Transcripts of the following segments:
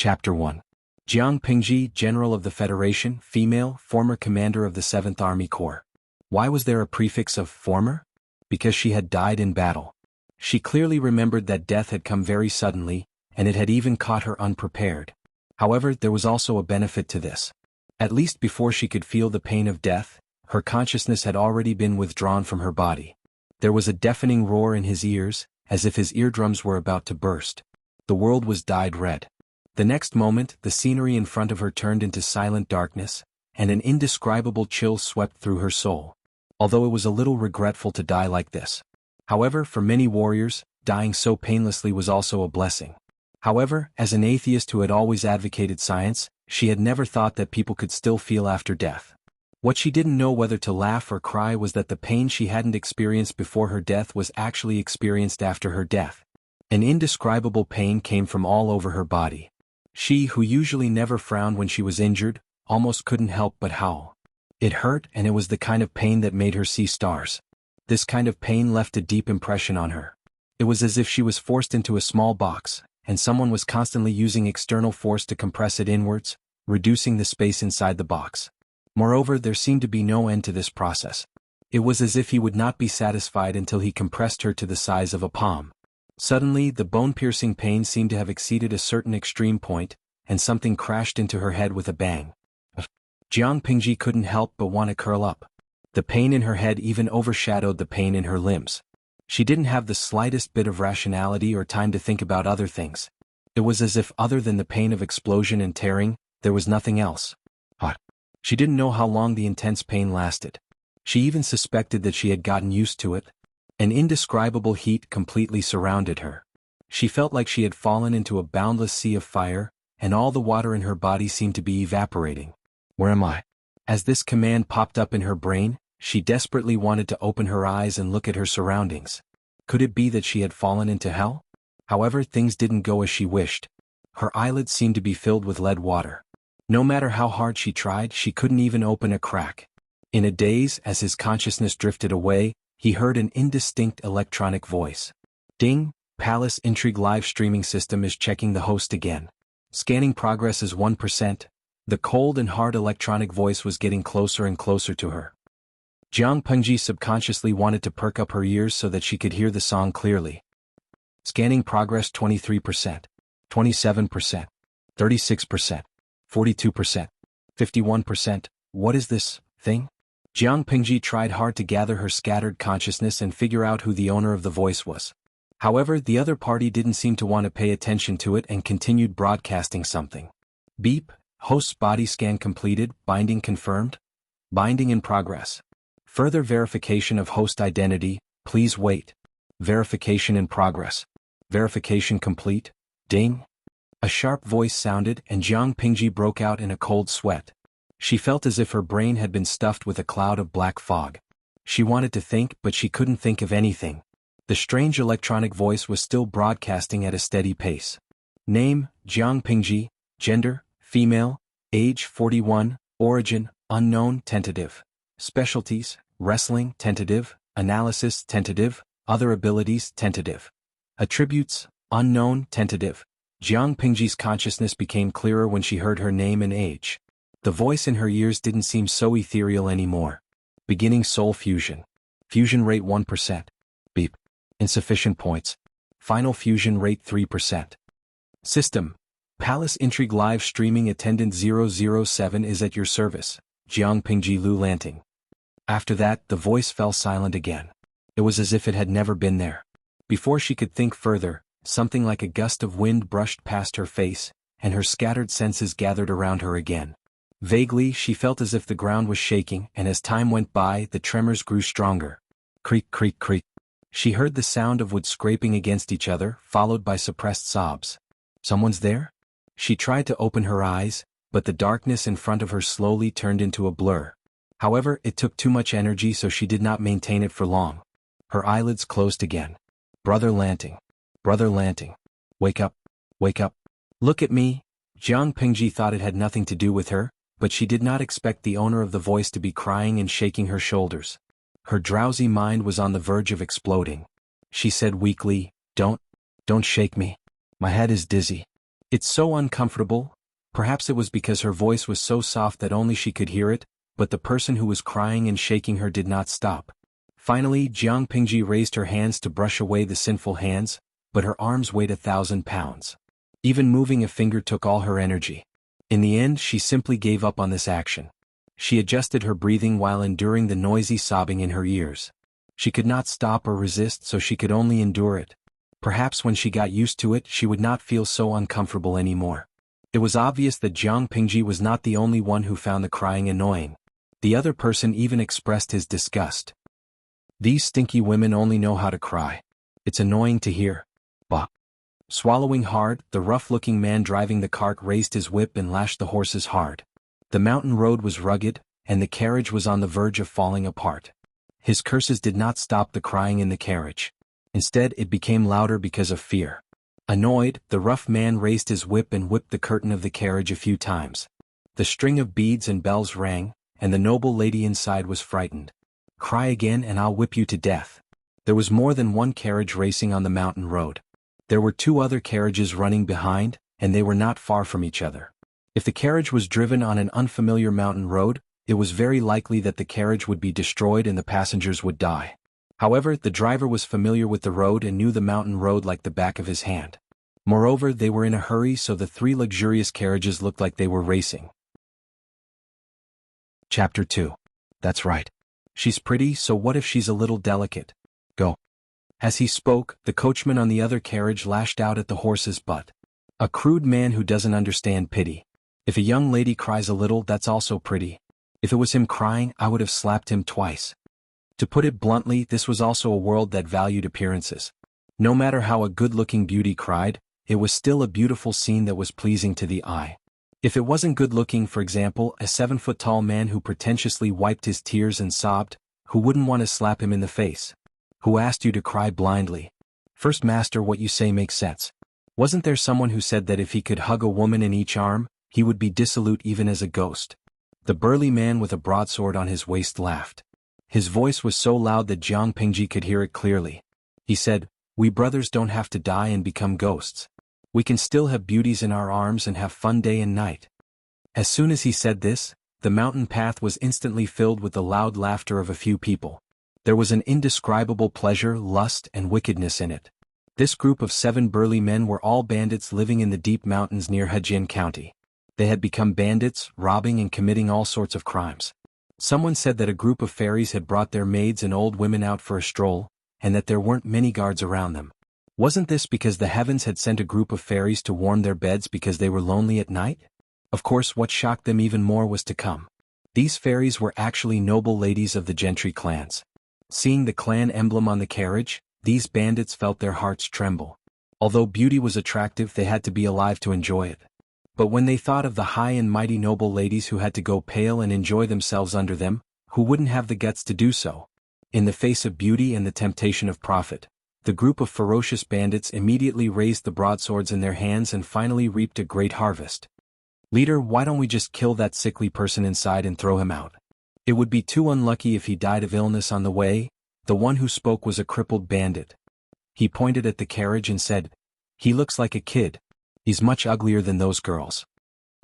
Chapter 1. Jiang Pingji, General of the Federation, female, former commander of the 7th Army Corps. Why was there a prefix of former? Because she had died in battle. She clearly remembered that death had come very suddenly, and it had even caught her unprepared. However, there was also a benefit to this. At least before she could feel the pain of death, her consciousness had already been withdrawn from her body. There was a deafening roar in his ears, as if his eardrums were about to burst. The world was dyed red. The next moment, the scenery in front of her turned into silent darkness, and an indescribable chill swept through her soul. Although it was a little regretful to die like this. However, for many warriors, dying so painlessly was also a blessing. However, as an atheist who had always advocated science, she had never thought that people could still feel after death. What she didn't know whether to laugh or cry was that the pain she hadn't experienced before her death was actually experienced after her death. An indescribable pain came from all over her body. She, who usually never frowned when she was injured, almost couldn't help but howl. It hurt, and it was the kind of pain that made her see stars. This kind of pain left a deep impression on her. It was as if she was forced into a small box, and someone was constantly using external force to compress it inwards, reducing the space inside the box. Moreover, there seemed to be no end to this process. It was as if he would not be satisfied until he compressed her to the size of a palm. Suddenly, the bone-piercing pain seemed to have exceeded a certain extreme point, and something crashed into her head with a bang. Jiang Pingji couldn't help but want to curl up. The pain in her head even overshadowed the pain in her limbs. She didn't have the slightest bit of rationality or time to think about other things. It was as if other than the pain of explosion and tearing, there was nothing else. She didn't know how long the intense pain lasted. She even suspected that she had gotten used to it. An indescribable heat completely surrounded her. She felt like she had fallen into a boundless sea of fire, and all the water in her body seemed to be evaporating. Where am I? As this command popped up in her brain, she desperately wanted to open her eyes and look at her surroundings. Could it be that she had fallen into hell? However, things didn't go as she wished. Her eyelids seemed to be filled with lead water. No matter how hard she tried, she couldn't even open a crack. In a daze, as his consciousness drifted away, he heard an indistinct electronic voice. Ding, Palace Intrigue live streaming system is checking the host again. Scanning progress is 1%. The cold and hard electronic voice was getting closer and closer to her. Jiang Pingji subconsciously wanted to perk up her ears so that she could hear the song clearly. Scanning progress 23%, 27%, 36%, 42%, 51%. What is this thing? Jiang Pingji tried hard to gather her scattered consciousness and figure out who the owner of the voice was. However, the other party didn't seem to want to pay attention to it and continued broadcasting something. Beep, host's body scan completed, binding confirmed. Binding in progress. Further verification of host identity, please wait. Verification in progress. Verification complete. Ding. A sharp voice sounded and Jiang Pingji broke out in a cold sweat. She felt as if her brain had been stuffed with a cloud of black fog. She wanted to think, but she couldn't think of anything. The strange electronic voice was still broadcasting at a steady pace. Name, Jiang Pingji. Gender, female. Age, 41. Origin, unknown, tentative. Specialties, wrestling, tentative. Analysis, tentative. Other abilities, tentative. Attributes, unknown, tentative. Jiang Pingji's consciousness became clearer when she heard her name and age. The voice in her ears didn't seem so ethereal anymore. Beginning soul fusion. Fusion rate 1%. Beep. Insufficient points. Final fusion rate 3%. System. Palace Intrigue live streaming attendant 007 is at your service. Jiang Pingji Lu Lanting. After that, the voice fell silent again. It was as if it had never been there. Before she could think further, something like a gust of wind brushed past her face, and her scattered senses gathered around her again. Vaguely, she felt as if the ground was shaking, and as time went by, the tremors grew stronger. Creak, creak, creak. She heard the sound of wood scraping against each other, followed by suppressed sobs. Someone's there? She tried to open her eyes, but the darkness in front of her slowly turned into a blur. However, it took too much energy, so she did not maintain it for long. Her eyelids closed again. Brother Lanting. Brother Lanting. Wake up. Wake up. Look at me. Jiang Pingji thought it had nothing to do with her, but she did not expect the owner of the voice to be crying and shaking her shoulders. Her drowsy mind was on the verge of exploding. She said weakly, Don't shake me. My head is dizzy. It's so uncomfortable. Perhaps it was because her voice was so soft that only she could hear it, but the person who was crying and shaking her did not stop. Finally, Jiang Pingji raised her hands to brush away the sinful hands, but her arms weighed 1,000 pounds. Even moving a finger took all her energy. In the end, she simply gave up on this action. She adjusted her breathing while enduring the noisy sobbing in her ears. She could not stop or resist, so she could only endure it. Perhaps when she got used to it, she would not feel so uncomfortable anymore. It was obvious that Jiang Pingji was not the only one who found the crying annoying. The other person even expressed his disgust. These stinky women only know how to cry. It's annoying to hear. Bah. Swallowing hard, the rough-looking man driving the cart raised his whip and lashed the horses hard. The mountain road was rugged, and the carriage was on the verge of falling apart. His curses did not stop the crying in the carriage. Instead, it became louder because of fear. Annoyed, the rough man raised his whip and whipped the curtain of the carriage a few times. The string of beads and bells rang, and the noble lady inside was frightened. Cry again and I'll whip you to death. There was more than one carriage racing on the mountain road. There were 2 other carriages running behind, and they were not far from each other. If the carriage was driven on an unfamiliar mountain road, it was very likely that the carriage would be destroyed and the passengers would die. However, the driver was familiar with the road and knew the mountain road like the back of his hand. Moreover, they were in a hurry, so the 3 luxurious carriages looked like they were racing. Chapter 2. That's right. She's pretty, so what if she's a little delicate? Go. As he spoke, the coachman on the other carriage lashed out at the horse's butt. A crude man who doesn't understand pity. If a young lady cries a little, that's also pretty. If it was him crying, I would have slapped him twice. To put it bluntly, this was also a world that valued appearances. No matter how a good-looking beauty cried, it was still a beautiful scene that was pleasing to the eye. If it wasn't good-looking, for example, a 7-foot-tall man who pretentiously wiped his tears and sobbed, who wouldn't want to slap him in the face? Who asked you to cry blindly? First master, what you say makes sense. Wasn't there someone who said that if he could hug a woman in each arm, he would be dissolute even as a ghost? The burly man with a broadsword on his waist laughed. His voice was so loud that Jiang Pingji could hear it clearly. He said, "We brothers don't have to die and become ghosts. We can still have beauties in our arms and have fun day and night." As soon as he said this, the mountain path was instantly filled with the loud laughter of a few people. There was an indescribable pleasure, lust, and wickedness in it. This group of 7 burly men were all bandits living in the deep mountains near Hejian County. They had become bandits, robbing and committing all sorts of crimes. Someone said that a group of fairies had brought their maids and old women out for a stroll, and that there weren't many guards around them. Wasn't this because the heavens had sent a group of fairies to warm their beds because they were lonely at night? Of course, what shocked them even more was to come. These fairies were actually noble ladies of the gentry clans. Seeing the clan emblem on the carriage, these bandits felt their hearts tremble. Although beauty was attractive, they had to be alive to enjoy it. But when they thought of the high and mighty noble ladies who had to go pale and enjoy themselves under them, who wouldn't have the guts to do so? In the face of beauty and the temptation of profit, the group of ferocious bandits immediately raised the broadswords in their hands and finally reaped a great harvest. "Leader, why don't we just kill that sickly person inside and throw him out? It would be too unlucky if he died of illness on the way." The one who spoke was a crippled bandit. He pointed at the carriage and said, "He looks like a kid. He's much uglier than those girls."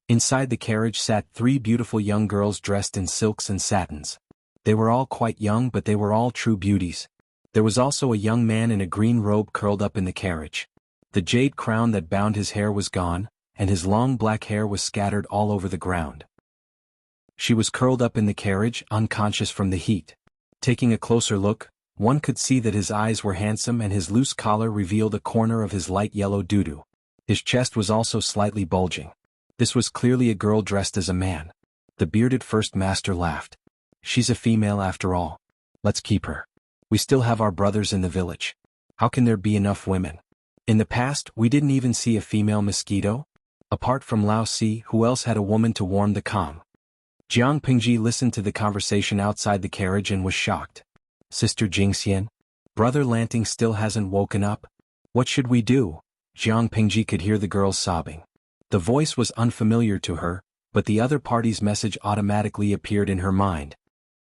Inside the carriage sat 3 beautiful young girls dressed in silks and satins. They were all quite young, but they were all true beauties. There was also a young man in a green robe curled up in the carriage. The jade crown that bound his hair was gone, and his long black hair was scattered all over the ground. She was curled up in the carriage, unconscious from the heat. Taking a closer look, one could see that his eyes were handsome and his loose collar revealed a corner of his light yellow doo-doo. His chest was also slightly bulging. This was clearly a girl dressed as a man. The bearded first master laughed. "She's a female after all. Let's keep her. We still have our brothers in the village. How can there be enough women? In the past, we didn't even see a female mosquito. Apart from Lao Si, who else had a woman to warm the calm?" Jiang Pingji listened to the conversation outside the carriage and was shocked. "Sister Jingxian? Brother Lanting still hasn't woken up? What should we do?" Jiang Pingji could hear the girls sobbing. The voice was unfamiliar to her, but the other party's message automatically appeared in her mind.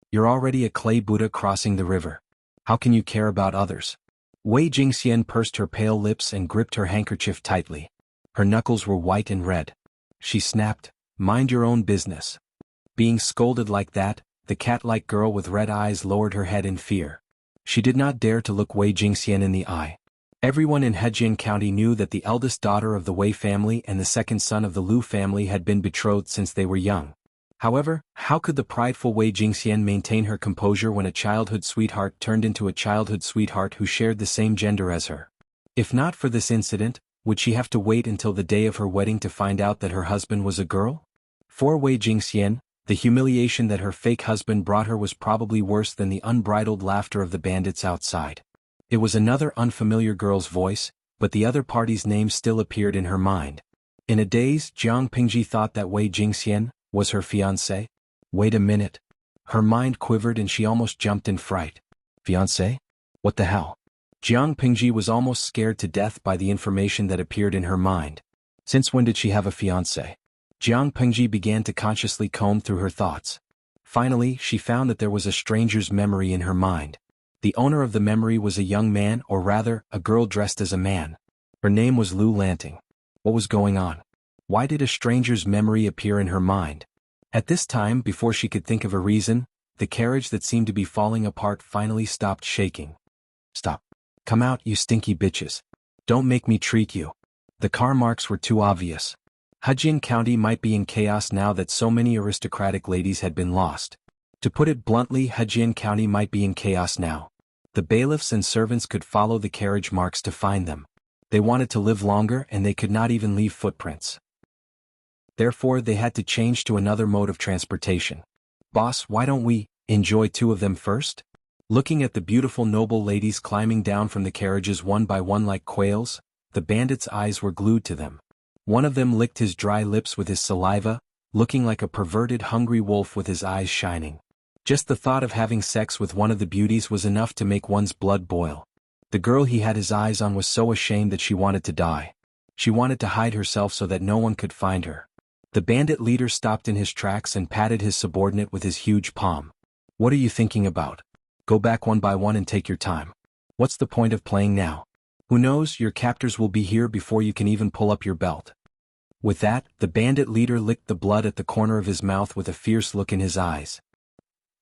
"You're already a clay Buddha crossing the river. How can you care about others?" Wei Jingxian pursed her pale lips and gripped her handkerchief tightly. Her knuckles were white and red. She snapped, "Mind your own business." Being scolded like that, the cat-like girl with red eyes lowered her head in fear. She did not dare to look Wei Jingxian in the eye. Everyone in Hejian County knew that the eldest daughter of the Wei family and the second son of the Lu family had been betrothed since they were young. However, how could the prideful Wei Jingxian maintain her composure when a childhood sweetheart turned into a childhood sweetheart who shared the same gender as her? If not for this incident, would she have to wait until the day of her wedding to find out that her husband was a girl? For Wei Jingxian, the humiliation that her fake husband brought her was probably worse than the unbridled laughter of the bandits outside. It was another unfamiliar girl's voice, but the other party's name still appeared in her mind. In a daze, Jiang Pingji thought that Wei Jingxian was her fiancé. Wait a minute. Her mind quivered and she almost jumped in fright. Fiancé? What the hell? Jiang Pingji was almost scared to death by the information that appeared in her mind. Since when did she have a fiancé? Jiang Pingji began to consciously comb through her thoughts. Finally, she found that there was a stranger's memory in her mind. The owner of the memory was a young man, or rather, a girl dressed as a man. Her name was Lu Lanting. What was going on? Why did a stranger's memory appear in her mind? At this time, before she could think of a reason, the carriage that seemed to be falling apart finally stopped shaking. Stop. Come out, you stinky bitches. Don't make me treat you. The car marks were too obvious. Hejian County might be in chaos now that so many aristocratic ladies had been lost. To put it bluntly, Hejian County might be in chaos now. The bailiffs and servants could follow the carriage marks to find them. They wanted to live longer and they could not even leave footprints. Therefore, they had to change to another mode of transportation. Boss, why don't we enjoy two of them first? Looking at the beautiful noble ladies climbing down from the carriages one by one like quails, the bandits' eyes were glued to them. One of them licked his dry lips with his saliva, looking like a perverted hungry wolf with his eyes shining. Just the thought of having sex with one of the beauties was enough to make one's blood boil. The girl he had his eyes on was so ashamed that she wanted to die. She wanted to hide herself so that no one could find her. The bandit leader stopped in his tracks and patted his subordinate with his huge palm. What are you thinking about? Go back one by one and take your time. What's the point of playing now? Who knows, your captors will be here before you can even pull up your belt. With that, the bandit leader licked the blood at the corner of his mouth with a fierce look in his eyes.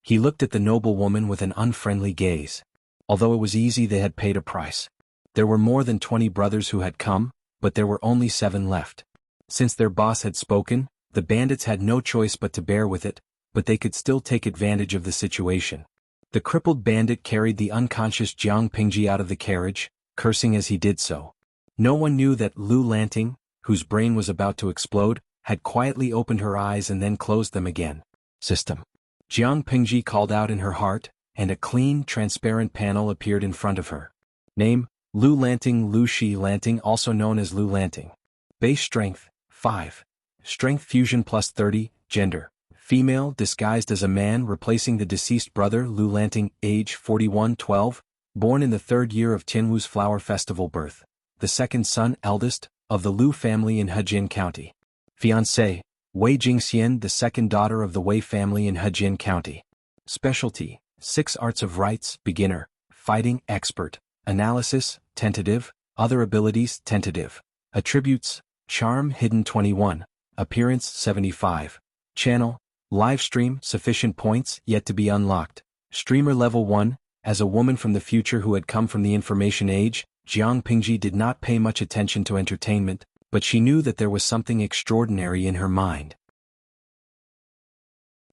He looked at the noble woman with an unfriendly gaze. Although it was easy, they had paid a price. There were more than 20 brothers who had come, but there were only 7 left. Since their boss had spoken, the bandits had no choice but to bear with it, but they could still take advantage of the situation. The crippled bandit carried the unconscious Jiang Pingji out of the carriage, cursing as he did so. No one knew that Lu Lanting, whose brain was about to explode, had quietly opened her eyes and then closed them again. System. Jiang Pingji called out in her heart, and a clean, transparent panel appeared in front of her. Name, Lu Lanting, Lu Shi Lanting, also known as Lu Lanting. Base strength, 5. Strength fusion plus 30, gender, female disguised as a man replacing the deceased brother Lu Lanting, age 41, 12, born in the 3rd year of Tianwu's flower festival birth. The second son, eldest, of the Lu family in Hejian County. Fiancé, Wei Jingxian, the second daughter of the Wei family in Hejian County. Specialty, 6 arts of rights, beginner, fighting, expert, analysis, tentative, other abilities, tentative. Attributes, charm, hidden 21, appearance, 75. Channel, live stream, sufficient points, yet to be unlocked. Streamer level 1, as a woman from the future who had come from the information age, Jiang Pingji did not pay much attention to entertainment, but she knew that there was something extraordinary in her mind.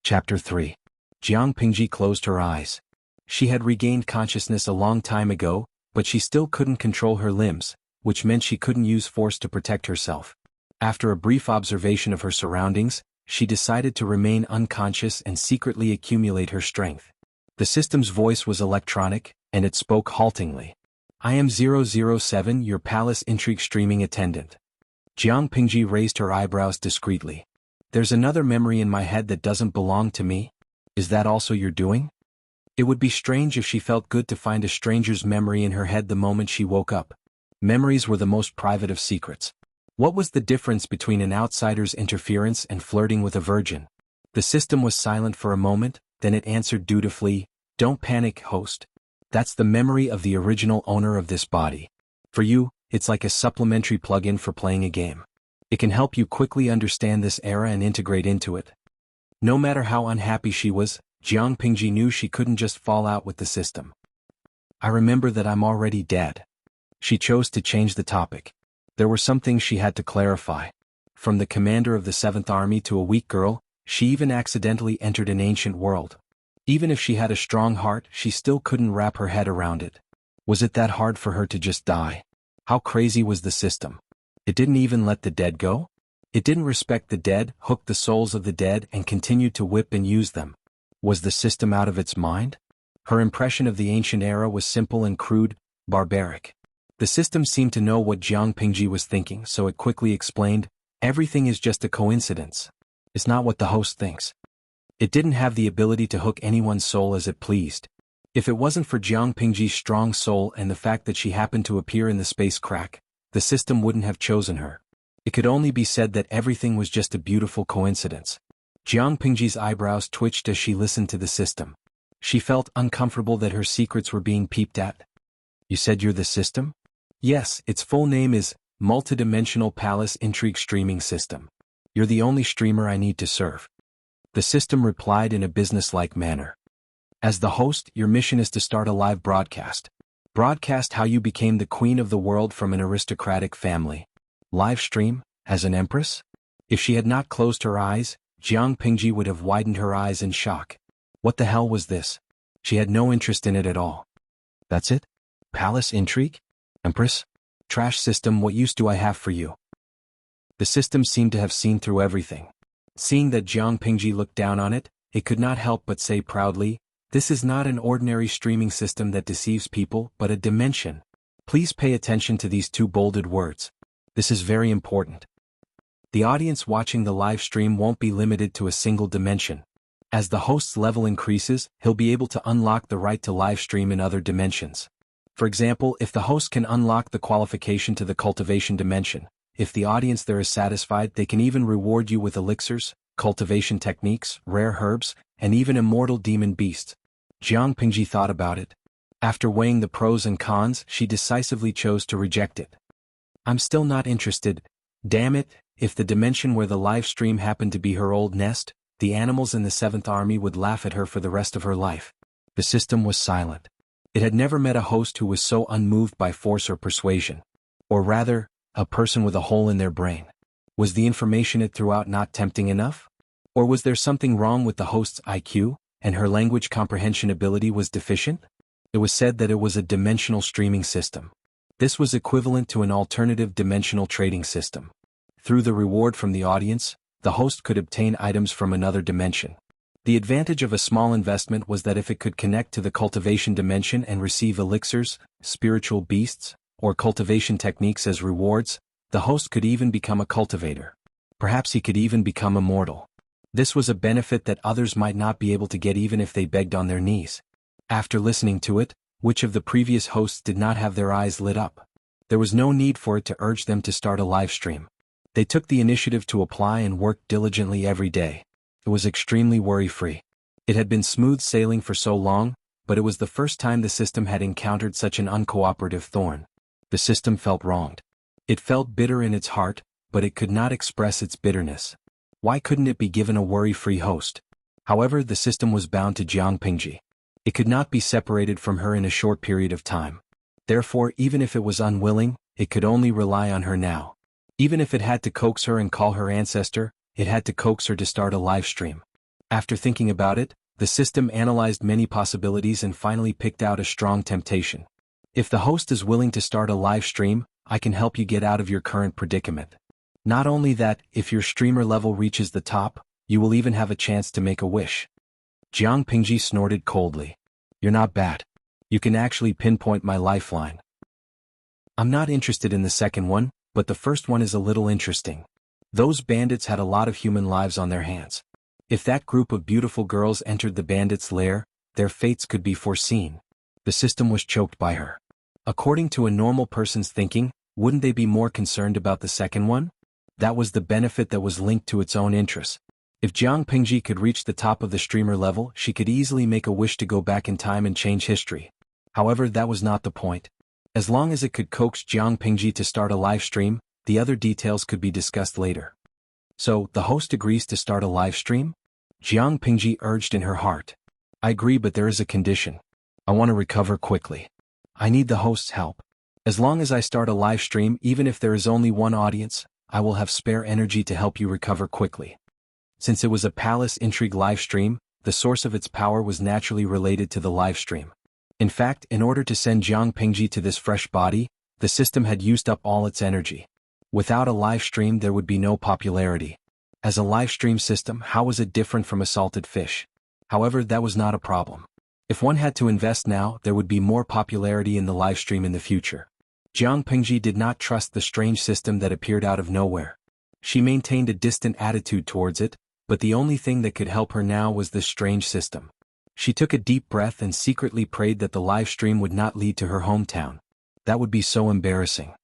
Chapter 3. Jiang Pingji closed her eyes. She had regained consciousness a long time ago, but she still couldn't control her limbs, which meant she couldn't use force to protect herself. After a brief observation of her surroundings, she decided to remain unconscious and secretly accumulate her strength. The system's voice was electronic, and it spoke haltingly. I am 007, your palace intrigue streaming attendant. Jiang Pingji raised her eyebrows discreetly. There's another memory in my head that doesn't belong to me? Is that also your doing? It would be strange if she felt good to find a stranger's memory in her head the moment she woke up. Memories were the most private of secrets. What was the difference between an outsider's interference and flirting with a virgin? The system was silent for a moment, then it answered dutifully, Don't panic, host. That's the memory of the original owner of this body. For you, it's like a supplementary plug-in for playing a game. It can help you quickly understand this era and integrate into it. No matter how unhappy she was, Jiang Pingji knew she couldn't just fall out with the system. I remember that I'm already dead. She chose to change the topic. There were some things she had to clarify. From the commander of the 7th Army to a weak girl, she even accidentally entered an ancient world. Even if she had a strong heart, she still couldn't wrap her head around it. Was it that hard for her to just die? How crazy was the system? It didn't even let the dead go? It didn't respect the dead, hooked the souls of the dead, and continued to whip and use them. Was the system out of its mind? Her impression of the ancient era was simple and crude, barbaric. The system seemed to know what Jiang Pingji was thinking, so it quickly explained, everything is just a coincidence. It's not what the host thinks. It didn't have the ability to hook anyone's soul as it pleased. If it wasn't for Jiang Pingji's strong soul and the fact that she happened to appear in the space crack, the system wouldn't have chosen her. It could only be said that everything was just a beautiful coincidence. Jiang Pingji's eyebrows twitched as she listened to the system. She felt uncomfortable that her secrets were being peeped at. You said you're the system? Yes, its full name is Multidimensional Palace Intrigue Streaming System. You're the only streamer I need to serve. The system replied in a businesslike manner. As the host, your mission is to start a live broadcast. Broadcast how you became the queen of the world from an aristocratic family. Live stream, as an empress? If she had not closed her eyes, Jiang Pingji would have widened her eyes in shock. What the hell was this? She had no interest in it at all. That's it? Palace intrigue? Empress? Trash system, what use do I have for you? The system seemed to have seen through everything. Seeing that Jiang Pingji looked down on it, it could not help but say proudly, this is not an ordinary streaming system that deceives people, but a dimension. Please pay attention to these two bolded words. This is very important. The audience watching the live stream won't be limited to a single dimension. As the host's level increases, he'll be able to unlock the right to live stream in other dimensions. For example, if the host can unlock the qualification to the cultivation dimension, if the audience there is satisfied, they can even reward you with elixirs, cultivation techniques, rare herbs, and even immortal demon beasts. Jiang Pingji thought about it. After weighing the pros and cons, she decisively chose to reject it. I'm still not interested. Damn it, if the dimension where the live stream happened to be her old nest, the animals in the 7th Army would laugh at her for the rest of her life. The system was silent. It had never met a host who was so unmoved by force or persuasion. Or rather, a person with a hole in their brain. Was the information it threw out not tempting enough? Or was there something wrong with the host's IQ, and her language comprehension ability was deficient? It was said that it was a dimensional streaming system. This was equivalent to an alternative dimensional trading system. Through the reward from the audience, the host could obtain items from another dimension. The advantage of a small investment was that if it could connect to the cultivation dimension and receive elixirs, spiritual beasts, or cultivation techniques as rewards, the host could even become a cultivator. Perhaps he could even become immortal. This was a benefit that others might not be able to get even if they begged on their knees. After listening to it, which of the previous hosts did not have their eyes lit up? There was no need for it to urge them to start a live stream. They took the initiative to apply and worked diligently every day. It was extremely worry-free. It had been smooth sailing for so long, but it was the first time the system had encountered such an uncooperative thorn. The system felt wronged. It felt bitter in its heart, but it could not express its bitterness. Why couldn't it be given a worry-free host? However, the system was bound to Jiang Pingji. It could not be separated from her in a short period of time. Therefore, even if it was unwilling, it could only rely on her now. Even if it had to coax her and call her ancestor, it had to coax her to start a live stream. After thinking about it, the system analyzed many possibilities and finally picked out a strong temptation. If the host is willing to start a live stream, I can help you get out of your current predicament. Not only that, if your streamer level reaches the top, you will even have a chance to make a wish. Jiang Pingji snorted coldly. You're not bad. You can actually pinpoint my lifeline. I'm not interested in the second one, but the first one is a little interesting. Those bandits had a lot of human lives on their hands. If that group of beautiful girls entered the bandits' lair, their fates could be foreseen. The system was choked by her. According to a normal person's thinking, wouldn't they be more concerned about the second one? That was the benefit that was linked to its own interests. If Jiang Pingji could reach the top of the streamer level, she could easily make a wish to go back in time and change history. However, that was not the point. As long as it could coax Jiang Pingji to start a live stream, the other details could be discussed later. So, the host agrees to start a live stream? Jiang Pingji urged in her heart. I agree, but there is a condition. I want to recover quickly. I need the host's help. As long as I start a live stream, even if there is only one audience, I will have spare energy to help you recover quickly. Since it was a palace intrigue live stream, the source of its power was naturally related to the live stream. In fact, in order to send Jiang Pingji to this fresh body, the system had used up all its energy. Without a live stream there would be no popularity. As a live stream system, how was it different from a salted fish? However, that was not a problem. If one had to invest now, there would be more popularity in the live stream in the future. Jiang Pingji did not trust the strange system that appeared out of nowhere. She maintained a distant attitude towards it, but the only thing that could help her now was this strange system. She took a deep breath and secretly prayed that the live stream would not lead to her hometown. That would be so embarrassing.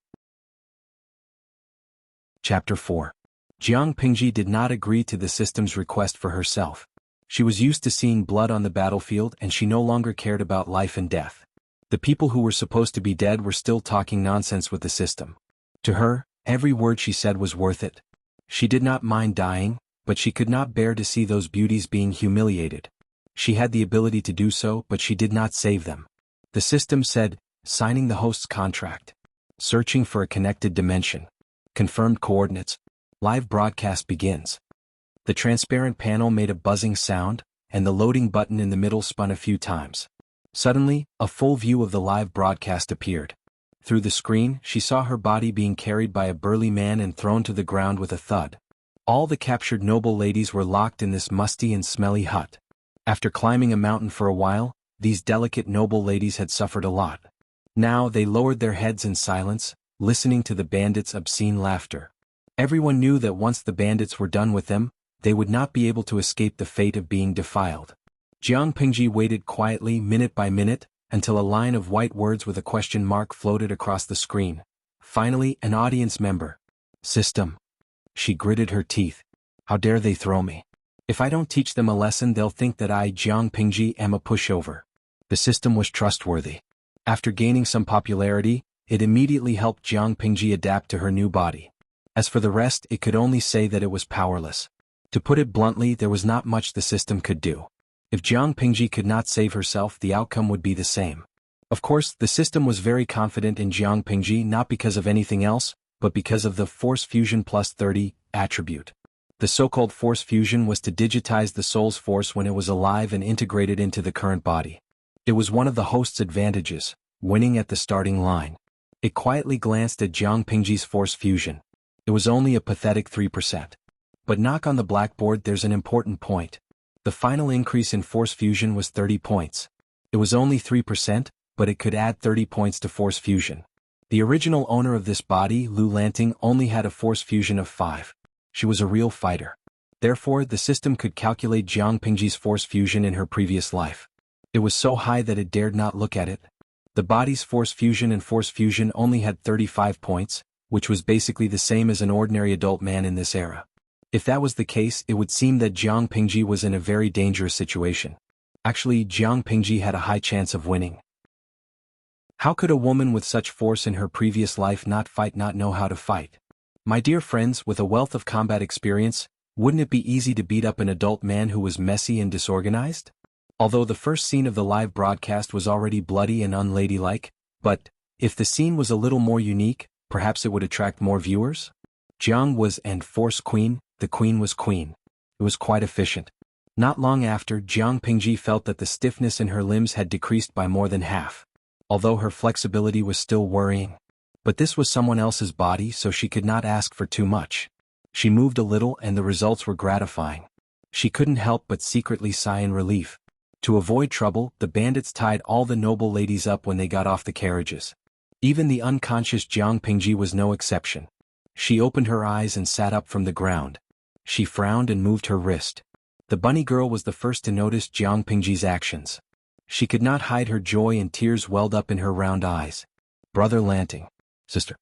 Chapter 4. Jiang Pingji did not agree to the system's request for herself. She was used to seeing blood on the battlefield and she no longer cared about life and death. The people who were supposed to be dead were still talking nonsense with the system. To her, every word she said was worth it. She did not mind dying, but she could not bear to see those beauties being humiliated. She had the ability to do so, but she did not save them. The system said, signing the host's contract. Searching for a connected dimension. Confirmed coordinates. Live broadcast begins. The transparent panel made a buzzing sound, and the loading button in the middle spun a few times. Suddenly, a full view of the live broadcast appeared. Through the screen, she saw her body being carried by a burly man and thrown to the ground with a thud. All the captured noble ladies were locked in this musty and smelly hut. After climbing a mountain for a while, these delicate noble ladies had suffered a lot. Now they lowered their heads in silence, listening to the bandits' obscene laughter. Everyone knew that once the bandits were done with them, they would not be able to escape the fate of being defiled. Jiang Pingji waited quietly minute by minute, until a line of white words with a question mark floated across the screen. Finally, an audience member. System. She gritted her teeth. How dare they throw me? If I don't teach them a lesson, they'll think that I, Jiang Pingji, am a pushover. The system was trustworthy. After gaining some popularity, it immediately helped Jiang Pingji adapt to her new body. As for the rest, it could only say that it was powerless. To put it bluntly, there was not much the system could do. If Jiang Pingji could not save herself, the outcome would be the same. Of course, the system was very confident in Jiang Pingji not because of anything else, but because of the Force Fusion plus 30 attribute. The so-called Force Fusion was to digitize the soul's force when it was alive and integrate it into the current body. It was one of the host's advantages, winning at the starting line. It quietly glanced at Jiang Pingji's Force Fusion. It was only a pathetic 3%. But knock on the blackboard, there's an important point. The final increase in Force Fusion was 30 points. It was only 3%, but it could add 30 points to Force Fusion. The original owner of this body, Lu Lanting, only had a Force Fusion of 5. She was a real fighter. Therefore, the system could calculate Jiang Pingji's Force Fusion in her previous life. It was so high that it dared not look at it. The body's Force Fusion and Force Fusion only had 35 points, which was basically the same as an ordinary adult man in this era. If that was the case, it would seem that Jiang Pingji was in a very dangerous situation. Actually, Jiang Pingji had a high chance of winning. How could a woman with such force in her previous life not know how to fight? My dear friends, with a wealth of combat experience, wouldn't it be easy to beat up an adult man who was messy and disorganized? Although the first scene of the live broadcast was already bloody and unladylike, but, if the scene was a little more unique, perhaps it would attract more viewers? Jiang was and Force Queen, the Queen was Queen. It was quite efficient. Not long after, Jiang Pingji felt that the stiffness in her limbs had decreased by more than half. Although her flexibility was still worrying. But this was someone else's body, so she could not ask for too much. She moved a little and the results were gratifying. She couldn't help but secretly sigh in relief. To avoid trouble, the bandits tied all the noble ladies up when they got off the carriages. Even the unconscious Jiang Pingji was no exception. She opened her eyes and sat up from the ground. She frowned and moved her wrist. The bunny girl was the first to notice Jiang Pingji's actions. She could not hide her joy and tears welled up in her round eyes. Brother Lanting. Sister.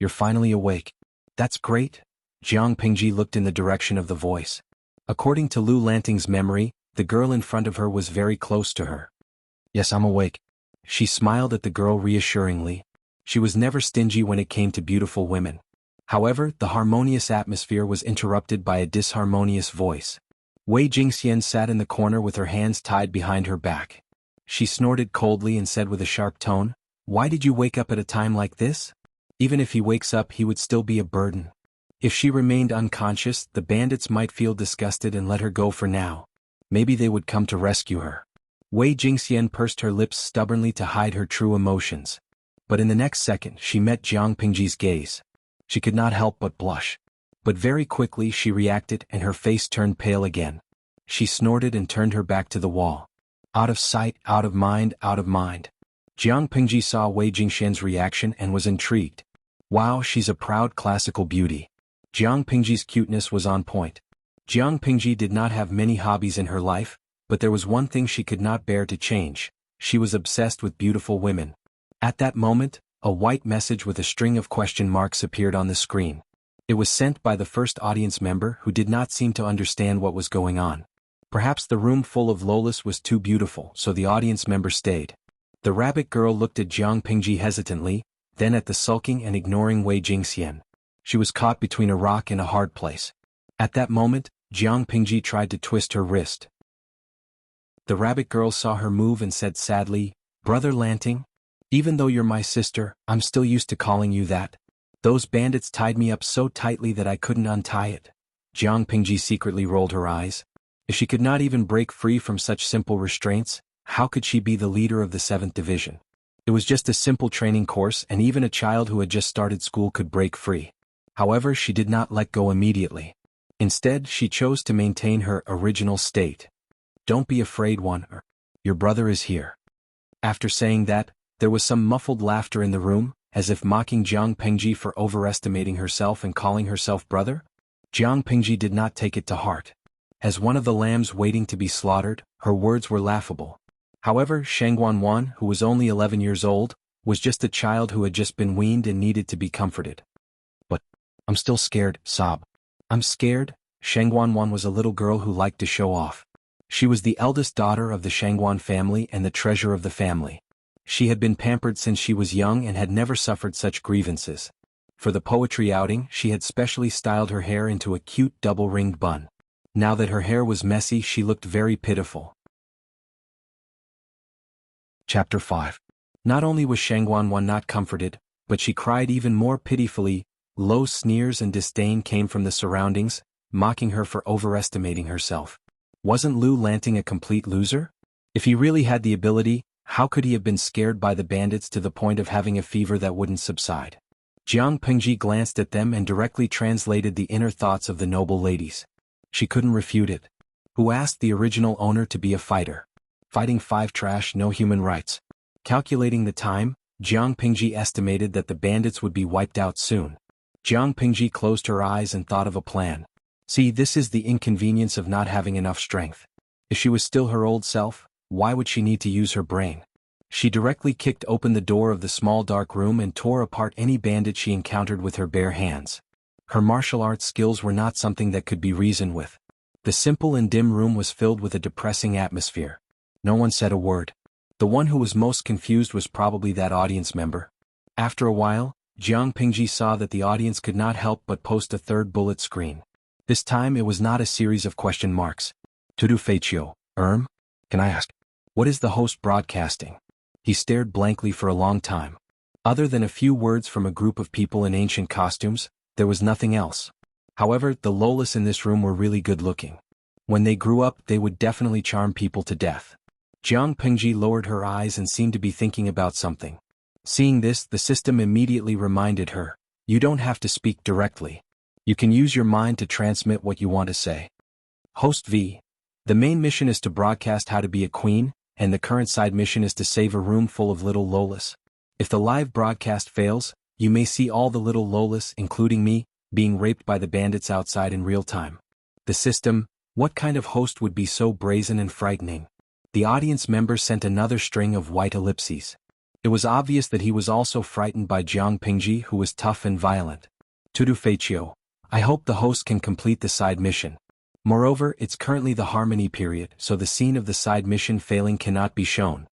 You're finally awake. That's great. Jiang Pingji looked in the direction of the voice. According to Lu Lanting's memory, the girl in front of her was very close to her. Yes, I'm awake. She smiled at the girl reassuringly. She was never stingy when it came to beautiful women. However, the harmonious atmosphere was interrupted by a disharmonious voice. Wei Jingxian sat in the corner with her hands tied behind her back. She snorted coldly and said with a sharp tone, "Why did you wake up at a time like this? Even if he wakes up, he would still be a burden." If she remained unconscious, the bandits might feel disgusted and let her go for now. Maybe they would come to rescue her. Wei Jingxian pursed her lips stubbornly to hide her true emotions. But in the next second she met Jiang Pingji's gaze. She could not help but blush. But very quickly she reacted and her face turned pale again. She snorted and turned her back to the wall. Out of sight, out of mind, out of mind. Jiang Pingji saw Wei Jingxian's reaction and was intrigued. Wow, she's a proud classical beauty. Jiang Pingji's cuteness was on point. Jiang Pingji did not have many hobbies in her life, but there was one thing she could not bear to change. She was obsessed with beautiful women. At that moment, a white message with a string of question marks appeared on the screen. It was sent by the first audience member who did not seem to understand what was going on. Perhaps the room full of Lolas was too beautiful, so the audience member stayed. The rabbit girl looked at Jiang Pingji hesitantly, then at the sulking and ignoring Wei Jingxian. She was caught between a rock and a hard place. At that moment, Jiang Pingji tried to twist her wrist. The rabbit girl saw her move and said sadly, "Brother Lanting? Even though you're my sister, I'm still used to calling you that. Those bandits tied me up so tightly that I couldn't untie it." Jiang Pingji secretly rolled her eyes. If she could not even break free from such simple restraints, how could she be the leader of the 7th Division? It was just a simple training course and even a child who had just started school could break free. However, she did not let go immediately. Instead, she chose to maintain her original state. "Don't be afraid, your brother is here." After saying that, there was some muffled laughter in the room, as if mocking Jiang Pingji for overestimating herself and calling herself brother. Jiang Pingji did not take it to heart. As one of the lambs waiting to be slaughtered, her words were laughable. However, Shangguan, who was only 11 years old, was just a child who had just been weaned and needed to be comforted. "But I'm still scared," sob. "I'm scared." Shangguan was a little girl who liked to show off. She was the eldest daughter of the Shangguan family and the treasure of the family. She had been pampered since she was young and had never suffered such grievances. For the poetry outing, she had specially styled her hair into a cute double-ringed bun. Now that her hair was messy, she looked very pitiful. Chapter 5. Not only was Shangguan not comforted, but she cried even more pitifully. Low sneers and disdain came from the surroundings, mocking her for overestimating herself. Wasn't Lu Lanting a complete loser? If he really had the ability, how could he have been scared by the bandits to the point of having a fever that wouldn't subside? Jiang Pingji glanced at them and directly translated the inner thoughts of the noble ladies. She couldn't refute it. Who asked the original owner to be a fighter? Fighting 5 trash, no human rights. Calculating the time, Jiang Pingji estimated that the bandits would be wiped out soon. Jiang Pingji closed her eyes and thought of a plan. See, this is the inconvenience of not having enough strength. If she was still her old self, why would she need to use her brain? She directly kicked open the door of the small dark room and tore apart any bandit she encountered with her bare hands. Her martial arts skills were not something that could be reasoned with. The simple and dim room was filled with a depressing atmosphere. No one said a word. The one who was most confused was probably that audience member. After a while, Jiang Pingji saw that the audience could not help but post a third bullet screen. This time it was not a series of question marks. Tudu Feichio, can I ask, what is the host broadcasting? He stared blankly for a long time. Other than a few words from a group of people in ancient costumes, there was nothing else. However, the Lolas in this room were really good looking. When they grew up, they would definitely charm people to death. Jiang Pingji lowered her eyes and seemed to be thinking about something. Seeing this, the system immediately reminded her, "You don't have to speak directly. You can use your mind to transmit what you want to say." Host V. The main mission is to broadcast how to be a queen, and the current side mission is to save a room full of little Lolas. If the live broadcast fails, you may see all the little Lolas, including me, being raped by the bandits outside in real time. The system, what kind of host would be so brazen and frightening? The audience member sent another string of white ellipses. It was obvious that he was also frightened by Jiang Pingji, who was tough and violent. Tudu Feichio. I hope the host can complete the side mission. Moreover, it's currently the harmony period, so the scene of the side mission failing cannot be shown.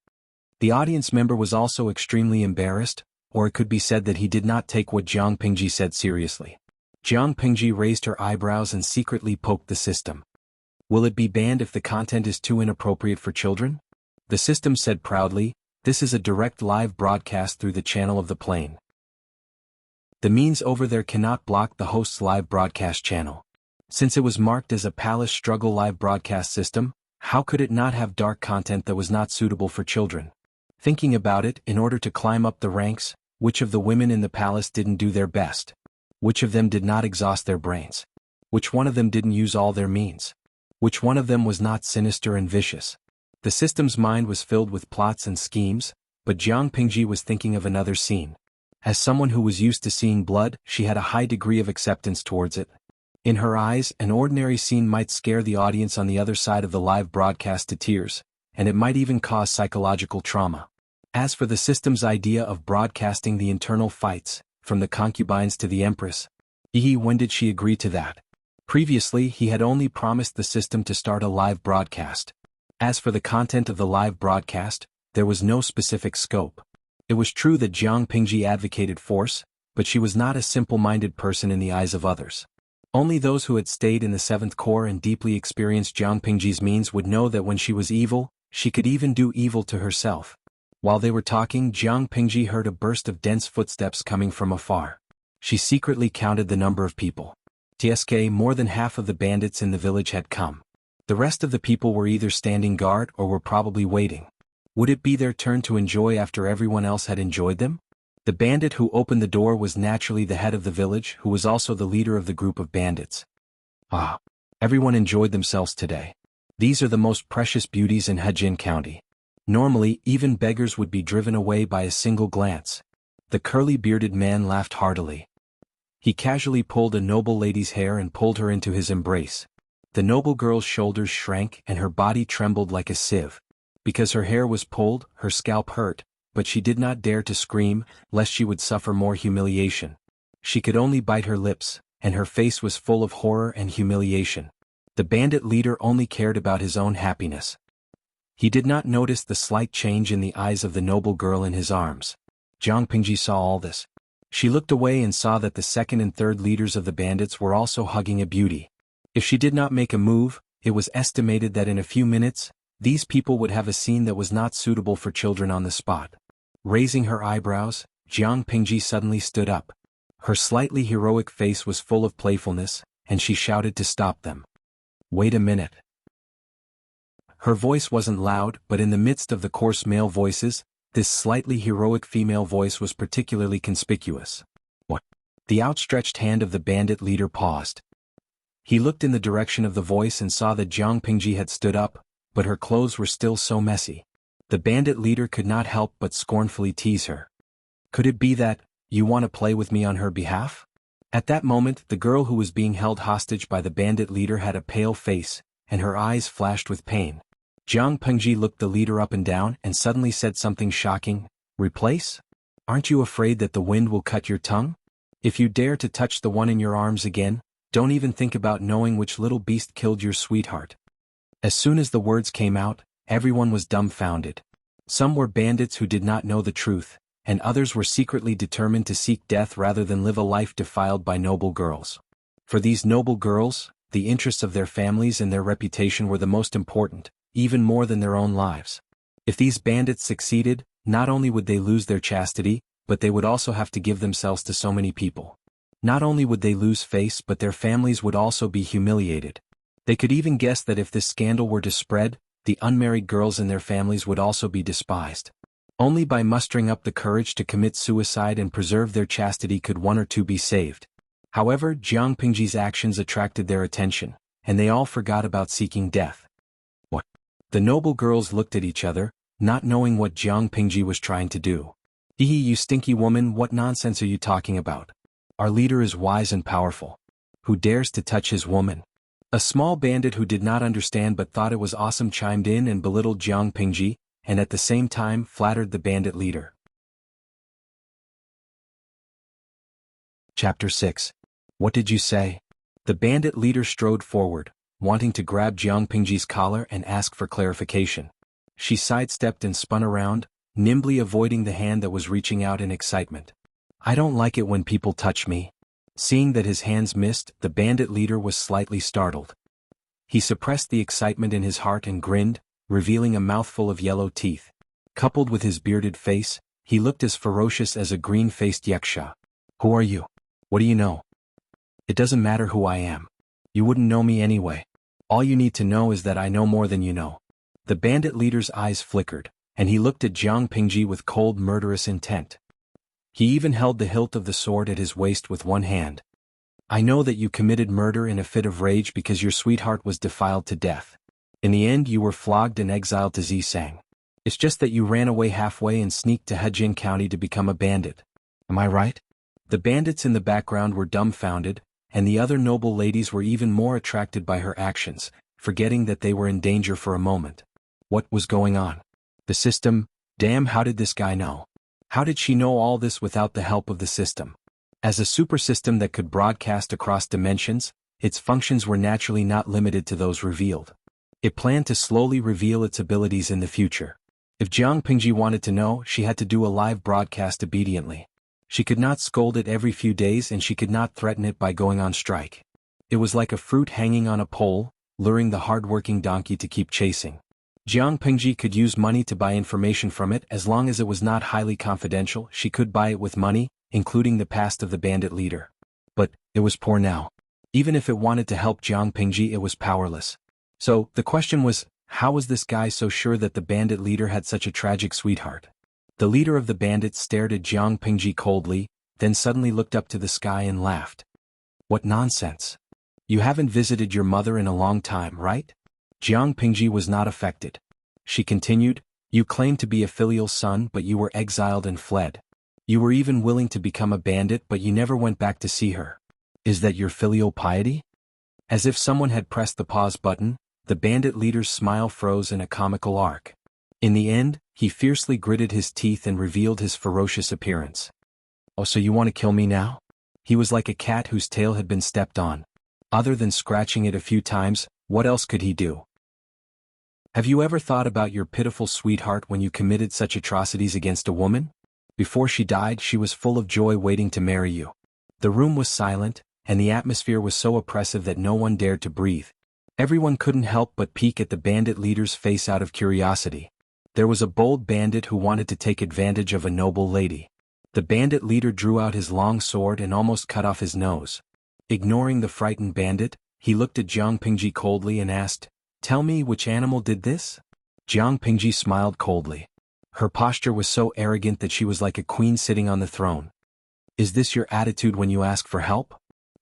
The audience member was also extremely embarrassed, or it could be said that he did not take what Jiang Pingji said seriously. Jiang Pingji raised her eyebrows and secretly poked the system. Will it be banned if the content is too inappropriate for children? The system said proudly, this is a direct live broadcast through the channel of the plane. The means over there cannot block the host's live broadcast channel. Since it was marked as a palace struggle live broadcast system, how could it not have dark content that was not suitable for children? Thinking about it, in order to climb up the ranks, which of the women in the palace didn't do their best? Which of them did not exhaust their brains? Which one of them didn't use all their means? Which one of them was not sinister and vicious? The system's mind was filled with plots and schemes, but Jiang Pingji was thinking of another scene. As someone who was used to seeing blood, she had a high degree of acceptance towards it. In her eyes, an ordinary scene might scare the audience on the other side of the live broadcast to tears, and it might even cause psychological trauma. As for the system's idea of broadcasting the internal fights, from the concubines to the Empress, when did she agree to that? Previously, he had only promised the system to start a live broadcast. As for the content of the live broadcast, there was no specific scope. It was true that Jiang Pingji advocated force, but she was not a simple-minded person in the eyes of others. Only those who had stayed in the 7th Corps and deeply experienced Jiang Pingji's means would know that when she was evil, she could even do evil to herself. While they were talking, Jiang Pingji heard a burst of dense footsteps coming from afar. She secretly counted the number of people. TSK, more than half of the bandits in the village had come. The rest of the people were either standing guard or were probably waiting. Would it be their turn to enjoy after everyone else had enjoyed them? The bandit who opened the door was naturally the head of the village, who was also the leader of the group of bandits. Ah! Everyone enjoyed themselves today. These are the most precious beauties in Hejin County. Normally, even beggars would be driven away by a single glance. The curly-bearded man laughed heartily. He casually pulled a noble lady's hair and pulled her into his embrace. The noble girl's shoulders shrank and her body trembled like a sieve. Because her hair was pulled, her scalp hurt, but she did not dare to scream, lest she would suffer more humiliation. She could only bite her lips, and her face was full of horror and humiliation. The bandit leader only cared about his own happiness. He did not notice the slight change in the eyes of the noble girl in his arms. Jiang Pingji saw all this. She looked away and saw that the 2nd and 3rd leaders of the bandits were also hugging a beauty. If she did not make a move, it was estimated that in a few minutes, these people would have a scene that was not suitable for children on the spot. Raising her eyebrows, Jiang Pingji suddenly stood up. Her slightly heroic face was full of playfulness, and she shouted to stop them. Wait a minute. Her voice wasn't loud, but in the midst of the coarse male voices, this slightly heroic female voice was particularly conspicuous. What? The outstretched hand of the bandit leader paused. He looked in the direction of the voice and saw that Jiang Pingji had stood up, but her clothes were still so messy. The bandit leader could not help but scornfully tease her. Could it be that, you want to play with me on her behalf? At that moment, the girl who was being held hostage by the bandit leader had a pale face, and her eyes flashed with pain. Jiang Pingji looked the leader up and down and suddenly said something shocking. Replace? Aren't you afraid that the wind will cut your tongue? If you dare to touch the one in your arms again, don't even think about knowing which little beast killed your sweetheart. As soon as the words came out, everyone was dumbfounded. Some were bandits who did not know the truth, and others were secretly determined to seek death rather than live a life defiled by noble girls. For these noble girls, the interests of their families and their reputation were the most important, even more than their own lives. If these bandits succeeded, not only would they lose their chastity, but they would also have to give themselves to so many people. Not only would they lose face, but their families would also be humiliated. They could even guess that if this scandal were to spread, the unmarried girls and their families would also be despised. Only by mustering up the courage to commit suicide and preserve their chastity could one or two be saved. However, Jiang Pingji's actions attracted their attention, and they all forgot about seeking death. What? The noble girls looked at each other, not knowing what Jiang Pingji was trying to do. You stinky woman, what nonsense are you talking about? Our leader is wise and powerful. Who dares to touch his woman? A small bandit who did not understand but thought it was awesome chimed in and belittled Jiang Pingji, and at the same time flattered the bandit leader. Chapter 6. What did you say? The bandit leader strode forward, wanting to grab Jiang Pingji's collar and ask for clarification. She sidestepped and spun around, nimbly avoiding the hand that was reaching out in excitement. I don't like it when people touch me. Seeing that his hands missed, the bandit leader was slightly startled. He suppressed the excitement in his heart and grinned, revealing a mouthful of yellow teeth. Coupled with his bearded face, he looked as ferocious as a green-faced yaksha. Who are you? What do you know? It doesn't matter who I am. You wouldn't know me anyway. All you need to know is that I know more than you know. The bandit leader's eyes flickered, and he looked at Jiang Pingji with cold, murderous intent. He even held the hilt of the sword at his waist with one hand. I know that you committed murder in a fit of rage because your sweetheart was defiled to death. In the end you were flogged and exiled to Zisang. It's just that you ran away halfway and sneaked to Hejing County to become a bandit. Am I right? The bandits in the background were dumbfounded, and the other noble ladies were even more attracted by her actions, forgetting that they were in danger for a moment. What was going on? The system? Damn, how did this guy know? How did she know all this without the help of the system? As a super system that could broadcast across dimensions, its functions were naturally not limited to those revealed. It planned to slowly reveal its abilities in the future. If Jiang Pingji wanted to know, she had to do a live broadcast obediently. She could not scold it every few days and she could not threaten it by going on strike. It was like a fruit hanging on a pole, luring the hard-working donkey to keep chasing. Jiang Pingji could use money to buy information from it as long as it was not highly confidential. She could buy it with money, including the past of the bandit leader. But it was poor now. Even if it wanted to help Jiang Pingji, it was powerless. So, the question was, how was this guy so sure that the bandit leader had such a tragic sweetheart? The leader of the bandits stared at Jiang Pingji coldly, then suddenly looked up to the sky and laughed. What nonsense. You haven't visited your mother in a long time, right? Jiang Pingji was not affected. She continued, you claimed to be a filial son but you were exiled and fled. You were even willing to become a bandit but you never went back to see her. Is that your filial piety? As if someone had pressed the pause button, the bandit leader's smile froze in a comical arc. In the end, he fiercely gritted his teeth and revealed his ferocious appearance. Oh, so you want to kill me now? He was like a cat whose tail had been stepped on. Other than scratching it a few times, what else could he do? Have you ever thought about your pitiful sweetheart when you committed such atrocities against a woman? Before she died, she was full of joy waiting to marry you. The room was silent, and the atmosphere was so oppressive that no one dared to breathe. Everyone couldn't help but peek at the bandit leader's face out of curiosity. There was a bold bandit who wanted to take advantage of a noble lady. The bandit leader drew out his long sword and almost cut off his nose. Ignoring the frightened bandit, he looked at Jiang Pingji coldly and asked, "Tell me, which animal did this?" Jiang Pingji smiled coldly. Her posture was so arrogant that she was like a queen sitting on the throne. "Is this your attitude when you ask for help?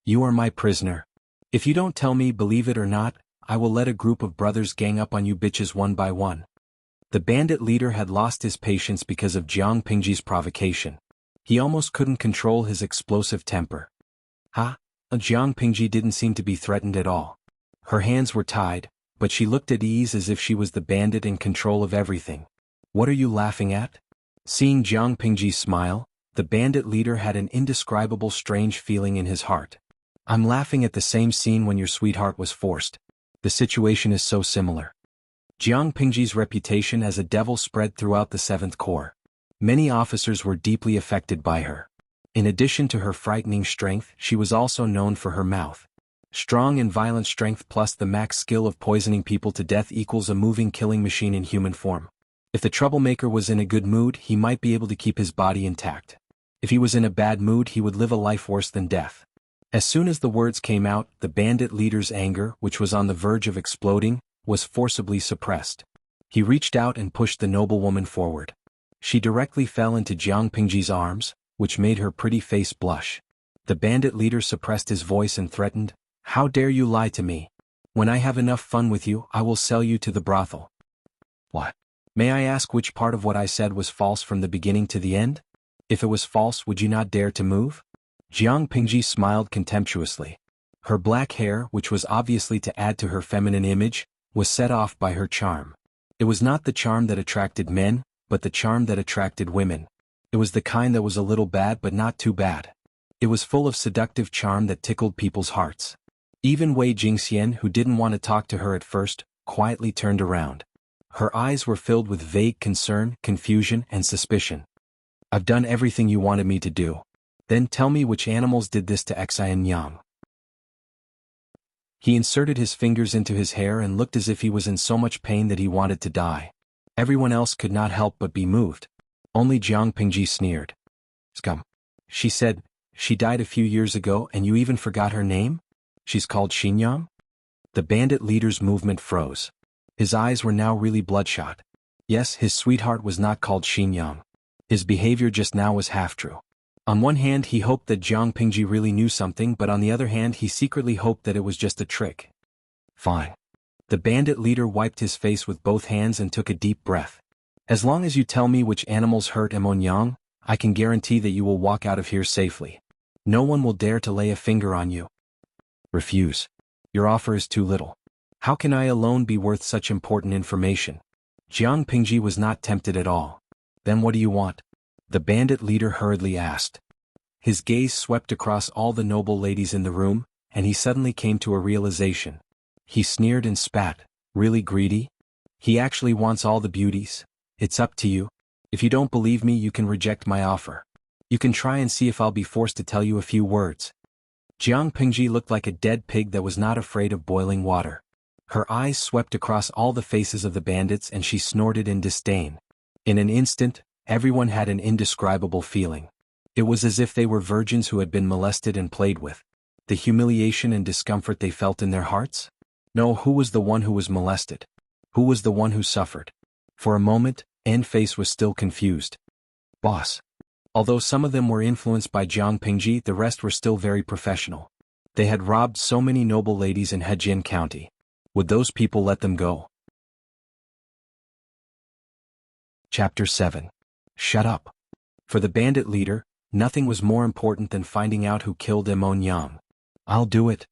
You are my prisoner. If you don't tell me, believe it or not, I will let a group of brothers gang up on you bitches one by one." The bandit leader had lost his patience because of Jiang Pingji's provocation. He almost couldn't control his explosive temper. Jiang Pingji didn't seem to be threatened at all. Her hands were tied, but she looked at ease as if she was the bandit in control of everything. "What are you laughing at?" Seeing Jiang Pingji smile, the bandit leader had an indescribable strange feeling in his heart. "I'm laughing at the same scene when your sweetheart was forced. The situation is so similar." Jiang Pingji's reputation as a devil spread throughout the 7th Corps. Many officers were deeply affected by her. In addition to her frightening strength, she was also known for her mouth. Strong and violent strength plus the max skill of poisoning people to death equals a moving killing machine in human form. If the troublemaker was in a good mood, he might be able to keep his body intact. If he was in a bad mood, he would live a life worse than death. As soon as the words came out, the bandit leader's anger, which was on the verge of exploding, was forcibly suppressed. He reached out and pushed the noblewoman forward. She directly fell into Jiang Pingji's arms, which made her pretty face blush. The bandit leader suppressed his voice and threatened, "How dare you lie to me? When I have enough fun with you, I will sell you to the brothel." "What? May I ask which part of what I said was false from the beginning to the end? If it was false, would you not dare to move?" Jiang Pingji smiled contemptuously. Her black hair, which was obviously to add to her feminine image, was set off by her charm. It was not the charm that attracted men, but the charm that attracted women. It was the kind that was a little bad but not too bad. It was full of seductive charm that tickled people's hearts. Even Wei Jingxian, who didn't want to talk to her at first, quietly turned around. Her eyes were filled with vague concern, confusion, and suspicion. "I've done everything you wanted me to do. Then tell me which animals did this to Xian Yang. He inserted his fingers into his hair and looked as if he was in so much pain that he wanted to die. Everyone else could not help but be moved. Only Jiang Pingji sneered. Scum. She said, she died a few years ago and you even forgot her name? She's called Xinyang? The bandit leader's movement froze. His eyes were now really bloodshot. Yes, his sweetheart was not called Xinyang. His behavior just now was half true. On one hand he hoped that Jiang Pingji really knew something, but on the other hand he secretly hoped that it was just a trick. Fine. The bandit leader wiped his face with both hands and took a deep breath. As long as you tell me which animals hurt Emonyang, I can guarantee that you will walk out of here safely. No one will dare to lay a finger on you. Refuse. Your offer is too little. How can I alone be worth such important information? Jiang Pingji was not tempted at all. Then what do you want? The bandit leader hurriedly asked. His gaze swept across all the noble ladies in the room, and he suddenly came to a realization. He sneered and spat. Really greedy? He actually wants all the beauties. It's up to you. If you don't believe me, you can reject my offer. You can try and see if I'll be forced to tell you a few words. Jiang Pingji looked like a dead pig that was not afraid of boiling water. Her eyes swept across all the faces of the bandits and she snorted in disdain. In an instant, everyone had an indescribable feeling. It was as if they were virgins who had been molested and played with. The humiliation and discomfort they felt in their hearts? No, who was the one who was molested? Who was the one who suffered? For a moment, Face was still confused. Boss. Although some of them were influenced by Jiang Pingji, the rest were still very professional. They had robbed so many noble ladies in Hejin County. Would those people let them go? Chapter 7. Shut up. For the bandit leader, nothing was more important than finding out who killed Emon Yang. I'll do it.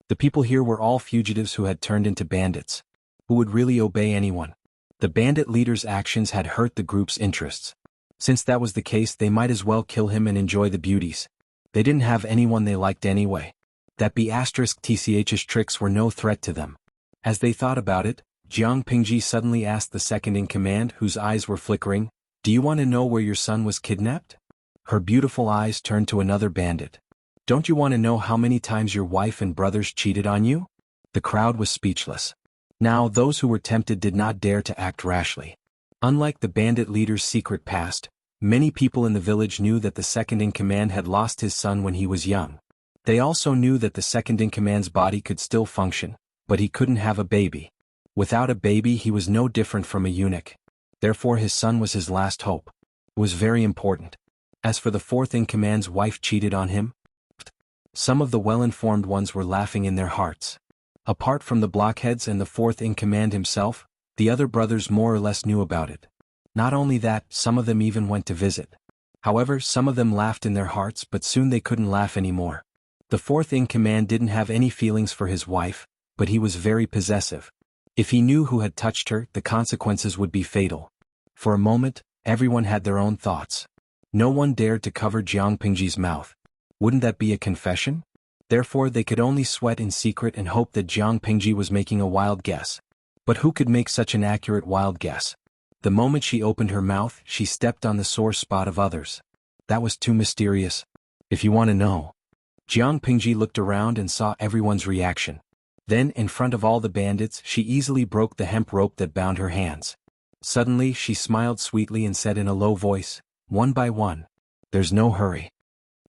The people here were all fugitives who had turned into bandits. Who would really obey anyone? The bandit leader's actions had hurt the group's interests. Since that was the case, they might as well kill him and enjoy the beauties. They didn't have anyone they liked anyway. That B*TCH's tricks were no threat to them. As they thought about it, Jiang Pingji suddenly asked the second-in-command, whose eyes were flickering, "Do you want to know where your son was kidnapped?" Her beautiful eyes turned to another bandit. "Don't you want to know how many times your wife and brothers cheated on you?" The crowd was speechless. Now those who were tempted did not dare to act rashly. Unlike the bandit leader's secret past, many people in the village knew that the second-in-command had lost his son when he was young. They also knew that the second-in-command's body could still function, but he couldn't have a baby. Without a baby he was no different from a eunuch. Therefore his son was his last hope. It was very important. As for the fourth-in-command's wife cheated on him, some of the well-informed ones were laughing in their hearts. Apart from the blockheads and the fourth-in-command himself, the other brothers more or less knew about it. Not only that, some of them even went to visit. However, some of them laughed in their hearts, but soon they couldn't laugh anymore. The fourth-in-command didn't have any feelings for his wife, but he was very possessive. If he knew who had touched her, the consequences would be fatal. For a moment, everyone had their own thoughts. No one dared to cover Jiang Pingji's mouth. Wouldn't that be a confession? Therefore they could only sweat in secret and hope that Jiang Pingji was making a wild guess. But who could make such an accurate wild guess? The moment she opened her mouth, she stepped on the sore spot of others. That was too mysterious. If you want to know. Jiang Pingji looked around and saw everyone's reaction. Then, in front of all the bandits, she easily broke the hemp rope that bound her hands. Suddenly, she smiled sweetly and said in a low voice, "One by one. There's no hurry."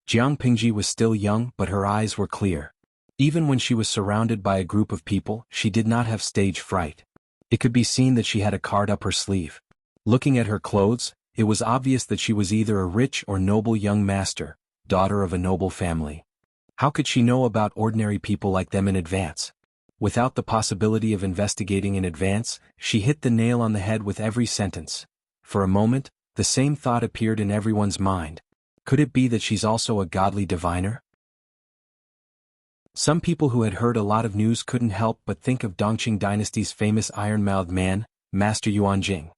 Jiang Pingji was still young, but her eyes were clear. Even when she was surrounded by a group of people, she did not have stage fright. It could be seen that she had a card up her sleeve. Looking at her clothes, it was obvious that she was either a rich or noble young master, daughter of a noble family. How could she know about ordinary people like them in advance? Without the possibility of investigating in advance, she hit the nail on the head with every sentence. For a moment, the same thought appeared in everyone's mind. Could it be that she's also a godly diviner? Some people who had heard a lot of news couldn't help but think of Dongqing dynasty's famous iron-mouthed man, Master Yuanjing.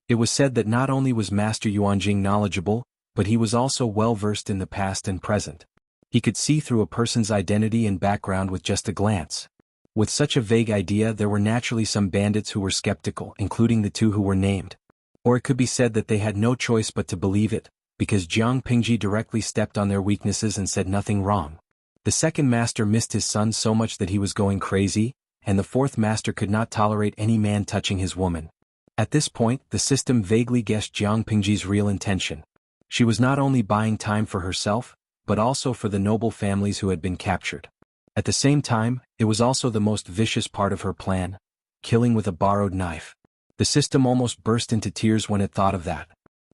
It was said that not only was Master Yuanjing knowledgeable, but he was also well-versed in the past and present. He could see through a person's identity and background with just a glance. With such a vague idea, there were naturally some bandits who were skeptical, including the two who were named. Or it could be said that they had no choice but to believe it, because Jiang Pingji directly stepped on their weaknesses and said nothing wrong. The second master missed his son so much that he was going crazy, and the fourth master could not tolerate any man touching his woman. At this point, the system vaguely guessed Jiang Pingji's real intention. She was not only buying time for herself, but also for the noble families who had been captured. At the same time, it was also the most vicious part of her plan, killing with a borrowed knife. The system almost burst into tears when it thought of that.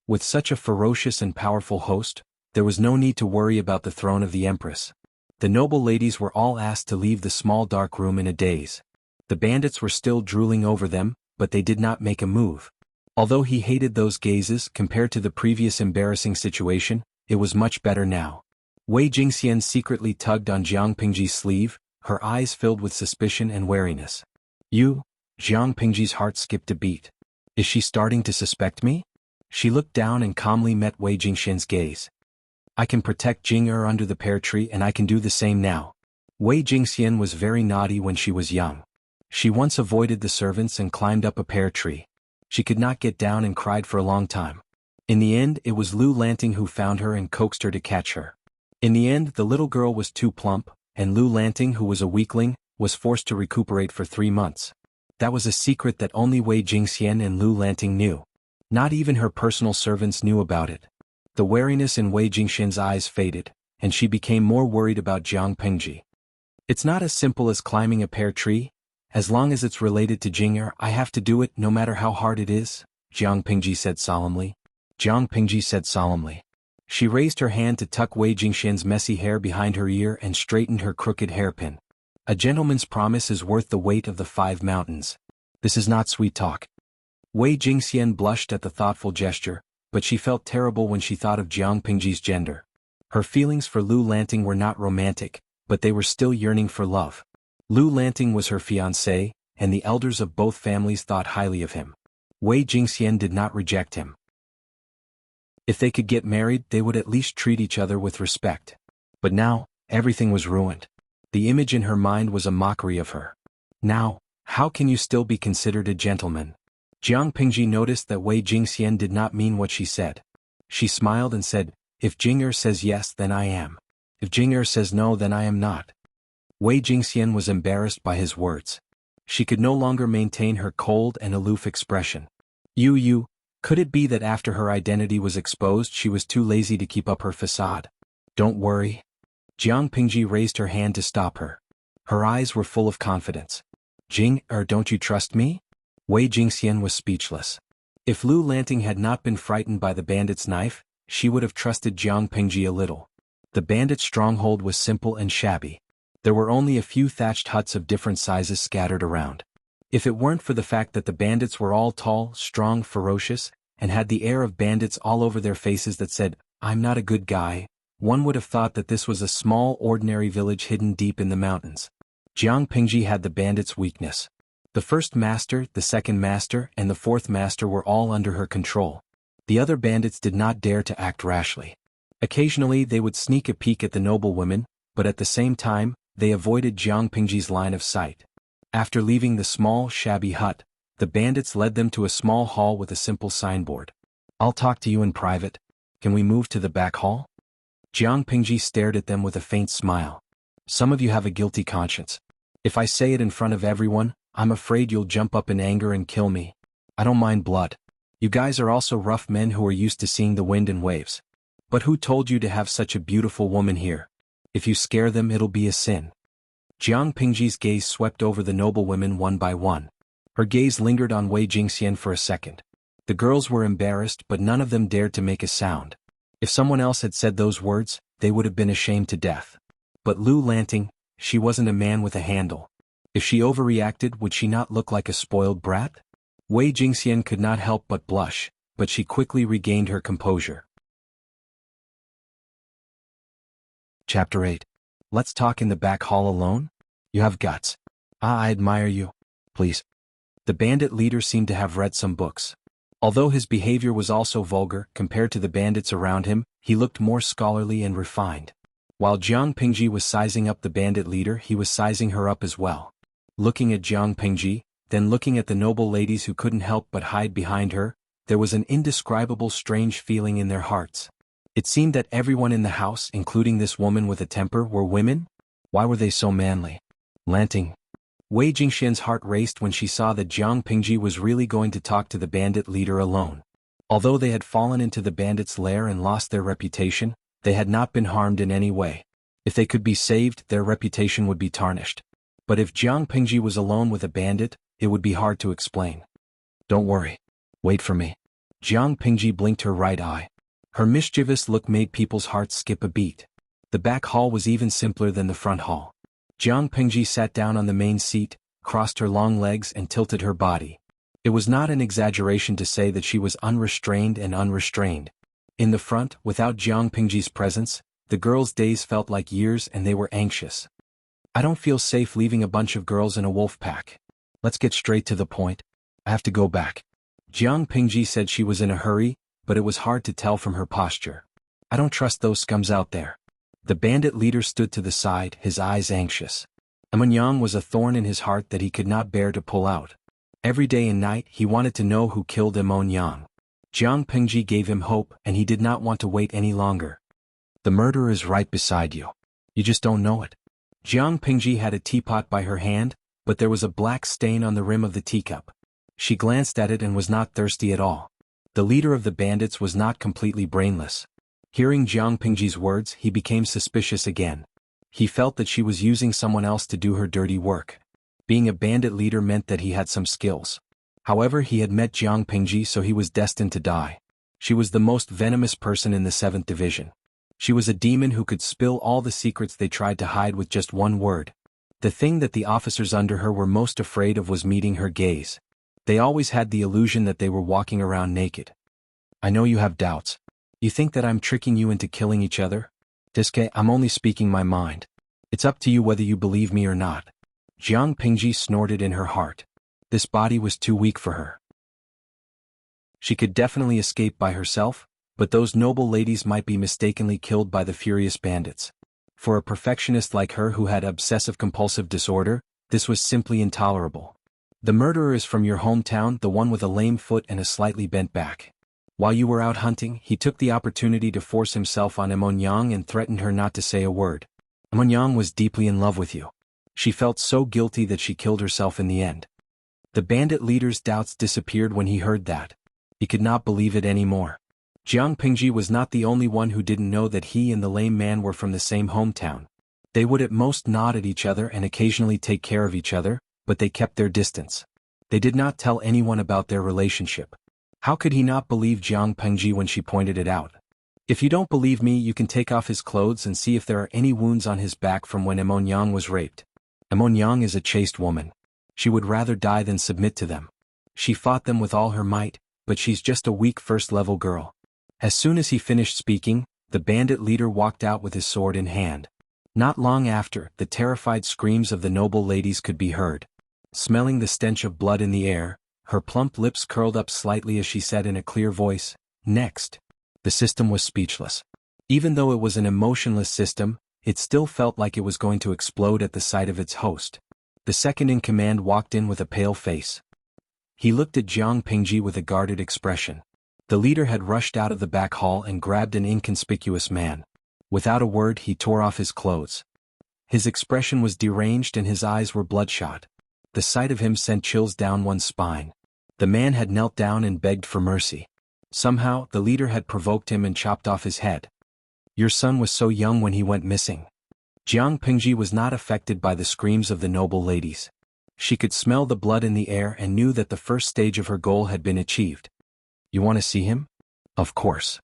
With such a ferocious and powerful host, there was no need to worry about the throne of the Empress. The noble ladies were all asked to leave the small dark room in a daze. The bandits were still drooling over them, but they did not make a move. Although he hated those gazes compared to the previous embarrassing situation, it was much better now. Wei Jingxian secretly tugged on Jiang Pingji's sleeve, her eyes filled with suspicion and wariness. You? Jiang Pingji's heart skipped a beat. Is she starting to suspect me? She looked down and calmly met Wei Jingxian's gaze. I can protect Jing Er under the pear tree and I can do the same now. Wei Jingxian was very naughty when she was young. She once avoided the servants and climbed up a pear tree. She could not get down and cried for a long time. In the end, it was Lu Lanting who found her and coaxed her to catch her. In the end, the little girl was too plump, and Lu Lanting, who was a weakling, was forced to recuperate for 3 months. That was a secret that only Wei Jingxian and Lu Lanting knew. Not even her personal servants knew about it. The wariness in Wei Jingxian's eyes faded, and she became more worried about Jiang Pingji. It's not as simple as climbing a pear tree. As long as it's related to Jing Er, I have to do it no matter how hard it is, Jiang Pingji said solemnly. Jiang Pingji said solemnly. She raised her hand to tuck Wei Jingxian's messy hair behind her ear and straightened her crooked hairpin. A gentleman's promise is worth the weight of the 5 mountains. This is not sweet talk. Wei Jingxian blushed at the thoughtful gesture, but she felt terrible when she thought of Jiang Pingji's gender. Her feelings for Lu Lanting were not romantic, but they were still yearning for love. Lu Lanting was her fiancé, and the elders of both families thought highly of him. Wei Jingxian did not reject him. If they could get married, they would at least treat each other with respect. But now, everything was ruined. The image in her mind was a mockery of her. Now, how can you still be considered a gentleman? Jiang Pingji noticed that Wei Jingxian did not mean what she said. She smiled and said, If Jing Er says yes, then I am. If Jing Er says no, then I am not. Wei Jingxian was embarrassed by his words. She could no longer maintain her cold and aloof expression. Could it be that after her identity was exposed she was too lazy to keep up her facade? Don't worry. Jiang Pingji raised her hand to stop her. Her eyes were full of confidence. Jing Er, don't you trust me? Wei Jingxian was speechless. If Lu Lanting had not been frightened by the bandit's knife, she would have trusted Jiang Pingji a little. The bandit's stronghold was simple and shabby. There were only a few thatched huts of different sizes scattered around. If it weren't for the fact that the bandits were all tall, strong, ferocious, and had the air of bandits all over their faces that said, I'm not a good guy, one would have thought that this was a small ordinary village hidden deep in the mountains. Jiang Pingji had the bandits' weakness. The first master, the second master, and the fourth master were all under her control. The other bandits did not dare to act rashly. Occasionally they would sneak a peek at the noblewomen, but at the same time, they avoided Jiang Pingji's line of sight. After leaving the small, shabby hut, the bandits led them to a small hall with a simple signboard. I'll talk to you in private. Can we move to the back hall? Jiang Pingji stared at them with a faint smile. Some of you have a guilty conscience. If I say it in front of everyone, I'm afraid you'll jump up in anger and kill me. I don't mind blood. You guys are also rough men who are used to seeing the wind and waves. But who told you to have such a beautiful woman here? If you scare them, it'll be a sin. Jiang Pingji's gaze swept over the noblewomen one by one. Her gaze lingered on Wei Jingxian for a second. The girls were embarrassed, but none of them dared to make a sound. If someone else had said those words, they would have been ashamed to death. But Lu Lanting, she wasn't a man with a handle. If she overreacted, would she not look like a spoiled brat? Wei Jingxian could not help but blush, but she quickly regained her composure. Chapter 8. Let's talk in the back hall alone? You have guts. I admire you. Please. The bandit leader seemed to have read some books. Although his behavior was also vulgar compared to the bandits around him, he looked more scholarly and refined. While Jiang Pingji was sizing up the bandit leader, he was sizing her up as well. Looking at Jiang Pingji, then looking at the noble ladies who couldn't help but hide behind her, there was an indescribable strange feeling in their hearts. It seemed that everyone in the house, including this woman with a temper, were women. Why were they so manly? Lanting. Wei Jingxian's heart raced when she saw that Jiang Pingji was really going to talk to the bandit leader alone. Although they had fallen into the bandits' lair and lost their reputation, they had not been harmed in any way. If they could be saved, their reputation would be tarnished. But if Jiang Pingji was alone with a bandit, it would be hard to explain. Don't worry. Wait for me. Jiang Pingji blinked her right eye. Her mischievous look made people's hearts skip a beat. The back hall was even simpler than the front hall. Jiang Pingji sat down on the main seat, crossed her long legs and tilted her body. It was not an exaggeration to say that she was unrestrained and unrestrained. In the front, without Jiang Pingji's presence, the girls' days felt like years and they were anxious. I don't feel safe leaving a bunch of girls in a wolf pack. Let's get straight to the point. I have to go back. Jiang Pingji said she was in a hurry, but it was hard to tell from her posture. I don't trust those scums out there. The bandit leader stood to the side, his eyes anxious. Emonyang was a thorn in his heart that he could not bear to pull out. Every day and night he wanted to know who killed Emonyang. Jiang Pingji gave him hope and he did not want to wait any longer. The murderer is right beside you. You just don't know it. Jiang Pingji had a teapot by her hand, but there was a black stain on the rim of the teacup. She glanced at it and was not thirsty at all. The leader of the bandits was not completely brainless. Hearing Jiang Pingji's words, he became suspicious again. He felt that she was using someone else to do her dirty work. Being a bandit leader meant that he had some skills. However, he had met Jiang Pingji, so he was destined to die. She was the most venomous person in the 7th Division. She was a demon who could spill all the secrets they tried to hide with just one word. The thing that the officers under her were most afraid of was meeting her gaze. They always had the illusion that they were walking around naked. I know you have doubts. You think that I'm tricking you into killing each other? Diske, I'm only speaking my mind. It's up to you whether you believe me or not. Jiang Pingji snorted in her heart. This body was too weak for her. She could definitely escape by herself, but those noble ladies might be mistakenly killed by the furious bandits. For a perfectionist like her who had obsessive-compulsive disorder, this was simply intolerable. The murderer is from your hometown, the one with a lame foot and a slightly bent back. While you were out hunting, he took the opportunity to force himself on Emonyang and threatened her not to say a word. Emonyang was deeply in love with you. She felt so guilty that she killed herself in the end. The bandit leader's doubts disappeared when he heard that. He could not believe it anymore. Jiang Pingji was not the only one who didn't know that he and the lame man were from the same hometown. They would at most nod at each other and occasionally take care of each other, but they kept their distance. They did not tell anyone about their relationship. How could he not believe Jiang Pingji when she pointed it out? If you don't believe me, you can take off his clothes and see if there are any wounds on his back from when Emonyang was raped. Emonyang is a chaste woman. She would rather die than submit to them. She fought them with all her might, but she's just a weak first-level girl. As soon as he finished speaking, the bandit leader walked out with his sword in hand. Not long after, the terrified screams of the noble ladies could be heard. Smelling the stench of blood in the air, her plump lips curled up slightly as she said in a clear voice, "Next." The system was speechless. Even though it was an emotionless system, it still felt like it was going to explode at the sight of its host. The second-in-command walked in with a pale face. He looked at Jiang Pingji with a guarded expression. The leader had rushed out of the back hall and grabbed an inconspicuous man. Without a word, he tore off his clothes. His expression was deranged and his eyes were bloodshot. The sight of him sent chills down one's spine. The man had knelt down and begged for mercy. Somehow, the leader had provoked him and chopped off his head. Your son was so young when he went missing. Jiang Pingji was not affected by the screams of the noble ladies. She could smell the blood in the air and knew that the first stage of her goal had been achieved. You want to see him? Of course.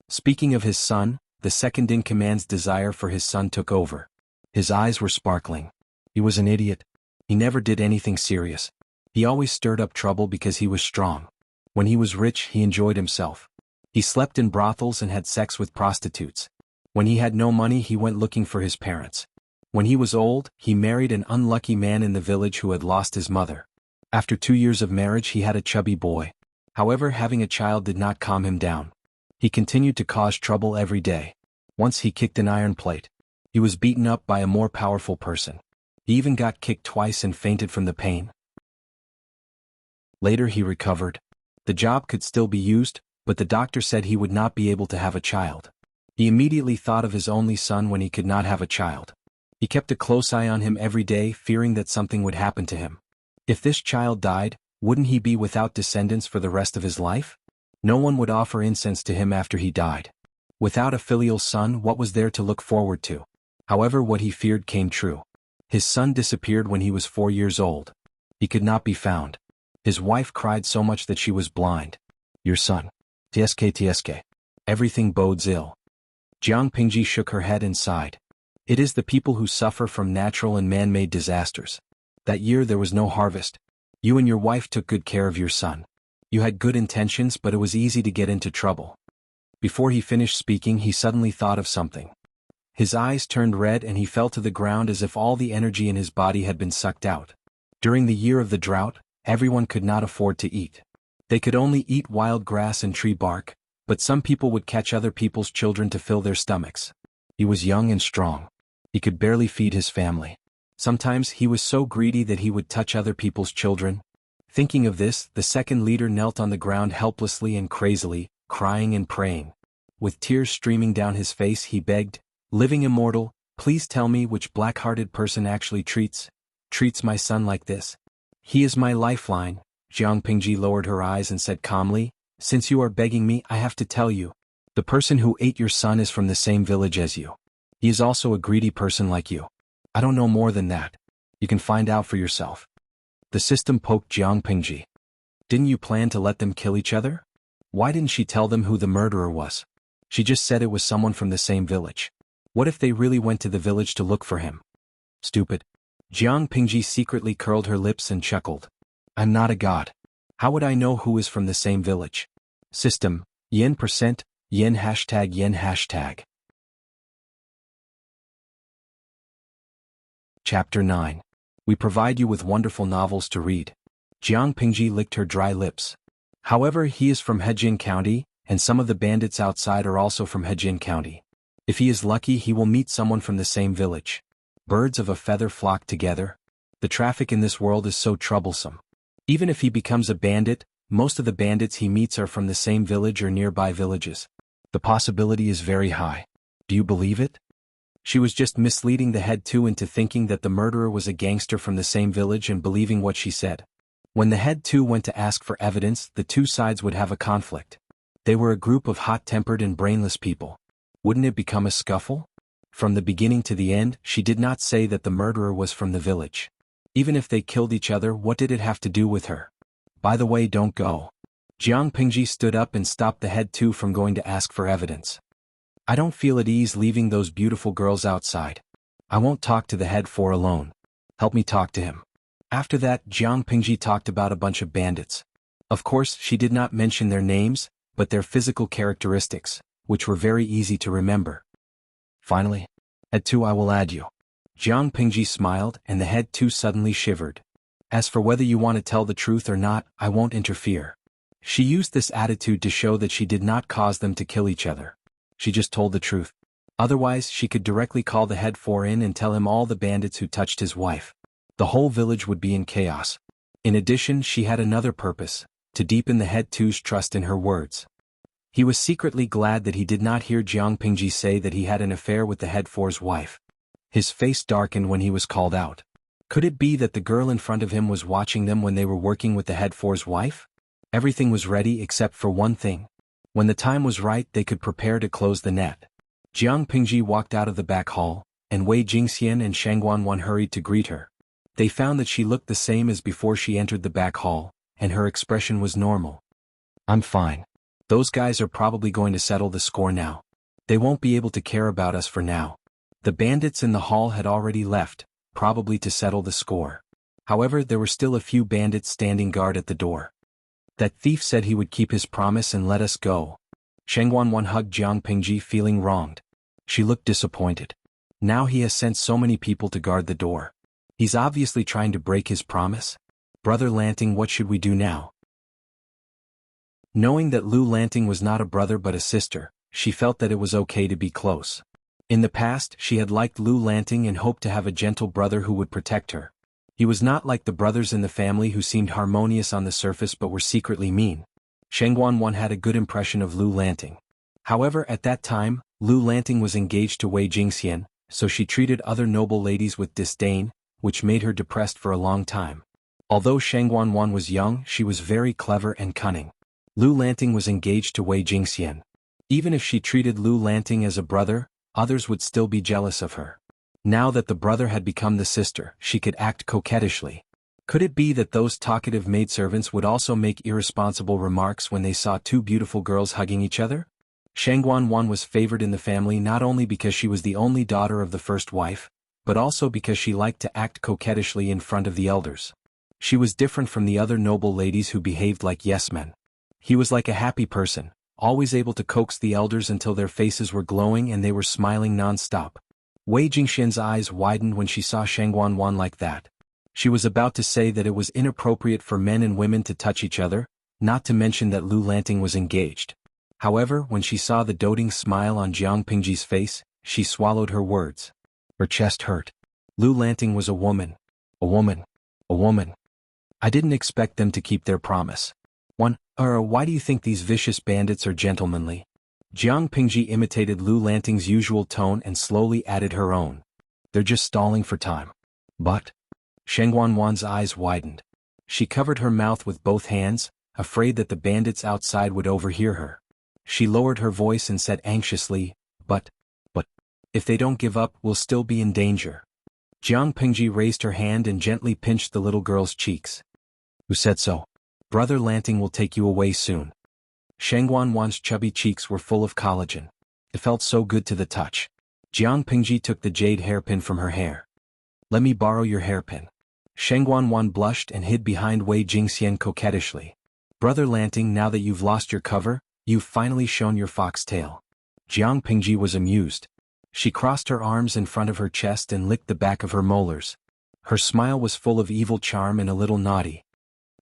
Speaking of his son, the second-in-command's desire for his son took over. His eyes were sparkling. He was an idiot. He never did anything serious. He always stirred up trouble because he was strong. When he was rich, he enjoyed himself. He slept in brothels and had sex with prostitutes. When he had no money, he went looking for his parents. When he was old, he married an unlucky man in the village who had lost his mother. After 2 years of marriage, he had a chubby boy. However, having a child did not calm him down. He continued to cause trouble every day. Once he kicked an iron plate. He was beaten up by a more powerful person. He even got kicked twice and fainted from the pain. Later he recovered. The job could still be used, but the doctor said he would not be able to have a child. He immediately thought of his only son when he could not have a child. He kept a close eye on him every day, fearing that something would happen to him. If this child died, wouldn't he be without descendants for the rest of his life? No one would offer incense to him after he died. Without a filial son, what was there to look forward to? However, what he feared came true. His son disappeared when he was 4 years old. He could not be found. His wife cried so much that she was blind. Your son. TSK. Everything bodes ill. Jiang Pingji shook her head and sighed. It is the people who suffer from natural and man-made disasters. That year there was no harvest. You and your wife took good care of your son. You had good intentions, but it was easy to get into trouble. Before he finished speaking, he suddenly thought of something. His eyes turned red and he fell to the ground as if all the energy in his body had been sucked out. During the year of the drought, everyone could not afford to eat. They could only eat wild grass and tree bark, but some people would catch other people's children to fill their stomachs. He was young and strong. He could barely feed his family. Sometimes he was so greedy that he would touch other people's children. Thinking of this, the second leader knelt on the ground helplessly and crazily, crying and praying. With tears streaming down his face, he begged, "Living immortal, please tell me which black-hearted person actually treats my son like this. He is my lifeline." Jiang Pingji lowered her eyes and said calmly, "Since you are begging me, I have to tell you. The person who ate your son is from the same village as you. He is also a greedy person like you. I don't know more than that. You can find out for yourself." The system poked Jiang Pingji. "Didn't you plan to let them kill each other? Why didn't she tell them who the murderer was? She just said it was someone from the same village. What if they really went to the village to look for him?" "Stupid." Jiang Pingji secretly curled her lips and chuckled. "I'm not a god. How would I know who is from the same village?" System, yen%, yen hashtag yen hashtag. Chapter 9. We provide you with wonderful novels to read. Jiang Pingji licked her dry lips. However, he is from Hejin County, and some of the bandits outside are also from Hejin County. If he is lucky, he will meet someone from the same village. Birds of a feather flock together. The traffic in this world is so troublesome. Even if he becomes a bandit, most of the bandits he meets are from the same village or nearby villages. The possibility is very high. Do you believe it? She was just misleading the head two into thinking that the murderer was a gangster from the same village and believing what she said. When the head two went to ask for evidence, the two sides would have a conflict. They were a group of hot-tempered and brainless people. Wouldn't it become a scuffle? From the beginning to the end, she did not say that the murderer was from the village. Even if they killed each other, what did it have to do with her? By the way, don't go. Jiang Pingji stood up and stopped the head two from going to ask for evidence. I don't feel at ease leaving those beautiful girls outside. I won't talk to the head four alone. Help me talk to him. After that, Jiang Pingji talked about a bunch of bandits. Of course, she did not mention their names, but their physical characteristics, which were very easy to remember. Finally, head two, I will add you. Jiang Pingji smiled, and the head two suddenly shivered. As for whether you want to tell the truth or not, I won't interfere. She used this attitude to show that she did not cause them to kill each other. She just told the truth. Otherwise, she could directly call the head four in and tell him all the bandits who touched his wife. The whole village would be in chaos. In addition, she had another purpose, to deepen the head two's trust in her words. He was secretly glad that he did not hear Jiang Pingji say that he had an affair with the head four's wife. His face darkened when he was called out. Could it be that the girl in front of him was watching them when they were working with the head four's wife? Everything was ready except for one thing. When the time was right, they could prepare to close the net. Jiang Pingji walked out of the back hall, and Wei Jingxian and Shangguan hurried to greet her. They found that she looked the same as before she entered the back hall, and her expression was normal. I'm fine. Those guys are probably going to settle the score now. They won't be able to care about us for now. The bandits in the hall had already left, probably to settle the score. However, there were still a few bandits standing guard at the door. That thief said he would keep his promise and let us go. Shangguan hugged Jiang Pingji, feeling wronged. She looked disappointed. Now he has sent so many people to guard the door. He's obviously trying to break his promise. Brother Lanting, what should we do now? Knowing that Lu Lanting was not a brother but a sister, she felt that it was okay to be close. In the past, she had liked Lu Lanting and hoped to have a gentle brother who would protect her. He was not like the brothers in the family who seemed harmonious on the surface but were secretly mean. Shangguan had a good impression of Lu Lanting. However, at that time, Lu Lanting was engaged to Wei Jingxian, so she treated other noble ladies with disdain, which made her depressed for a long time. Although Shang Guanwan was young, she was very clever and cunning. Lu Lanting was engaged to Wei Jingxian. Even if she treated Lu Lanting as a brother, others would still be jealous of her. Now that the brother had become the sister, she could act coquettishly. Could it be that those talkative maidservants would also make irresponsible remarks when they saw two beautiful girls hugging each other? Shang Guanwan was favored in the family not only because she was the only daughter of the first wife, but also because she liked to act coquettishly in front of the elders. She was different from the other noble ladies who behaved like yes-men. He was like a happy person, always able to coax the elders until their faces were glowing and they were smiling non-stop. Wei Jingxian's eyes widened when she saw Shang Guanwan like that. She was about to say that it was inappropriate for men and women to touch each other, not to mention that Lu Lanting was engaged. However, when she saw the doting smile on Jiang Pingji's face, she swallowed her words. Her chest hurt. Lu Lanting was a woman. A woman. A woman. I didn't expect them to keep their promise. Why do you think these vicious bandits are gentlemanly? Jiang Pingji imitated Lu Lanting's usual tone and slowly added her own. They're just stalling for time. But? Shang Guanwan's eyes widened. She covered her mouth with both hands, afraid that the bandits outside would overhear her. She lowered her voice and said anxiously, But, if they don't give up, we'll still be in danger. Jiang Pingji raised her hand and gently pinched the little girl's cheeks. Who said so? Brother Lanting will take you away soon. Shang Guanwan's chubby cheeks were full of collagen. It felt so good to the touch. Jiang Pingji took the jade hairpin from her hair. Let me borrow your hairpin. Shang Guanwan blushed and hid behind Wei Jingxian coquettishly. Brother Lanting, now that you've lost your cover, you've finally shown your foxtail. Jiang Pingji was amused. She crossed her arms in front of her chest and licked the back of her molars. Her smile was full of evil charm and a little naughty.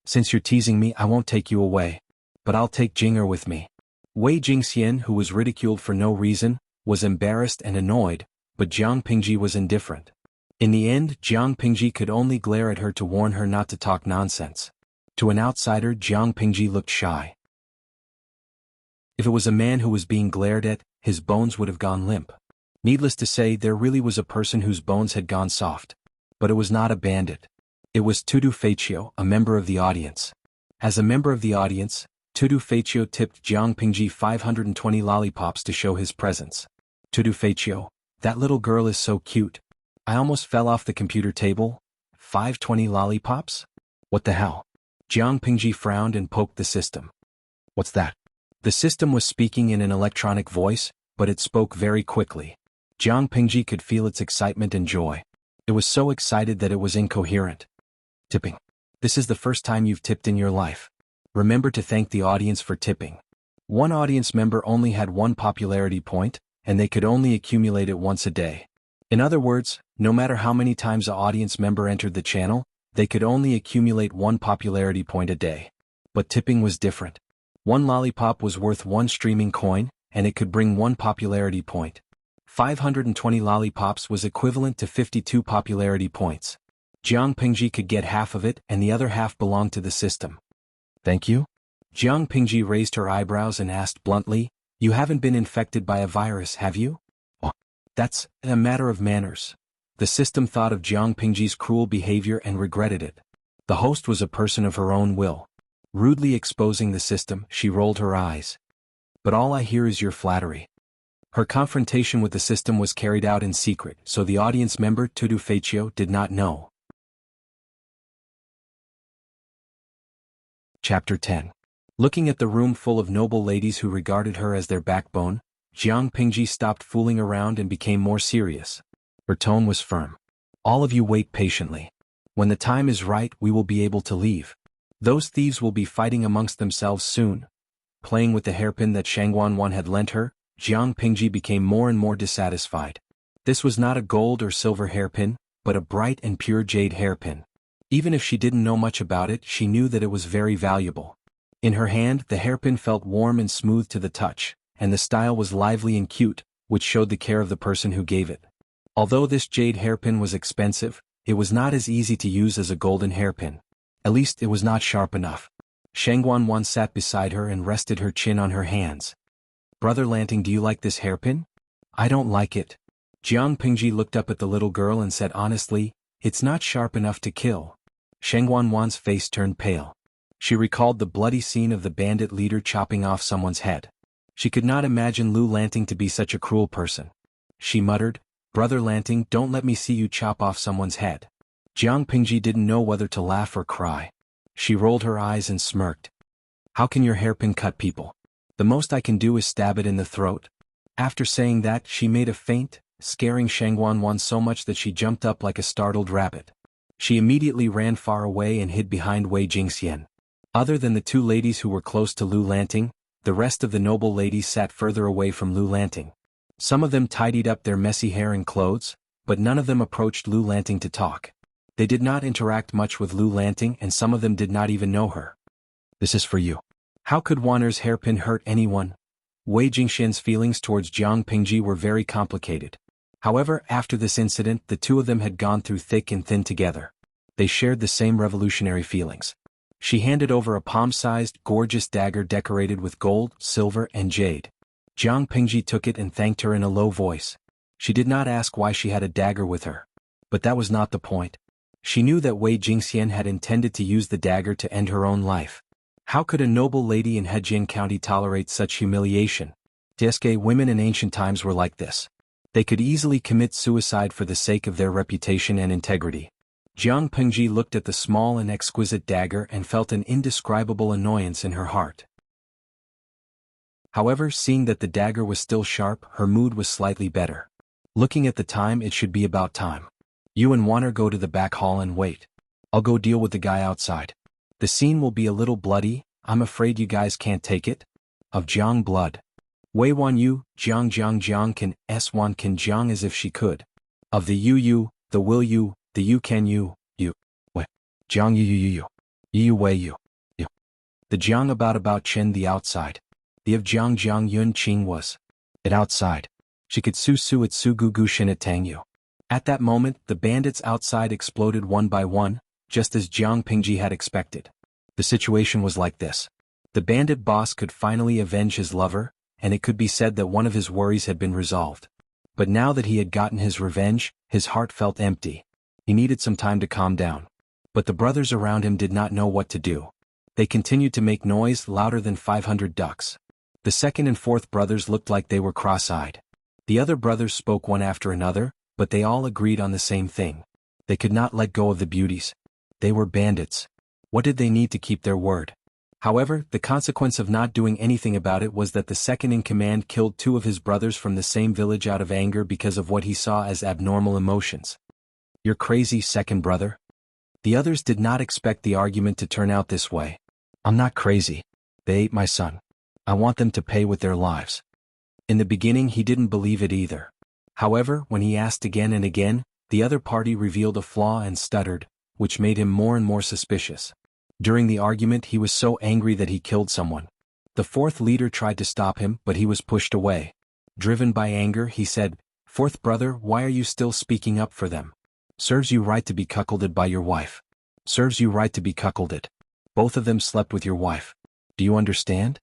Since you're teasing me, I won't take you away. But I'll take Jinger with me. Wei Jingxian, who was ridiculed for no reason, was embarrassed and annoyed, but Jiang Pingji was indifferent. In the end, Jiang Pingji could only glare at her to warn her not to talk nonsense. To an outsider, Jiang Pingji looked shy. If it was a man who was being glared at, his bones would have gone limp. Needless to say, there really was a person whose bones had gone soft. But it was not a bandit. It was Tudu Feiqiu, a member of the audience. As a member of the audience, Tudu Feiqiu tipped Jiang Pingji 520 lollipops to show his presence. Tudu Feiqiu, that little girl is so cute. I almost fell off the computer table. 520 lollipops? What the hell? Jiang Pingji frowned and poked the system. What's that? The system was speaking in an electronic voice, but it spoke very quickly. Jiang Pingji could feel its excitement and joy. It was so excited that it was incoherent. Tipping. This is the first time you've tipped in your life. Remember to thank the audience for tipping. One audience member only had one popularity point, and they could only accumulate it once a day. In other words, no matter how many times an audience member entered the channel, they could only accumulate one popularity point a day. But tipping was different. One lollipop was worth one streaming coin, and it could bring one popularity point. 520 lollipops was equivalent to 52 popularity points. Jiang Pingji could get half of it and the other half belonged to the system. Thank you? Jiang Pingji raised her eyebrows and asked bluntly, You haven't been infected by a virus, have you? Oh, that's a matter of manners. The system thought of Jiang Pingji's cruel behavior and regretted it. The host was a person of her own will. Rudely exposing the system, she rolled her eyes. But all I hear is your flattery. Her confrontation with the system was carried out in secret, so the audience member Tudu Feiqiu did not know. Chapter 10. Looking at the room full of noble ladies who regarded her as their backbone, Jiang Pingji stopped fooling around and became more serious. Her tone was firm. All of you wait patiently. When the time is right, we will be able to leave. Those thieves will be fighting amongst themselves soon. Playing with the hairpin that Shang Guanwan had lent her, Jiang Pingji became more and more dissatisfied. This was not a gold or silver hairpin, but a bright and pure jade hairpin. Even if she didn't know much about it, she knew that it was very valuable. In her hand, the hairpin felt warm and smooth to the touch, and the style was lively and cute, which showed the care of the person who gave it. Although this jade hairpin was expensive, it was not as easy to use as a golden hairpin. At least it was not sharp enough. Shang Guanwan sat beside her and rested her chin on her hands. Brother Lanting, do you like this hairpin? I don't like it. Jiang Pingji looked up at the little girl and said honestly, it's not sharp enough to kill. Sheng Wanwan's face turned pale. She recalled the bloody scene of the bandit leader chopping off someone's head. She could not imagine Lu Lanting to be such a cruel person. She muttered, Brother Lanting, don't let me see you chop off someone's head. Jiang Pingji didn't know whether to laugh or cry. She rolled her eyes and smirked. How can your hairpin cut people? The most I can do is stab it in the throat. After saying that, she made a feint, scaring Sheng Wanwan so much that she jumped up like a startled rabbit. She immediately ran far away and hid behind Wei Jingxian. Other than the two ladies who were close to Lu Lanting, the rest of the noble ladies sat further away from Lu Lanting. Some of them tidied up their messy hair and clothes, but none of them approached Lu Lanting to talk. They did not interact much with Lu Lanting and some of them did not even know her. This is for you. How could Wanner's hairpin hurt anyone? Wei Jingxian's feelings towards Jiang Pingji were very complicated. However, after this incident, the two of them had gone through thick and thin together. They shared the same revolutionary feelings. She handed over a palm-sized, gorgeous dagger decorated with gold, silver, and jade. Jiang Pingji took it and thanked her in a low voice. She did not ask why she had a dagger with her. But that was not the point. She knew that Wei Jingxian had intended to use the dagger to end her own life. How could a noble lady in Hejian County tolerate such humiliation? Deske women in ancient times were like this. They could easily commit suicide for the sake of their reputation and integrity. Jiang Pingji looked at the small and exquisite dagger and felt an indescribable annoyance in her heart. However, seeing that the dagger was still sharp, her mood was slightly better. Looking at the time, it should be about time. You and Wanner go to the back hall and wait. I'll go deal with the guy outside. The scene will be a little bloody, I'm afraid you guys can't take it. Of Jiang blood. Wei Wan Yu, Jiang can, S1 can Jiang as if she could. Of the Yu, the will you, the you can you, Wei. Jiang you Wei you. The Jiang about Chen the outside. The of Jiang Yun Qing was. It outside. She could su at su gu gu shin at tang yu. At that moment, the bandits outside exploded one by one, just as Jiang Pingji had expected. The situation was like this. The bandit boss could finally avenge his lover, and it could be said that one of his worries had been resolved. But now that he had gotten his revenge, his heart felt empty. He needed some time to calm down. But the brothers around him did not know what to do. They continued to make noise louder than 500 ducks. The second and fourth brothers looked like they were cross-eyed. The other brothers spoke one after another, but they all agreed on the same thing. They could not let go of the beauties. They were bandits. What did they need to keep their word? However, the consequence of not doing anything about it was that the second in command killed two of his brothers from the same village out of anger because of what he saw as abnormal emotions. You're crazy, second brother? The others did not expect the argument to turn out this way. I'm not crazy. They ate my son. I want them to pay with their lives. In the beginning he didn't believe it either. However, when he asked again and again, the other party revealed a flaw and stuttered, which made him more and more suspicious. During the argument he was so angry that he killed someone. The fourth leader tried to stop him, but he was pushed away. Driven by anger, he said, Fourth brother, why are you still speaking up for them? Serves you right to be cuckolded by your wife. Serves you right to be cuckolded. Both of them slept with your wife. Do you understand?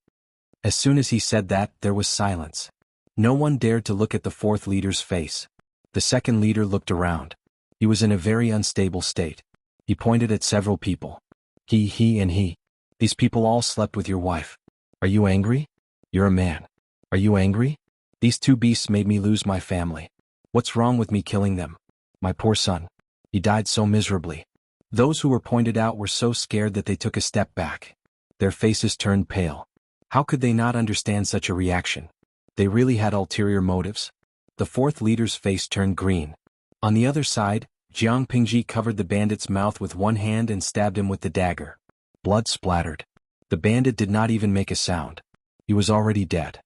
As soon as he said that, there was silence. No one dared to look at the fourth leader's face. The second leader looked around. He was in a very unstable state. He pointed at several people. He and he. These people all slept with your wife. Are you angry? You're a man. Are you angry? These two beasts made me lose my family. What's wrong with me killing them? My poor son. He died so miserably. Those who were pointed out were so scared that they took a step back. Their faces turned pale. How could they not understand such a reaction? They really had ulterior motives. The fourth leader's face turned green. On the other side, Jiang Pingji covered the bandit's mouth with one hand and stabbed him with the dagger. Blood splattered. The bandit did not even make a sound. He was already dead.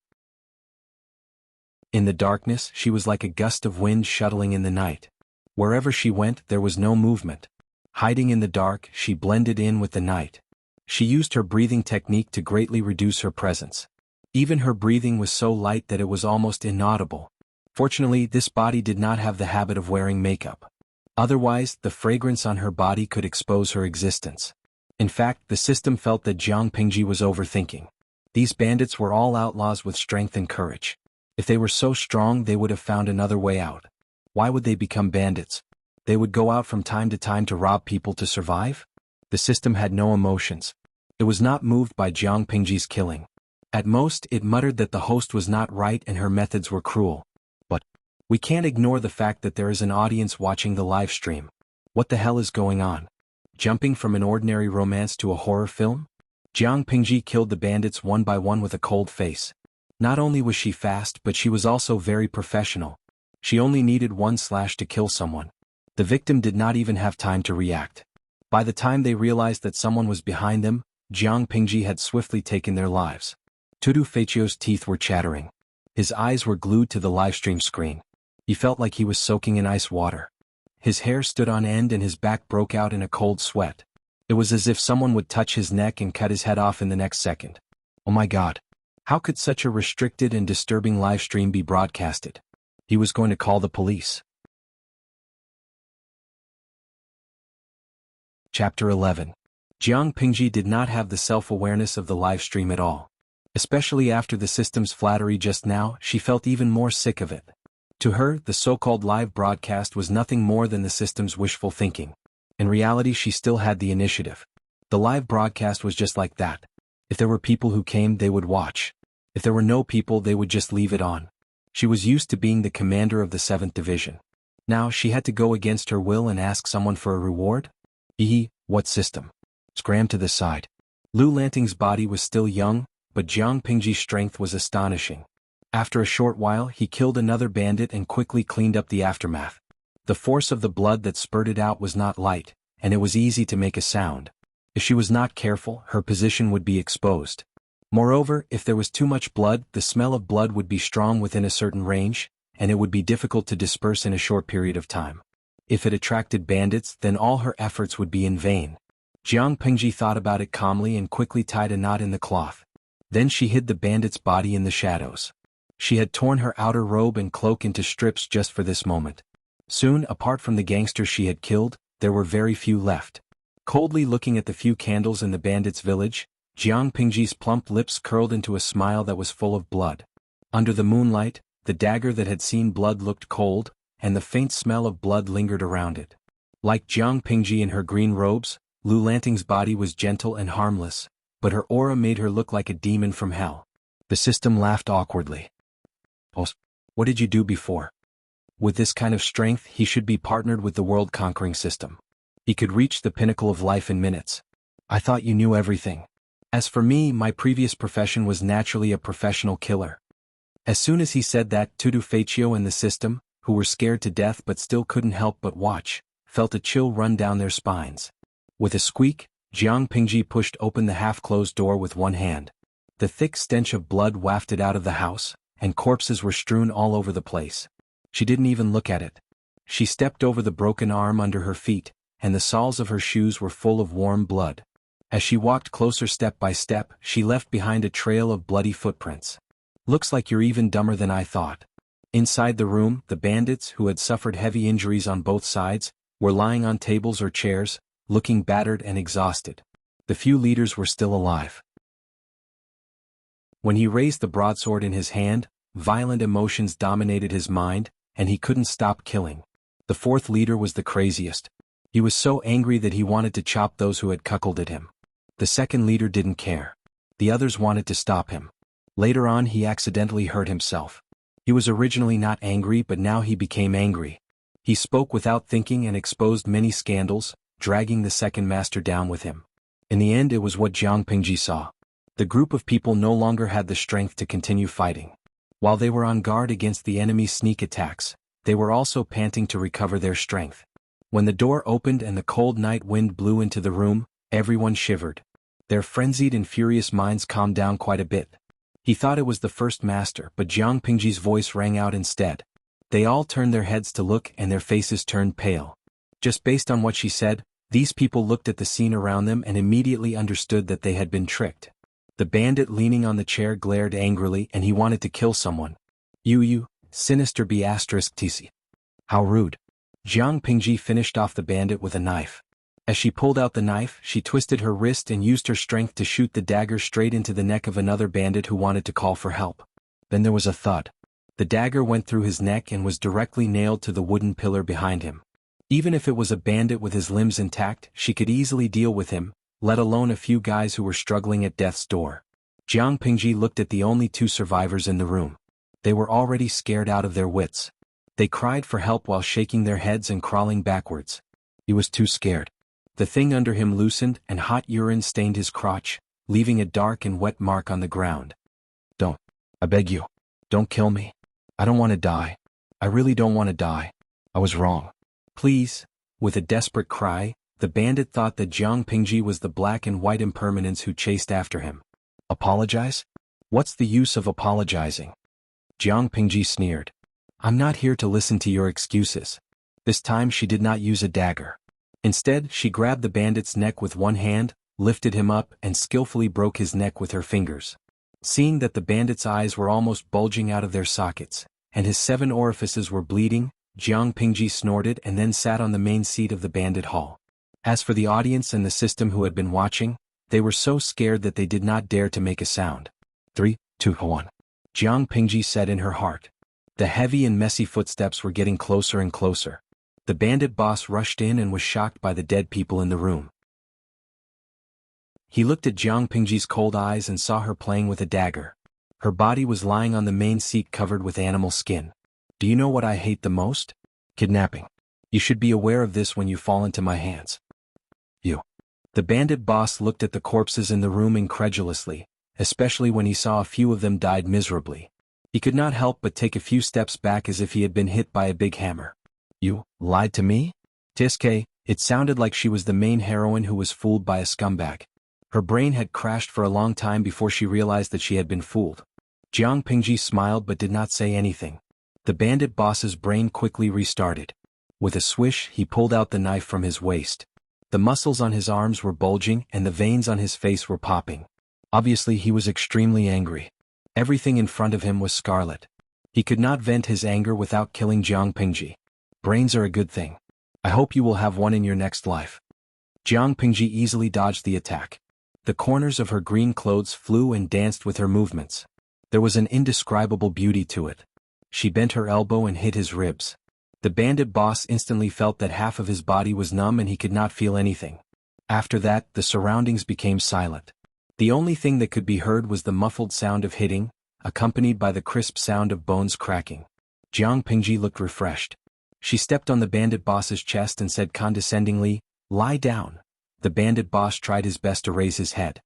In the darkness, she was like a gust of wind shuttling in the night. Wherever she went, there was no movement. Hiding in the dark, she blended in with the night. She used her breathing technique to greatly reduce her presence. Even her breathing was so light that it was almost inaudible. Fortunately, this body did not have the habit of wearing makeup. Otherwise, the fragrance on her body could expose her existence. In fact, the system felt that Jiang Pingji was overthinking. These bandits were all outlaws with strength and courage. If they were so strong, they would have found another way out. Why would they become bandits? They would go out from time to rob people to survive? The system had no emotions. It was not moved by Jiang Pingji's killing. At most, it muttered that the host was not right and her methods were cruel. But we can't ignore the fact that there is an audience watching the live stream. What the hell is going on? Jumping from an ordinary romance to a horror film? Jiang Pingji killed the bandits one by one with a cold face. Not only was she fast, but she was also very professional. She only needed one slash to kill someone. The victim did not even have time to react. By the time they realized that someone was behind them, Jiang Pingji had swiftly taken their lives. Tudu Feichio's teeth were chattering. His eyes were glued to the livestream screen. He felt like he was soaking in ice water. His hair stood on end and his back broke out in a cold sweat. It was as if someone would touch his neck and cut his head off in the next second. Oh my God. How could such a restricted and disturbing livestream be broadcasted? He was going to call the police. Chapter 11. Jiang Pingji did not have the self-awareness of the livestream at all. Especially after the system's flattery just now, she felt even more sick of it. To her, the so-called live broadcast was nothing more than the system's wishful thinking. In reality, she still had the initiative. The live broadcast was just like that. If there were people who came, they would watch. If there were no people, they would just leave it on. She was used to being the commander of the 7th Division. Now she had to go against her will and ask someone for a reward? What system? Scram to the side. Lu Lanting's body was still young, but Jiang Pingji's strength was astonishing. After a short while, he killed another bandit and quickly cleaned up the aftermath. The force of the blood that spurted out was not light, and it was easy to make a sound. If she was not careful, her position would be exposed. Moreover, if there was too much blood, the smell of blood would be strong within a certain range, and it would be difficult to disperse in a short period of time. If it attracted bandits, then all her efforts would be in vain. Jiang Pingji thought about it calmly and quickly tied a knot in the cloth. Then she hid the bandit's body in the shadows. She had torn her outer robe and cloak into strips just for this moment. Soon, apart from the gangsters she had killed, there were very few left. Coldly looking at the few candles in the bandits' village, Jiang Pingji's plump lips curled into a smile that was full of blood. Under the moonlight, the dagger that had seen blood looked cold, and the faint smell of blood lingered around it. Like Jiang Pingji in her green robes, Lu Lanting's body was gentle and harmless, but her aura made her look like a demon from hell. The system laughed awkwardly. Oh, what did you do before? With this kind of strength, he should be partnered with the world-conquering system. He could reach the pinnacle of life in minutes. I thought you knew everything. As for me, my previous profession was naturally a professional killer. As soon as he said that, Tudu Feichio and the system, who were scared to death but still couldn't help but watch, felt a chill run down their spines. With a squeak, Jiang Pingji pushed open the half-closed door with one hand. The thick stench of blood wafted out of the house, and corpses were strewn all over the place. She didn't even look at it. She stepped over the broken arm under her feet, and the soles of her shoes were full of warm blood. As she walked closer step by step, she left behind a trail of bloody footprints. Looks like you're even dumber than I thought. Inside the room, the bandits, who had suffered heavy injuries on both sides, were lying on tables or chairs, looking battered and exhausted. The few leaders were still alive. When he raised the broadsword in his hand, violent emotions dominated his mind, and he couldn't stop killing. The fourth leader was the craziest. He was so angry that he wanted to chop those who had cuckolded him. The second leader didn't care. The others wanted to stop him. Later on, he accidentally hurt himself. He was originally not angry, but now he became angry. He spoke without thinking and exposed many scandals, dragging the second master down with him. In the end, it was what Jiang Pingji saw. The group of people no longer had the strength to continue fighting. While they were on guard against the enemy's sneak attacks, they were also panting to recover their strength. When the door opened and the cold night wind blew into the room, everyone shivered. Their frenzied and furious minds calmed down quite a bit. He thought it was the first master, but Jiang Pingji's voice rang out instead. They all turned their heads to look and their faces turned pale. Just based on what she said, these people looked at the scene around them and immediately understood that they had been tricked. The bandit leaning on the chair glared angrily and he wanted to kill someone. You, sinister B***tc. How rude. Jiang Pingji finished off the bandit with a knife. As she pulled out the knife, she twisted her wrist and used her strength to shoot the dagger straight into the neck of another bandit who wanted to call for help. Then there was a thud. The dagger went through his neck and was directly nailed to the wooden pillar behind him. Even if it was a bandit with his limbs intact, she could easily deal with him, let alone a few guys who were struggling at death's door. Jiang Pingji looked at the only two survivors in the room. They were already scared out of their wits. They cried for help while shaking their heads and crawling backwards. He was too scared. The thing under him loosened and hot urine stained his crotch, leaving a dark and wet mark on the ground. Don't. I beg you. Don't kill me. I don't want to die. I really don't want to die. I was wrong. Please. With a desperate cry, the bandit thought that Jiang Pingji was the black and white impermanence who chased after him. Apologize? What's the use of apologizing? Jiang Pingji sneered. I'm not here to listen to your excuses. This time she did not use a dagger. Instead, she grabbed the bandit's neck with one hand, lifted him up, and skillfully broke his neck with her fingers. Seeing that the bandit's eyes were almost bulging out of their sockets, and his 7 orifices were bleeding, Jiang Pingji snorted and then sat on the main seat of the bandit hall. As for the audience and the system who had been watching, they were so scared that they did not dare to make a sound. 3, 2, 1. Jiang Pingji said in her heart. The heavy and messy footsteps were getting closer and closer. The bandit boss rushed in and was shocked by the dead people in the room. He looked at Jiang Pingji's cold eyes and saw her playing with a dagger. Her body was lying on the main seat covered with animal skin. Do you know what I hate the most? Kidnapping. You should be aware of this when you fall into my hands. You. The bandit boss looked at the corpses in the room incredulously, especially when he saw a few of them died miserably. He could not help but take a few steps back as if he had been hit by a big hammer. You lied to me? Tiske, it sounded like she was the main heroine who was fooled by a scumbag. Her brain had crashed for a long time before she realized that she had been fooled. Jiang Pingji smiled but did not say anything. The bandit boss's brain quickly restarted. With a swish, he pulled out the knife from his waist. The muscles on his arms were bulging and the veins on his face were popping. Obviously he was extremely angry. Everything in front of him was scarlet. He could not vent his anger without killing Jiang Pingji. Brains are a good thing. I hope you will have one in your next life. Jiang Pingji easily dodged the attack. The corners of her green clothes flew and danced with her movements. There was an indescribable beauty to it. She bent her elbow and hit his ribs. The bandit boss instantly felt that half of his body was numb and he could not feel anything. After that, the surroundings became silent. The only thing that could be heard was the muffled sound of hitting, accompanied by the crisp sound of bones cracking. Jiang Pingji looked refreshed. She stepped on the bandit boss's chest and said condescendingly, "Lie down." The bandit boss tried his best to raise his head.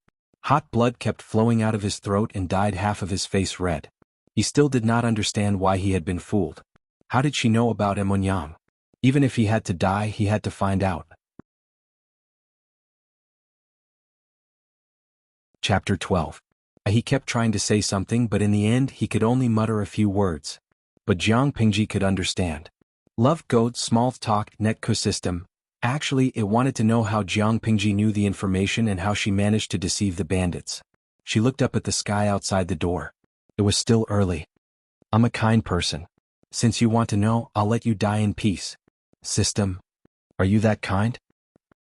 Hot blood kept flowing out of his throat and dyed half of his face red. He still did not understand why he had been fooled. How did she know about Emonyang? Even if he had to die, he had to find out. Chapter 12. He kept trying to say something but in the end he could only mutter a few words. But Jiang Pingji could understand. Love goat small talk netco system. Actually, it wanted to know how Jiang Pingji knew the information and how she managed to deceive the bandits. She looked up at the sky outside the door. It was still early. I'm a kind person. Since you want to know, I'll let you die in peace. System. Are you that kind?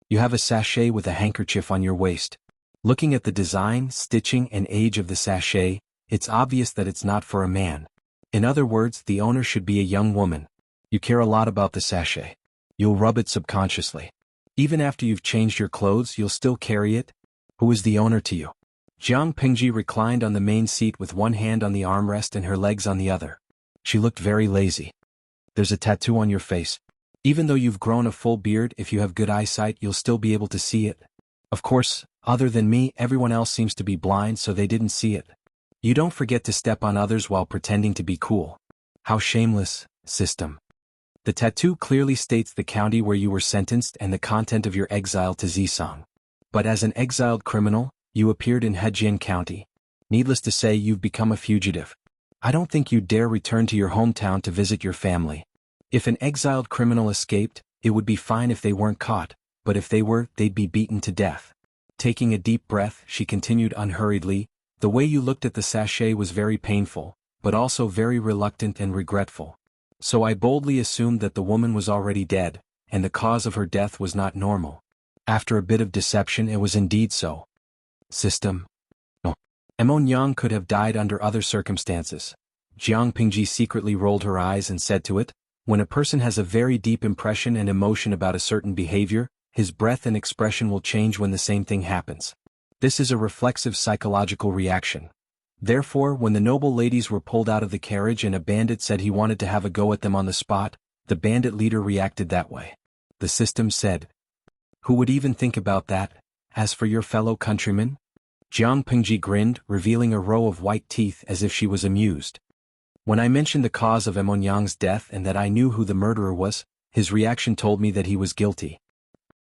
You have a sachet with a handkerchief on your waist. Looking at the design, stitching, and age of the sachet, it's obvious that it's not for a man. In other words, the owner should be a young woman. You care a lot about the sachet. You'll rub it subconsciously. Even after you've changed your clothes, you'll still carry it. Who is the owner to you? Jiang Pingji reclined on the main seat with one hand on the armrest and her legs on the other. She looked very lazy. There's a tattoo on your face. Even though you've grown a full beard, if you have good eyesight, you'll still be able to see it. Of course, other than me, everyone else seems to be blind, so they didn't see it. You don't forget to step on others while pretending to be cool. How shameless, system. The tattoo clearly states the county where you were sentenced and the content of your exile to Zisong. But as an exiled criminal, you appeared in Hejian County. Needless to say, you've become a fugitive. I don't think you'd dare return to your hometown to visit your family. If an exiled criminal escaped, it would be fine if they weren't caught, but if they were, they'd be beaten to death. Taking a deep breath, she continued unhurriedly, the way you looked at the sachet was very painful, but also very reluctant and regretful. So I boldly assumed that the woman was already dead, and the cause of her death was not normal. After a bit of deception, it was indeed so. System. No. Emonyang could have died under other circumstances. Jiang Pingji secretly rolled her eyes and said to it, when a person has a very deep impression and emotion about a certain behavior, his breath and expression will change when the same thing happens. This is a reflexive psychological reaction. Therefore, when the noble ladies were pulled out of the carriage and a bandit said he wanted to have a go at them on the spot, the bandit leader reacted that way. The system said, "Who would even think about that? As for your fellow countrymen?" Jiang Pingji grinned, revealing a row of white teeth as if she was amused. When I mentioned the cause of Emonyang's death and that I knew who the murderer was, his reaction told me that he was guilty.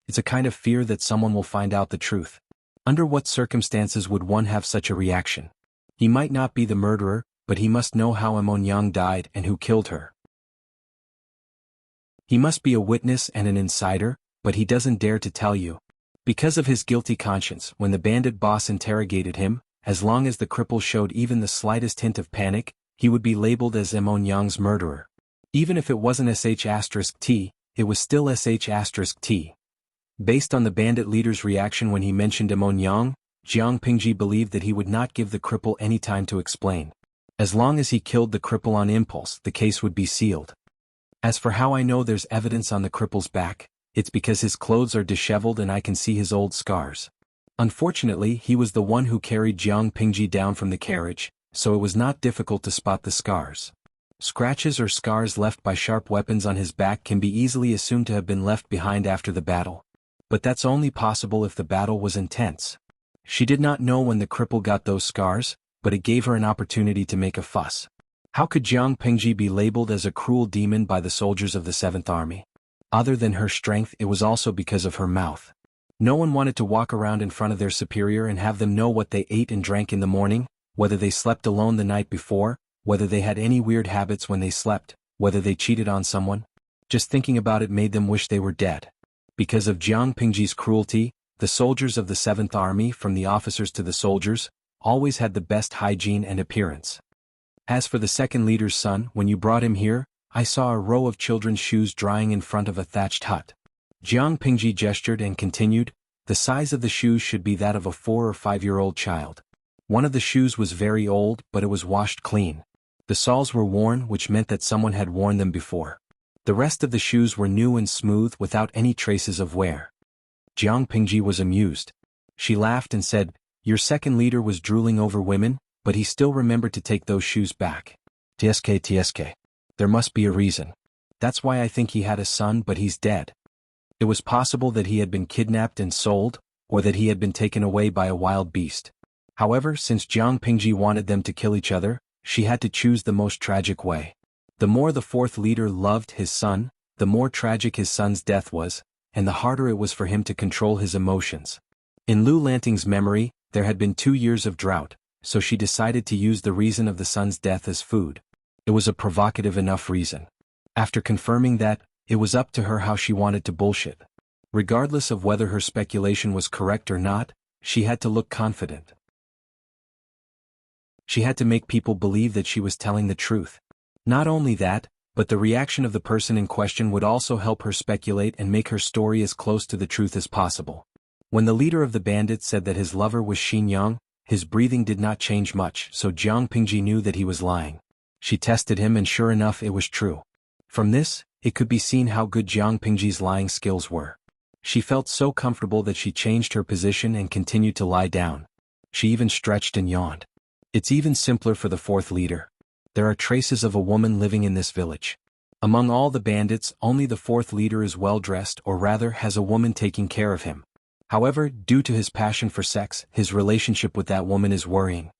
It's a kind of fear that someone will find out the truth. Under what circumstances would one have such a reaction? He might not be the murderer, but he must know how Emonyang died and who killed her. He must be a witness and an insider, but he doesn't dare to tell you. Because of his guilty conscience, when the bandit boss interrogated him, as long as the cripple showed even the slightest hint of panic, he would be labeled as Emonyang's murderer. Even if it wasn't sh*t, it was still sh*t. Based on the bandit leader's reaction when he mentioned Emonyang, Jiang Pingji believed that he would not give the cripple any time to explain. As long as he killed the cripple on impulse, the case would be sealed. As for how I know there's evidence on the cripple's back, it's because his clothes are disheveled and I can see his old scars. Unfortunately, he was the one who carried Jiang Pingji down from the carriage, so it was not difficult to spot the scars. Scratches or scars left by sharp weapons on his back can be easily assumed to have been left behind after the battle. But that's only possible if the battle was intense. She did not know when the cripple got those scars, but it gave her an opportunity to make a fuss. How could Jiang Pingji be labeled as a cruel demon by the soldiers of the 7th Army? Other than her strength, it was also because of her mouth. No one wanted to walk around in front of their superior and have them know what they ate and drank in the morning, whether they slept alone the night before, whether they had any weird habits when they slept, whether they cheated on someone. Just thinking about it made them wish they were dead. Because of Jiang Pingji's cruelty, the soldiers of the 7th Army, from the officers to the soldiers, always had the best hygiene and appearance. As for the second leader's son, when you brought him here, I saw a row of children's shoes drying in front of a thatched hut. Jiang Pingji gestured and continued, the size of the shoes should be that of a 4 or 5-year-old child. One of the shoes was very old, but it was washed clean. The soles were worn, which meant that someone had worn them before. The rest of the shoes were new and smooth without any traces of wear. Jiang Pingji was amused. She laughed and said, your second leader was drooling over women, but he still remembered to take those shoes back. TSK. There must be a reason. That's why I think he had a son, but he's dead. It was possible that he had been kidnapped and sold, or that he had been taken away by a wild beast. However, since Jiang Pingji wanted them to kill each other, she had to choose the most tragic way. The more the fourth leader loved his son, the more tragic his son's death was, and the harder it was for him to control his emotions. In Lu Lanting's memory, there had been 2 years of drought, so she decided to use the reason of the son's death as food. It was a provocative enough reason. After confirming that, it was up to her how she wanted to bullshit. Regardless of whether her speculation was correct or not, she had to look confident. She had to make people believe that she was telling the truth. Not only that, but the reaction of the person in question would also help her speculate and make her story as close to the truth as possible. When the leader of the bandits said that his lover was Xin Yang, his breathing did not change much, so Jiang Pingji knew that he was lying. She tested him and sure enough it was true. From this, it could be seen how good Jiang Pingji's lying skills were. She felt so comfortable that she changed her position and continued to lie down. She even stretched and yawned. It's even simpler for the fourth leader. There are traces of a woman living in this village. Among all the bandits, only the fourth leader is well dressed, or rather has a woman taking care of him. However, due to his passion for sex, his relationship with that woman is worrying.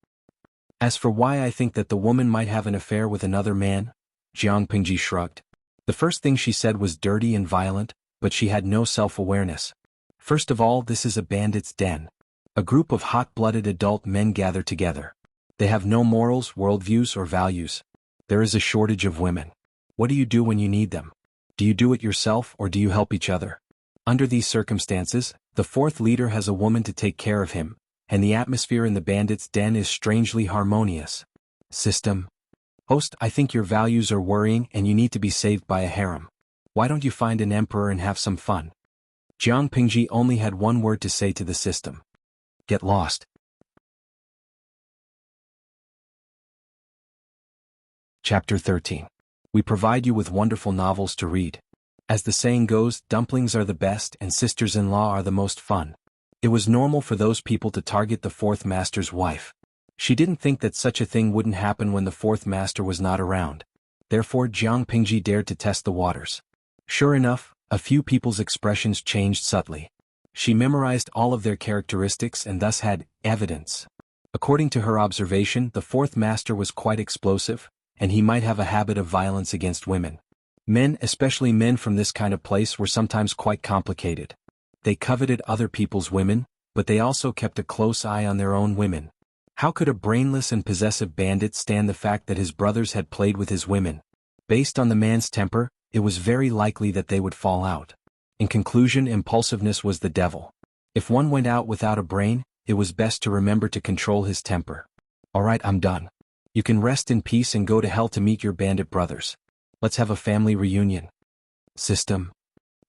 As for why I think that the woman might have an affair with another man, Jiang Pingji shrugged. The first thing she said was dirty and violent, but she had no self-awareness. First of all, this is a bandit's den. A group of hot-blooded adult men gather together. They have no morals, worldviews, or values. There is a shortage of women. What do you do when you need them? Do you do it yourself or do you help each other? Under these circumstances, the fourth leader has a woman to take care of him, and the atmosphere in the bandits' den is strangely harmonious. System. Host, I think your values are worrying and you need to be saved by a harem. Why don't you find an emperor and have some fun? Jiang Pingji only had one word to say to the system. Get lost. Chapter 13. We provide you with wonderful novels to read. As the saying goes, dumplings are the best and sisters-in-law are the most fun. It was normal for those people to target the fourth master's wife. She didn't think that such a thing wouldn't happen when the fourth master was not around. Therefore Jiang Pingji dared to test the waters. Sure enough, a few people's expressions changed subtly. She memorized all of their characteristics and thus had evidence. According to her observation, the fourth master was quite explosive, and he might have a habit of violence against women. Men, especially men from this kind of place, were sometimes quite complicated. They coveted other people's women, but they also kept a close eye on their own women. How could a brainless and possessive bandit stand the fact that his brothers had played with his women? Based on the man's temper, it was very likely that they would fall out. In conclusion, impulsiveness was the devil. If one went out without a brain, it was best to remember to control his temper. Alright, I'm done. You can rest in peace and go to hell to meet your bandit brothers. Let's have a family reunion. System.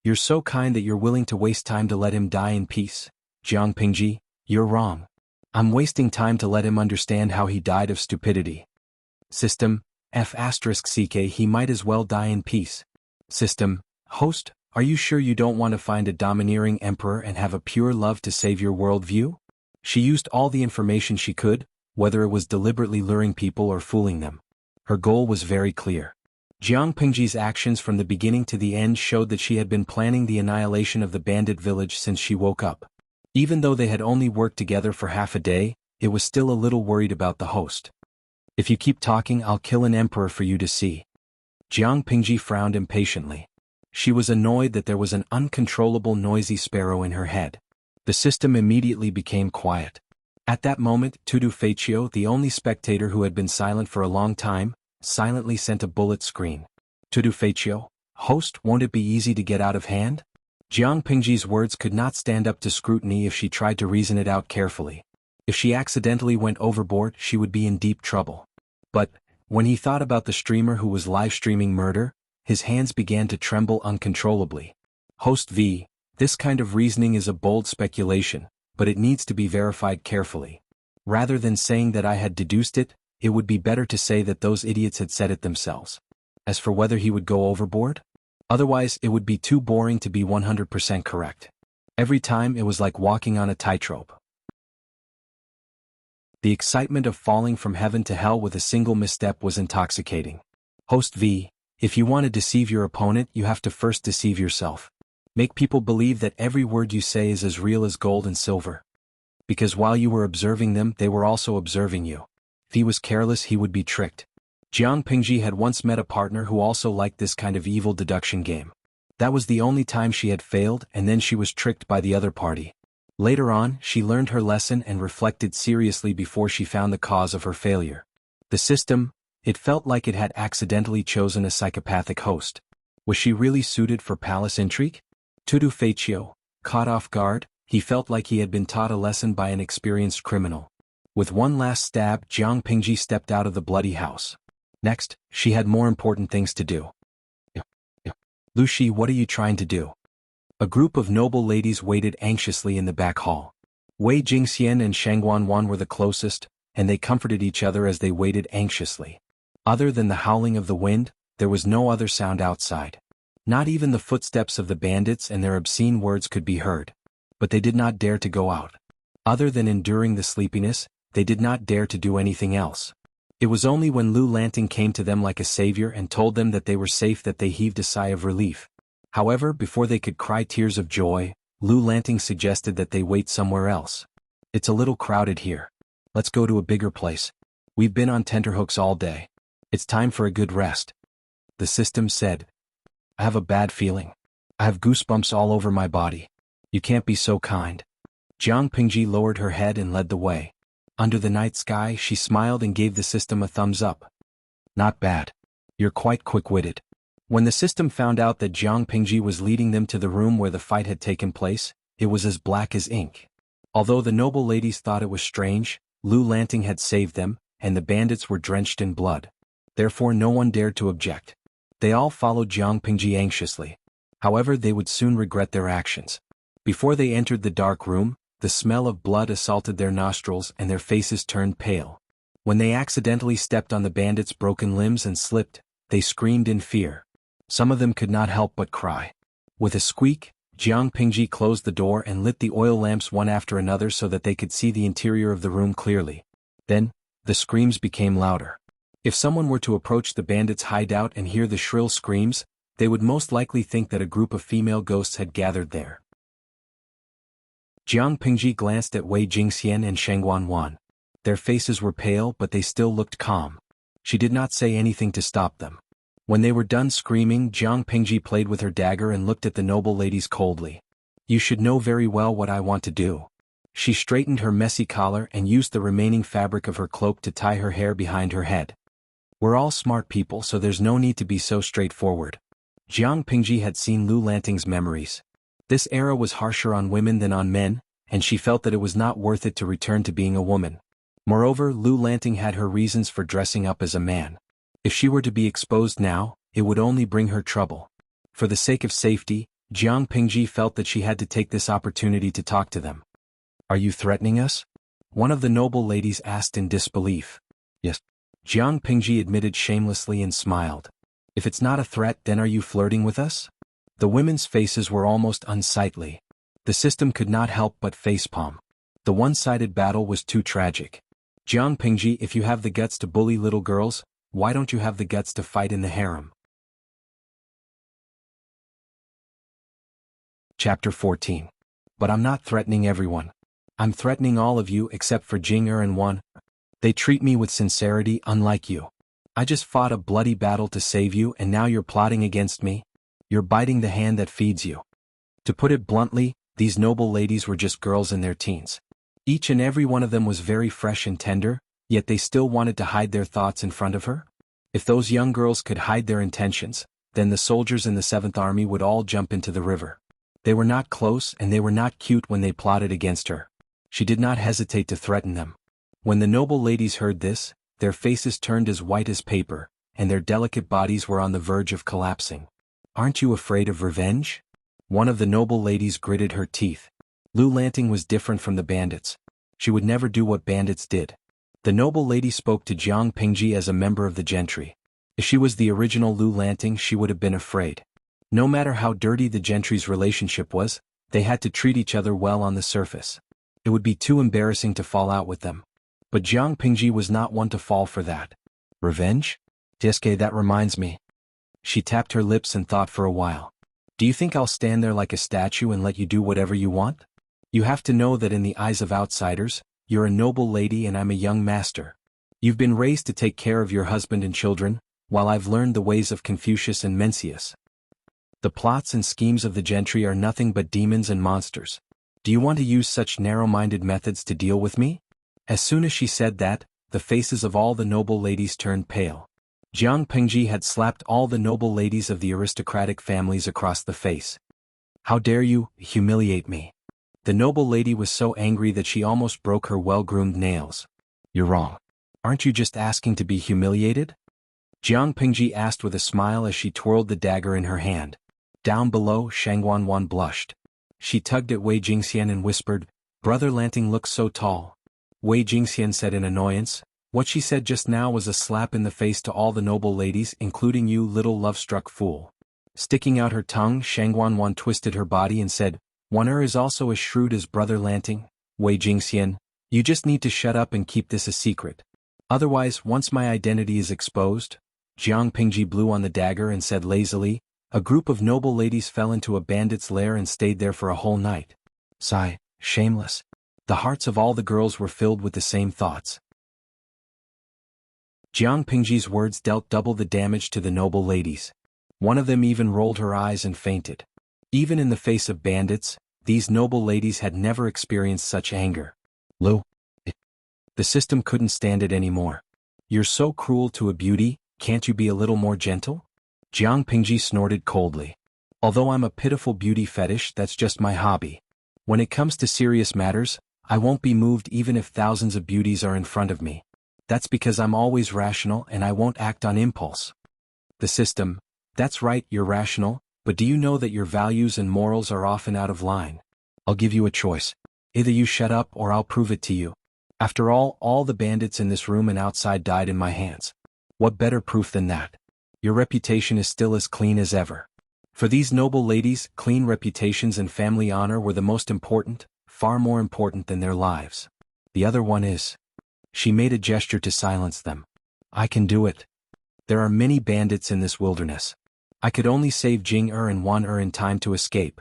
You're so kind that you're willing to waste time to let him die in peace. Jiang Pingji, you're wrong. I'm wasting time to let him understand how he died of stupidity. System. F***ck, he might as well die in peace. System. Host, are you sure you don't want to find a domineering emperor and have a pure love to save your worldview? She used all the information she could, whether it was deliberately luring people or fooling them. Her goal was very clear. Jiang Pingji's actions from the beginning to the end showed that she had been planning the annihilation of the bandit village since she woke up. Even though they had only worked together for half a day, it was still a little worried about the host. If you keep talking, I'll kill an emperor for you to see. Jiang Pingji frowned impatiently. She was annoyed that there was an uncontrollable noisy sparrow in her head. The system immediately became quiet. At that moment, Tudu Feichio, the only spectator who had been silent for a long time, silently sent a bullet scream. Tudu Feichio, host, won't it be easy to get out of hand? Jiang Pingji's words could not stand up to scrutiny if she tried to reason it out carefully. If she accidentally went overboard, she would be in deep trouble. But, when he thought about the streamer who was live-streaming murder, his hands began to tremble uncontrollably. Host V, this kind of reasoning is a bold speculation, but it needs to be verified carefully. Rather than saying that I had deduced it, it would be better to say that those idiots had said it themselves. As for whether he would go overboard? Otherwise, it would be too boring to be 100% correct. Every time it was like walking on a tightrope. The excitement of falling from heaven to hell with a single misstep was intoxicating. Host V, if you want to deceive your opponent, you have to first deceive yourself. Make people believe that every word you say is as real as gold and silver. Because while you were observing them, they were also observing you. If he was careless, he would be tricked. Jiang Pingji had once met a partner who also liked this kind of evil deduction game. That was the only time she had failed, and then she was tricked by the other party. Later on, she learned her lesson and reflected seriously before she found the cause of her failure. The system, it felt like it had accidentally chosen a psychopathic host. Was she really suited for palace intrigue? Tudu Feichio, caught off guard, he felt like he had been taught a lesson by an experienced criminal. With one last stab, Jiang Pingji stepped out of the bloody house. Next, she had more important things to do. Lushi, what are you trying to do? A group of noble ladies waited anxiously in the back hall. Wei Jingxian and Shang Wanwan were the closest, and they comforted each other as they waited anxiously. Other than the howling of the wind, there was no other sound outside. Not even the footsteps of the bandits and their obscene words could be heard. But they did not dare to go out. Other than enduring the sleepiness, they did not dare to do anything else. It was only when Lu Lanting came to them like a savior and told them that they were safe that they heaved a sigh of relief. However, before they could cry tears of joy, Lu Lanting suggested that they wait somewhere else. It's a little crowded here. Let's go to a bigger place. We've been on tenterhooks all day. It's time for a good rest. The system said. I have a bad feeling. I have goosebumps all over my body. You can't be so kind. Jiang Pingji lowered her head and led the way. Under the night sky, she smiled and gave the system a thumbs up. Not bad. You're quite quick-witted. When the system found out that Jiang Pingji was leading them to the room where the fight had taken place, it was as black as ink. Although the noble ladies thought it was strange, Lu Lanting had saved them, and the bandits were drenched in blood. Therefore no one dared to object. They all followed Jiang Pingji anxiously. However, they would soon regret their actions. Before they entered the dark room, the smell of blood assaulted their nostrils and their faces turned pale. When they accidentally stepped on the bandits' broken limbs and slipped, they screamed in fear. Some of them could not help but cry. With a squeak, Jiang Pingji closed the door and lit the oil lamps one after another so that they could see the interior of the room clearly. Then, the screams became louder. If someone were to approach the bandits' hideout and hear the shrill screams, they would most likely think that a group of female ghosts had gathered there. Jiang Pingji glanced at Wei Jingxian and Sheng Wanwan. Their faces were pale but they still looked calm. She did not say anything to stop them. When they were done screaming, Jiang Pingji played with her dagger and looked at the noble ladies coldly. "You should know very well what I want to do." She straightened her messy collar and used the remaining fabric of her cloak to tie her hair behind her head. "We're all smart people, so there's no need to be so straightforward." Jiang Pingji had seen Lu Lanting's memories. This era was harsher on women than on men, and she felt that it was not worth it to return to being a woman. Moreover, Lu Lanting had her reasons for dressing up as a man. If she were to be exposed now, it would only bring her trouble. For the sake of safety, Jiang Pingji felt that she had to take this opportunity to talk to them. "Are you threatening us?" one of the noble ladies asked in disbelief. "Yes." Jiang Pingji admitted shamelessly and smiled. "If it's not a threat, then are you flirting with us?" The women's faces were almost unsightly. The system could not help but facepalm. The one-sided battle was too tragic. "Jiang Pingji, if you have the guts to bully little girls, why don't you have the guts to fight in the harem?" Chapter 14. But I'm not threatening everyone. I'm threatening all of you except for Jing and Wan. They treat me with sincerity unlike you. I just fought a bloody battle to save you and now you're plotting against me? You're biting the hand that feeds you. To put it bluntly, these noble ladies were just girls in their teens. Each and every one of them was very fresh and tender, yet they still wanted to hide their thoughts in front of her. If those young girls could hide their intentions, then the soldiers in the 7th Army would all jump into the river. They were not close and they were not cute when they plotted against her. She did not hesitate to threaten them. When the noble ladies heard this, their faces turned as white as paper, and their delicate bodies were on the verge of collapsing. "Aren't you afraid of revenge?" One of the noble ladies gritted her teeth. Lu Lanting was different from the bandits. She would never do what bandits did. The noble lady spoke to Jiang Pingji as a member of the gentry. If she was the original Lu Lanting, she would have been afraid. No matter how dirty the gentry's relationship was, they had to treat each other well on the surface. It would be too embarrassing to fall out with them. But Jiang Pingji was not one to fall for that. "Revenge? Deske, that reminds me." She tapped her lips and thought for a while. "Do you think I'll stand there like a statue and let you do whatever you want? You have to know that in the eyes of outsiders, you're a noble lady and I'm a young master. You've been raised to take care of your husband and children, while I've learned the ways of Confucius and Mencius. The plots and schemes of the gentry are nothing but demons and monsters. Do you want to use such narrow-minded methods to deal with me?" As soon as she said that, the faces of all the noble ladies turned pale. Jiang Pingji had slapped all the noble ladies of the aristocratic families across the face. "How dare you humiliate me?" The noble lady was so angry that she almost broke her well-groomed nails. "You're wrong. Aren't you just asking to be humiliated?" Jiang Pingji asked with a smile as she twirled the dagger in her hand. Down below, Shang Wanwan blushed. She tugged at Wei Jingxian and whispered, "Brother Lanting looks so tall." Wei Jingxian said in annoyance, "What she said just now was a slap in the face to all the noble ladies, including you, little love-struck fool." Sticking out her tongue, Shang Wanwan twisted her body and said, "Waner is also as shrewd as Brother Lanting. Wei Jingxian, you just need to shut up and keep this a secret. Otherwise, once my identity is exposed..." Jiang Pingji blew on the dagger and said lazily, "A group of noble ladies fell into a bandit's lair and stayed there for a whole night." Sigh, shameless. The hearts of all the girls were filled with the same thoughts. Jiang Pingji's words dealt double the damage to the noble ladies. One of them even rolled her eyes and fainted. Even in the face of bandits, these noble ladies had never experienced such anger. "Lu, the system couldn't stand it anymore. You're so cruel to a beauty, can't you be a little more gentle?" Jiang Pingji snorted coldly. "Although I'm a pitiful beauty fetish, that's just my hobby. When it comes to serious matters, I won't be moved even if thousands of beauties are in front of me. That's because I'm always rational and I won't act on impulse." The system, "That's right, you're rational, but do you know that your values and morals are often out of line? I'll give you a choice. Either you shut up or I'll prove it to you. After all the bandits in this room and outside died in my hands. What better proof than that? Your reputation is still as clean as ever. For these noble ladies, clean reputations and family honor were the most important, far more important than their lives. The other one is. She made a gesture to silence them. I can do it. There are many bandits in this wilderness. I could only save Jing-er and Wan-er in time to escape.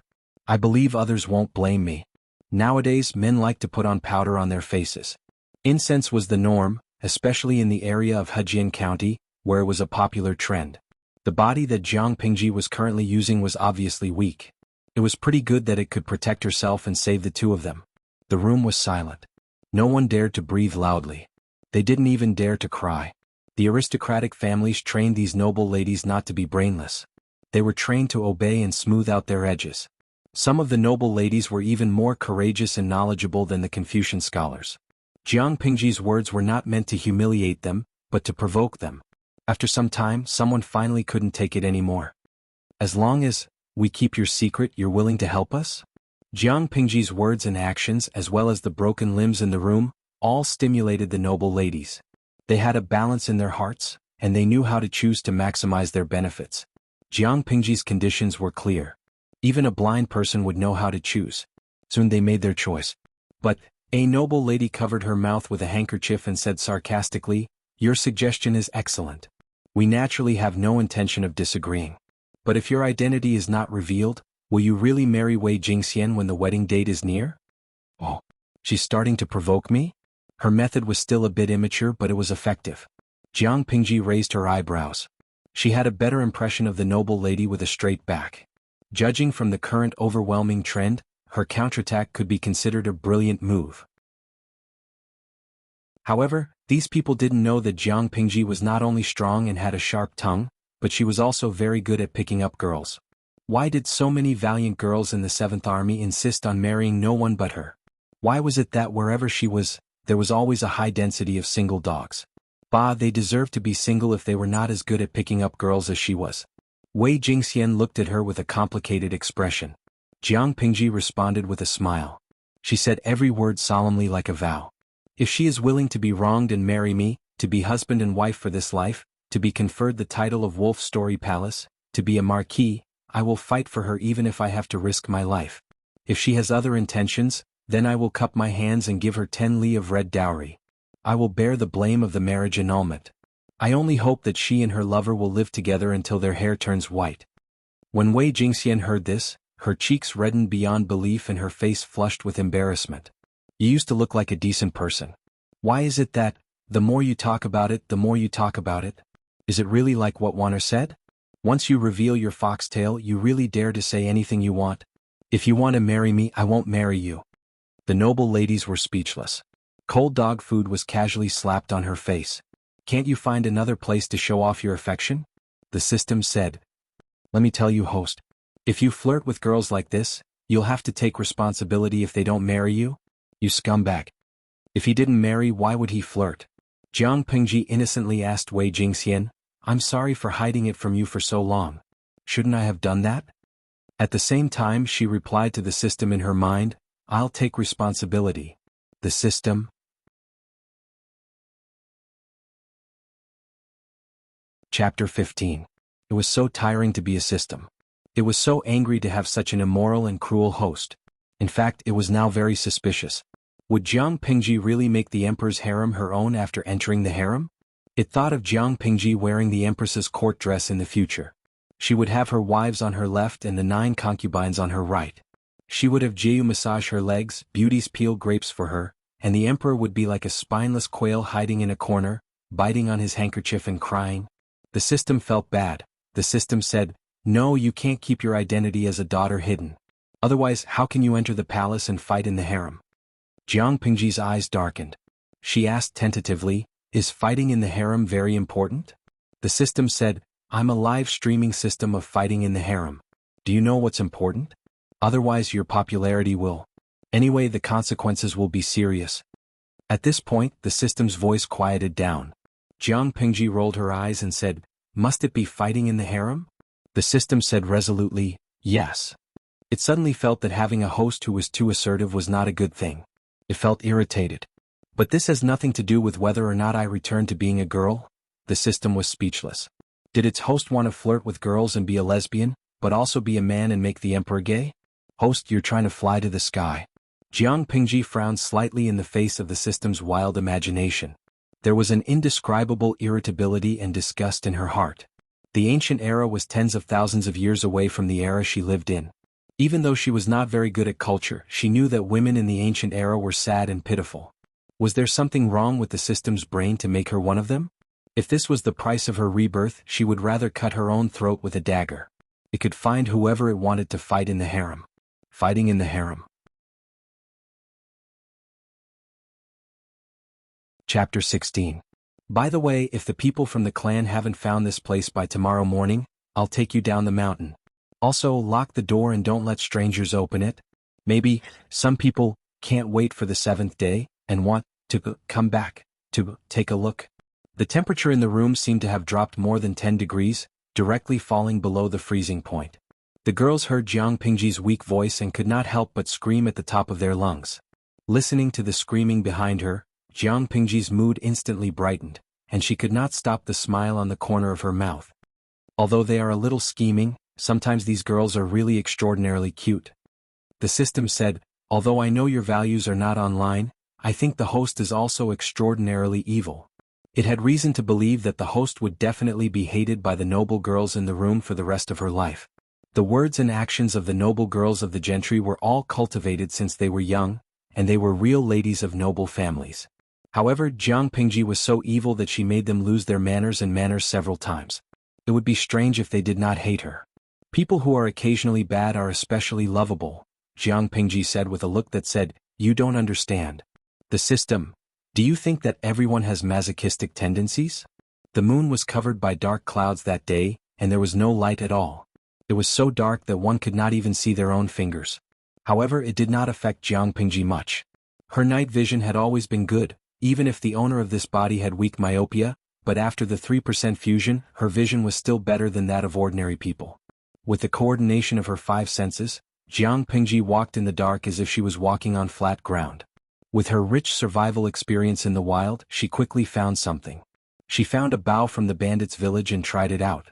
I believe others won't blame me. Nowadays men like to put on powder on their faces. Incense was the norm, especially in the area of Hejian County, where it was a popular trend. The body that Jiang Pingji was currently using was obviously weak. It was pretty good that it could protect herself and save the two of them. The room was silent. No one dared to breathe loudly. They didn't even dare to cry. The aristocratic families trained these noble ladies not to be brainless. They were trained to obey and smooth out their edges. Some of the noble ladies were even more courageous and knowledgeable than the Confucian scholars. Jiang Pingji's words were not meant to humiliate them, but to provoke them. After some time, someone finally couldn't take it anymore. As long as we keep your secret, you're willing to help us? Jiang Pingji's words and actions, as well as the broken limbs in the room, all stimulated the noble ladies. They had a balance in their hearts, and they knew how to choose to maximize their benefits. Jiang Pingji's conditions were clear. Even a blind person would know how to choose. Soon they made their choice. But a noble lady covered her mouth with a handkerchief and said sarcastically, "Your suggestion is excellent. We naturally have no intention of disagreeing. But if your identity is not revealed, will you really marry Wei Jingxian when the wedding date is near?" Oh, she's starting to provoke me? Her method was still a bit immature, but it was effective. Jiang Pingji raised her eyebrows. She had a better impression of the noble lady with a straight back. Judging from the current overwhelming trend, her counterattack could be considered a brilliant move. However, these people didn't know that Jiang Pingji was not only strong and had a sharp tongue, but she was also very good at picking up girls. Why did so many valiant girls in the 7th Army insist on marrying no one but her? Why was it that wherever she was, there was always a high density of single dogs? Bah, they deserved to be single if they were not as good at picking up girls as she was. Wei Jingxian looked at her with a complicated expression. Jiang Pingji responded with a smile. She said every word solemnly like a vow. If she is willing to be wronged and marry me, to be husband and wife for this life, to be conferred the title of Wolf Story Palace, to be a marquis, I will fight for her even if I have to risk my life. If she has other intentions, then I will cup my hands and give her 10 li of red dowry. I will bear the blame of the marriage annulment. I only hope that she and her lover will live together until their hair turns white. When Wei Jingxian heard this, her cheeks reddened beyond belief and her face flushed with embarrassment. You used to look like a decent person. Why is it that, the more you talk about it, the more you talk about it? Is it really like what Wanner said? Once you reveal your foxtail, you really dare to say anything you want? If you want to marry me, I won't marry you. The noble ladies were speechless. Cold dog food was casually slapped on her face. Can't you find another place to show off your affection? The system said. Let me tell you, host. If you flirt with girls like this, you'll have to take responsibility if they don't marry you. You scumbag. If he didn't marry, why would he flirt? Jiang Pingji innocently asked Wei Jingxian. I'm sorry for hiding it from you for so long. Shouldn't I have done that? At the same time, she replied to the system in her mind, I'll take responsibility. The system. Chapter 15. It was so tiring to be a system. It was so angry to have such an immoral and cruel host. In fact, it was now very suspicious. Would Jiang Pingji really make the emperor's harem her own after entering the harem? It thought of Jiang Pingji wearing the empress's court dress in the future. She would have her wives on her left and the 9 concubines on her right. She would have Jiu massage her legs, beauties peel grapes for her, and the emperor would be like a spineless quail hiding in a corner, biting on his handkerchief and crying. The system felt bad. The system said, no, you can't keep your identity as a daughter hidden. Otherwise, how can you enter the palace and fight in the harem? Jiang Pingji's eyes darkened. She asked tentatively, is fighting in the harem very important? The system said, I'm a live streaming system of fighting in the harem. Do you know what's important? Otherwise your popularity will. Anyway, the consequences will be serious. At this point, the system's voice quieted down. Jiang Pingji rolled her eyes and said, must it be fighting in the harem? The system said resolutely, yes. It suddenly felt that having a host who was too assertive was not a good thing. It felt irritated. But this has nothing to do with whether or not I return to being a girl. The system was speechless. Did its host want to flirt with girls and be a lesbian, but also be a man and make the emperor gay? Host, you're trying to fly to the sky. Jiang Pingji frowned slightly in the face of the system's wild imagination. There was an indescribable irritability and disgust in her heart. The ancient era was tens of thousands of years away from the era she lived in. Even though she was not very good at culture, she knew that women in the ancient era were sad and pitiful. Was there something wrong with the system's brain to make her one of them? If this was the price of her rebirth, she would rather cut her own throat with a dagger. It could find whoever it wanted to fight in the harem. Fighting in the harem. Chapter 16. By the way, if the people from the clan haven't found this place by tomorrow morning, I'll take you down the mountain. Also, lock the door and don't let strangers open it. Maybe, some people can't wait for the 7th day and want to come back to take a look. The temperature in the room seemed to have dropped more than 10 degrees, directly falling below the freezing point. The girls heard Jiang Pingji's weak voice and could not help but scream at the top of their lungs. Listening to the screaming behind her, Jiang Pingji's mood instantly brightened, and she could not stop the smile on the corner of her mouth. Although they are a little scheming, sometimes these girls are really extraordinarily cute. The system said, although I know your values are not online, I think the host is also extraordinarily evil. It had reason to believe that the host would definitely be hated by the noble girls in the room for the rest of her life. The words and actions of the noble girls of the gentry were all cultivated since they were young, and they were real ladies of noble families. However, Jiang Pingji was so evil that she made them lose their manners several times. It would be strange if they did not hate her. People who are occasionally bad are especially lovable, Jiang Pingji said with a look that said, you don't understand. The system. Do you think that everyone has masochistic tendencies? The moon was covered by dark clouds that day, and there was no light at all. It was so dark that one could not even see their own fingers. However, it did not affect Jiang Pingji much. Her night vision had always been good, even if the owner of this body had weak myopia, but after the 3% fusion, her vision was still better than that of ordinary people. With the coordination of her 5 senses, Jiang Pingji walked in the dark as if she was walking on flat ground. With her rich survival experience in the wild, she quickly found something. She found a bow from the bandits' village and tried it out.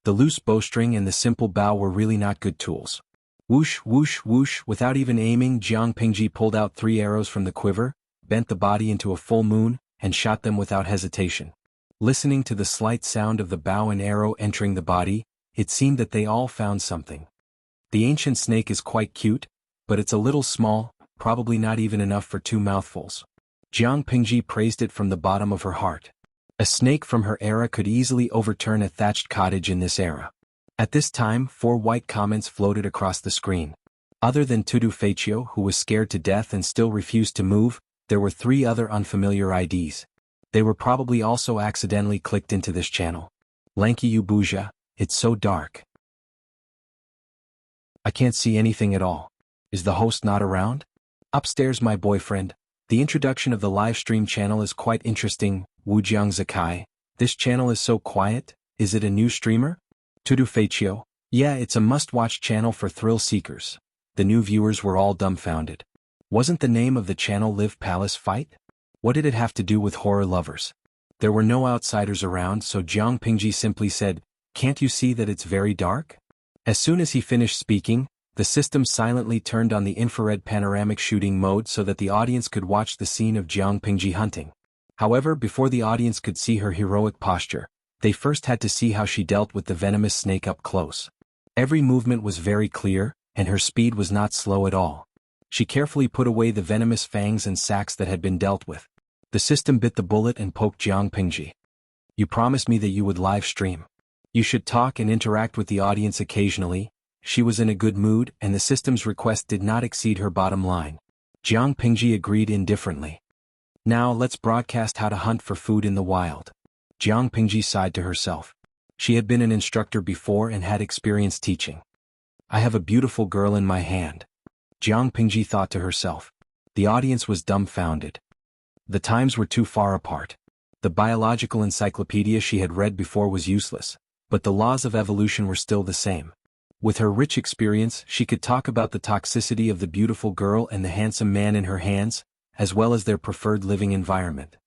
The loose bowstring and the simple bow were really not good tools. Whoosh, whoosh, whoosh, without even aiming, Jiang Pingji pulled out 3 arrows from the quiver, bent the body into a full moon, and shot them without hesitation. Listening to the slight sound of the bow and arrow entering the body, it seemed that they all found something. The ancient snake is quite cute, but it's a little small, probably not even enough for 2 mouthfuls. Jiang Pingji praised it from the bottom of her heart. A snake from her era could easily overturn a thatched cottage in this era. At this time, 4 white comments floated across the screen. Other than Tudu Feichio, who was scared to death and still refused to move, there were 3 other unfamiliar IDs. They were probably also accidentally clicked into this channel. Lanky Ubuja, it's so dark. I can't see anything at all. Is the host not around? Upstairs, my boyfriend. The introduction of the live stream channel is quite interesting. Wujiang Zakai. This channel is so quiet. Is it a new streamer? Tudu Feichio. Yeah, it's a must-watch channel for thrill seekers. The new viewers were all dumbfounded. Wasn't the name of the channel Live Palace Fight? What did it have to do with horror lovers? There were no outsiders around, so Jiang Pingji simply said, can't you see that it's very dark? As soon as he finished speaking, the system silently turned on the infrared panoramic shooting mode so that the audience could watch the scene of Jiang Pingji hunting. However, before the audience could see her heroic posture, they first had to see how she dealt with the venomous snake up close. Every movement was very clear, and her speed was not slow at all. She carefully put away the venomous fangs and sacks that had been dealt with. The system bit the bullet and poked Jiang Pingji. You promised me that you would live stream. You should talk and interact with the audience occasionally. She was in a good mood, and the system's request did not exceed her bottom line. Jiang Pingji agreed indifferently. Now let's broadcast how to hunt for food in the wild. Jiang Pingji sighed to herself. She had been an instructor before and had experience teaching. I have a beautiful girl in my hand. Jiang Pingji thought to herself. The audience was dumbfounded. The times were too far apart. The biological encyclopedia she had read before was useless, but the laws of evolution were still the same. With her rich experience, she could talk about the toxicity of the beautiful girl and the handsome man in her hands, as well as their preferred living environment.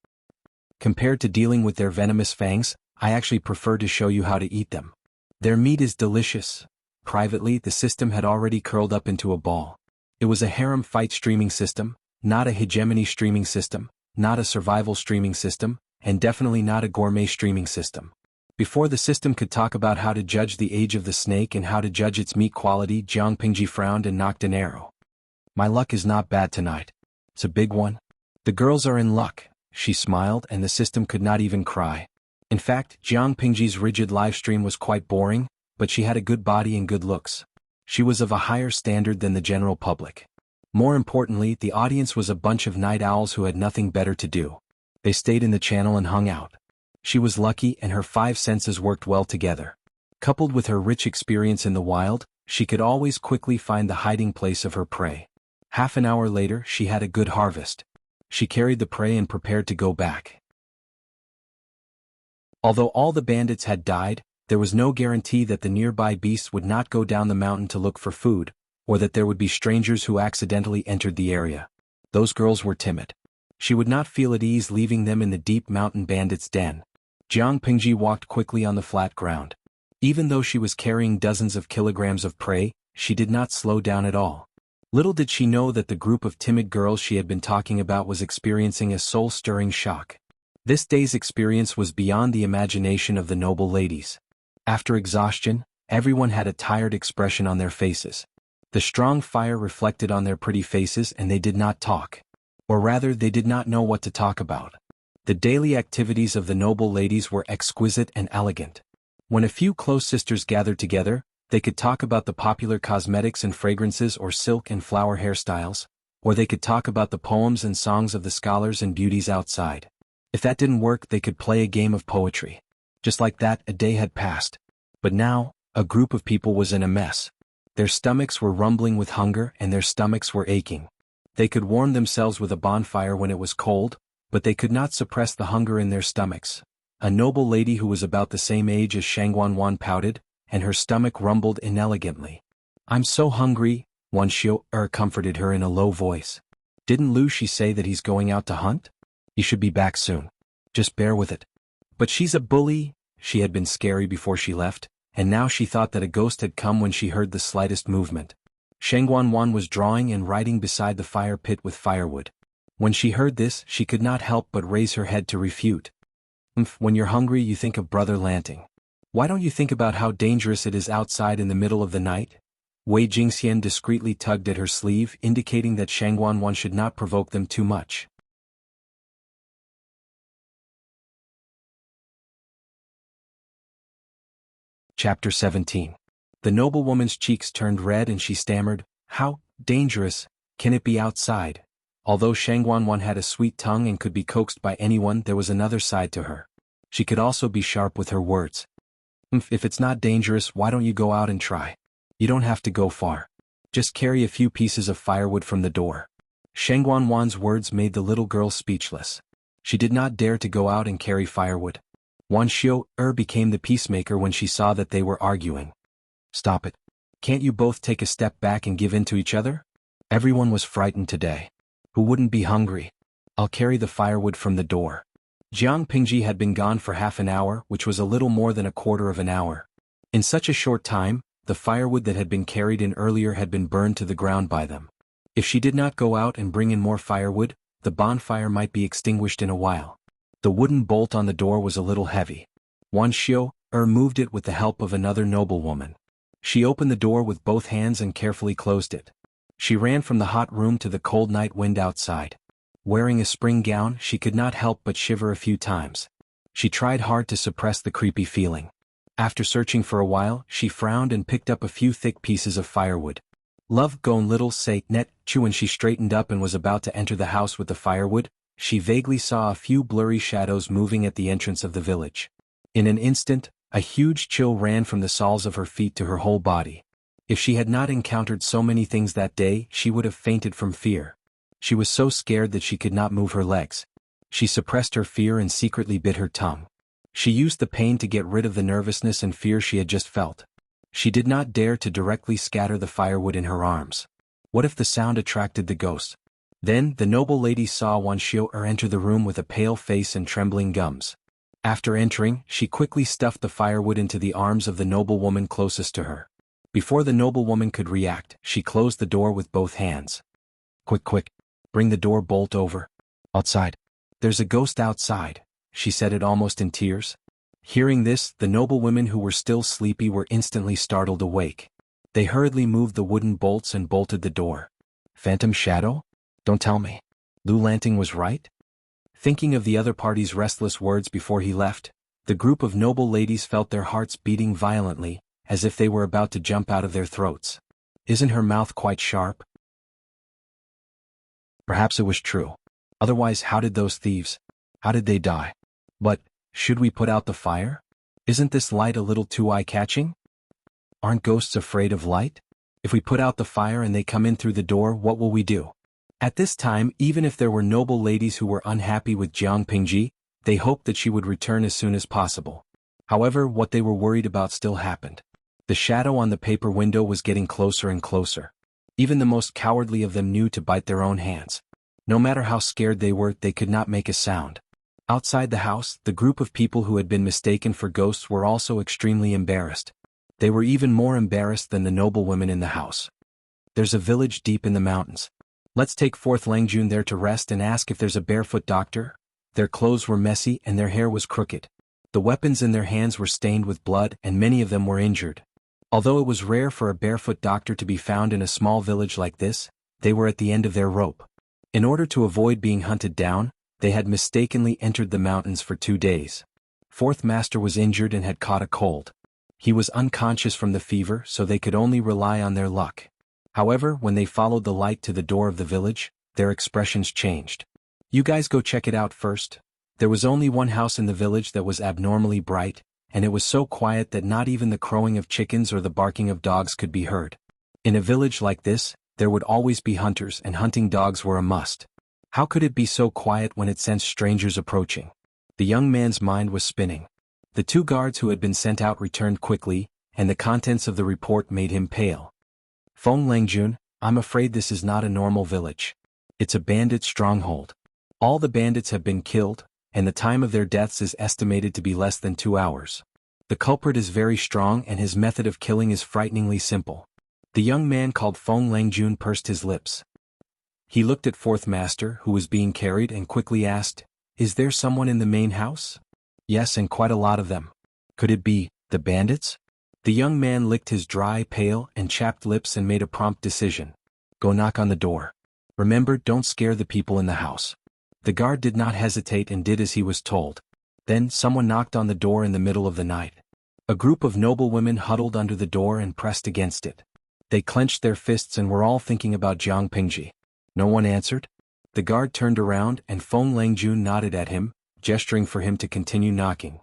Compared to dealing with their venomous fangs, I actually prefer to show you how to eat them. Their meat is delicious. Privately, the system had already curled up into a ball. It was a harem fight streaming system, not a hegemony streaming system, not a survival streaming system, and definitely not a gourmet streaming system. Before the system could talk about how to judge the age of the snake and how to judge its meat quality, Jiang Pingji frowned and knocked an arrow. My luck is not bad tonight. It's a big one. The girls are in luck, she smiled, and the system could not even cry. In fact, Jiang Pingji's rigid livestream was quite boring, but she had a good body and good looks. She was of a higher standard than the general public. More importantly, the audience was a bunch of night owls who had nothing better to do. They stayed in the channel and hung out. She was lucky, and her 5 senses worked well together. Coupled with her rich experience in the wild, she could always quickly find the hiding place of her prey. Half an hour later, she had a good harvest. She carried the prey and prepared to go back. Although all the bandits had died, there was no guarantee that the nearby beasts would not go down the mountain to look for food, or that there would be strangers who accidentally entered the area. Those girls were timid. She would not feel at ease leaving them in the deep mountain bandits' den. Jiang Pingji walked quickly on the flat ground. Even though she was carrying dozens of kilograms of prey, she did not slow down at all. Little did she know that the group of timid girls she had been talking about was experiencing a soul-stirring shock. This day's experience was beyond the imagination of the noble ladies. After exhaustion, everyone had a tired expression on their faces. The strong fire reflected on their pretty faces, and they did not talk. Or rather, they did not know what to talk about. The daily activities of the noble ladies were exquisite and elegant. When a few close sisters gathered together, they could talk about the popular cosmetics and fragrances or silk and flower hairstyles, or they could talk about the poems and songs of the scholars and beauties outside. If that didn't work, they could play a game of poetry. Just like that, a day had passed. But now, a group of people was in a mess. Their stomachs were rumbling with hunger and their stomachs were aching. They could warm themselves with a bonfire when it was cold, but they could not suppress the hunger in their stomachs. A noble lady who was about the same age as Shangguan pouted, and her stomach rumbled inelegantly. "I'm so hungry," Wuxia comforted her in a low voice. "Didn't Lu Shi say that he's going out to hunt? He should be back soon. Just bear with it." But she's a bully. She had been scary before she left, and now she thought that a ghost had come when she heard the slightest movement. Shangguan was drawing and writing beside the fire pit with firewood. When she heard this, she could not help but raise her head to refute. When you're hungry, you think of Brother Lanting. Why don't you think about how dangerous it is outside in the middle of the night? Wei Jingxian discreetly tugged at her sleeve, indicating that Shangguan should not provoke them too much. Chapter 17. The noblewoman's cheeks turned red and she stammered, "How dangerous can it be outside?" Although Shangguan had a sweet tongue and could be coaxed by anyone, there was another side to her. She could also be sharp with her words. If it's not dangerous, why don't you go out and try? You don't have to go far. Just carry a few pieces of firewood from the door." Shangguan's words made the little girl speechless. She did not dare to go out and carry firewood. Wuxia became the peacemaker when she saw that they were arguing. "Stop it. Can't you both take a step back and give in to each other?" Everyone was frightened today. Who wouldn't be hungry? "I'll carry the firewood from the door." Jiang Pingji had been gone for half an hour, which was a little more than a quarter of an hour. In such a short time, the firewood that had been carried in earlier had been burned to the ground by them. If she did not go out and bring in more firewood, the bonfire might be extinguished in a while. The wooden bolt on the door was a little heavy. Wuxia moved it with the help of another noblewoman. She opened the door with both hands and carefully closed it. She ran from the hot room to the cold night wind outside. Wearing a spring gown, she could not help but shiver a few times. She tried hard to suppress the creepy feeling. After searching for a while, she frowned and picked up a few thick pieces of firewood. "Love gon little say net chew." When she straightened up and was about to enter the house with the firewood, she vaguely saw a few blurry shadows moving at the entrance of the village. In an instant, a huge chill ran from the soles of her feet to her whole body. If she had not encountered so many things that day, she would have fainted from fear. She was so scared that she could not move her legs. She suppressed her fear and secretly bit her tongue. She used the pain to get rid of the nervousness and fear she had just felt. She did not dare to directly scatter the firewood in her arms. What if the sound attracted the ghost? Then the noble lady saw Wuxia enter the room with a pale face and trembling gums. After entering, she quickly stuffed the firewood into the arms of the noblewoman closest to her. Before the noblewoman could react, she closed the door with both hands. Quick, quick. Bring the door bolt over. Outside. There's a ghost outside, she said it almost in tears. Hearing this, the noblewomen who were still sleepy were instantly startled awake. They hurriedly moved the wooden bolts and bolted the door. Phantom shadow? Don't tell me. Lu Lanting was right? Thinking of the other party's restless words before he left, the group of noble ladies felt their hearts beating violently, as if they were about to jump out of their throats. Isn't her mouth quite sharp? Perhaps it was true. Otherwise, how did those thieves? How did they die? But, should we put out the fire? Isn't this light a little too eye-catching? Aren't ghosts afraid of light? If we put out the fire and they come in through the door, what will we do? At this time, even if there were noble ladies who were unhappy with Jiang Pingji, they hoped that she would return as soon as possible. However, what they were worried about still happened. The shadow on the paper window was getting closer and closer. Even the most cowardly of them knew to bite their own hands. No matter how scared they were, they could not make a sound. Outside the house, the group of people who had been mistaken for ghosts were also extremely embarrassed. They were even more embarrassed than the noblewomen in the house. There's a village deep in the mountains. Let's take Fourth Langjun there to rest and ask if there's a barefoot doctor. Their clothes were messy and their hair was crooked. The weapons in their hands were stained with blood and many of them were injured. Although it was rare for a barefoot doctor to be found in a small village like this, they were at the end of their rope. In order to avoid being hunted down, they had mistakenly entered the mountains for 2 days. Fourth Master was injured and had caught a cold. He was unconscious from the fever, so they could only rely on their luck. However, when they followed the light to the door of the village, their expressions changed. You guys go check it out first. There was only one house in the village that was abnormally bright, and it was so quiet that not even the crowing of chickens or the barking of dogs could be heard. In a village like this, there would always be hunters and hunting dogs were a must. How could it be so quiet when it sensed strangers approaching? The young man's mind was spinning. The 2 guards who had been sent out returned quickly, and the contents of the report made him pale. Feng Langjun, I'm afraid this is not a normal village. It's a bandit stronghold. All the bandits have been killed, and the time of their deaths is estimated to be less than 2 hours. The culprit is very strong and his method of killing is frighteningly simple. The young man called Feng Langjun pursed his lips. He looked at Fourth Master, who was being carried, and quickly asked, Is there someone in the main house? Yes, and quite a lot of them. Could it be the bandits? The young man licked his dry, pale, and chapped lips and made a prompt decision. Go knock on the door. Remember, don't scare the people in the house. The guard did not hesitate and did as he was told. Then someone knocked on the door in the middle of the night. A group of noblewomen huddled under the door and pressed against it. They clenched their fists and were all thinking about Jiang Pingji. No one answered. The guard turned around and Feng Langjun nodded at him, gesturing for him to continue knocking.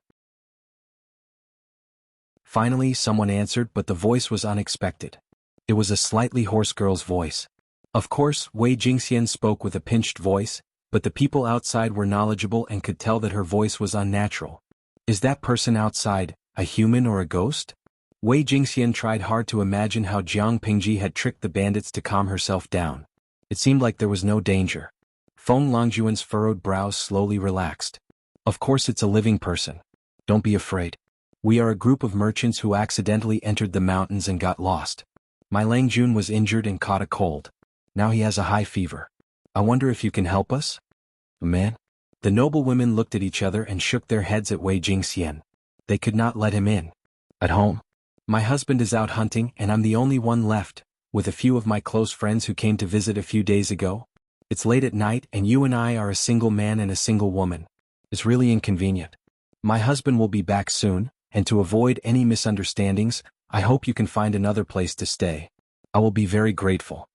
Finally, someone answered, but the voice was unexpected. It was a slightly hoarse girl's voice. Of course, Wei Jingxian spoke with a pinched voice, but the people outside were knowledgeable and could tell that her voice was unnatural. Is that person outside a human or a ghost? Wei Jingxian tried hard to imagine how Jiang Pingji had tricked the bandits to calm herself down. It seemed like there was no danger. Feng Langjuan's furrowed brows slowly relaxed. Of course it's a living person. Don't be afraid. We are a group of merchants who accidentally entered the mountains and got lost. My Langjun was injured and caught a cold. Now he has a high fever. I wonder if you can help us? Man? The noblewomen looked at each other and shook their heads at Wei Jingxian. They could not let him in. At home? My husband is out hunting and I'm the only one left, with a few of my close friends who came to visit a few days ago. It's late at night and you and I are a single man and a single woman. It's really inconvenient. My husband will be back soon, and to avoid any misunderstandings, I hope you can find another place to stay. I will be very grateful.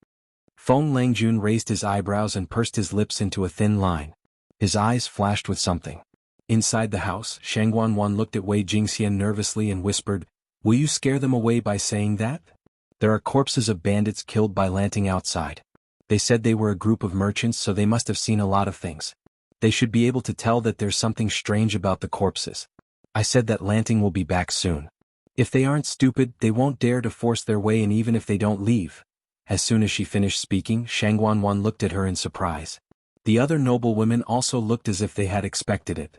Feng Langjun raised his eyebrows and pursed his lips into a thin line. His eyes flashed with something. Inside the house, Shang Wanwan looked at Wei Jingxian nervously and whispered, Will you scare them away by saying that? There are corpses of bandits killed by Lanting outside. They said they were a group of merchants, so they must have seen a lot of things. They should be able to tell that there's something strange about the corpses. I said that Lanting will be back soon. If they aren't stupid, they won't dare to force their way in even if they don't leave. As soon as she finished speaking, Shangguanwan looked at her in surprise. The other noblewomen also looked as if they had expected it.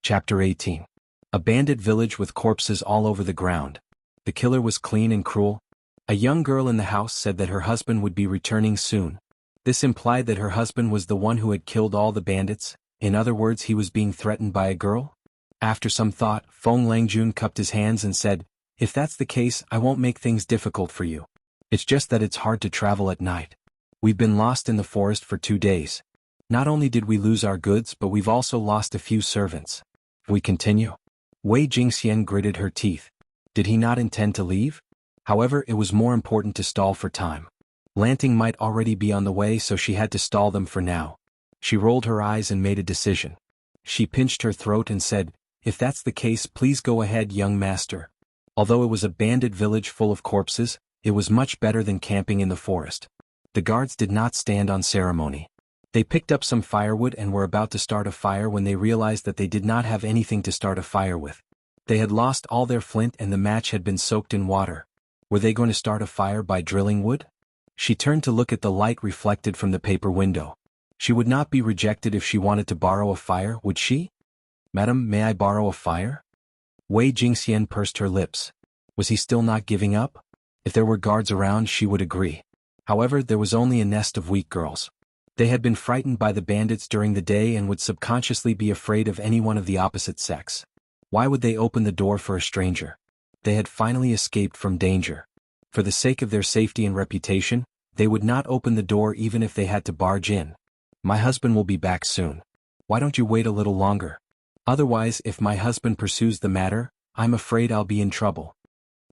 Chapter 18. A bandit village with corpses all over the ground. The killer was clean and cruel. A young girl in the house said that her husband would be returning soon. This implied that her husband was the one who had killed all the bandits. In other words, he was being threatened by a girl? After some thought, Feng Langjun cupped his hands and said, "If that's the case, I won't make things difficult for you. It's just that it's hard to travel at night. We've been lost in the forest for 2 days. Not only did we lose our goods, but we've also lost a few servants. We continue." Wei Jingxian gritted her teeth. Did he not intend to leave? However, it was more important to stall for time. Lanting might already be on the way, so she had to stall them for now. She rolled her eyes and made a decision. She pinched her throat and said, "If that's the case, please go ahead, young master." Although it was a bandit village full of corpses, it was much better than camping in the forest. The guards did not stand on ceremony. They picked up some firewood and were about to start a fire when they realized that they did not have anything to start a fire with. They had lost all their flint and the match had been soaked in water. Were they going to start a fire by drilling wood? She turned to look at the light reflected from the paper window. She would not be rejected if she wanted to borrow a fire, would she? "Madam, may I borrow a fire?" Wei Jingxian pursed her lips. Was he still not giving up? If there were guards around, she would agree. However, there was only a nest of weak girls. They had been frightened by the bandits during the day and would subconsciously be afraid of anyone of the opposite sex. Why would they open the door for a stranger? They had finally escaped from danger. For the sake of their safety and reputation, they would not open the door even if they had to barge in. "My husband will be back soon. Why don't you wait a little longer? Otherwise, if my husband pursues the matter, I'm afraid I'll be in trouble."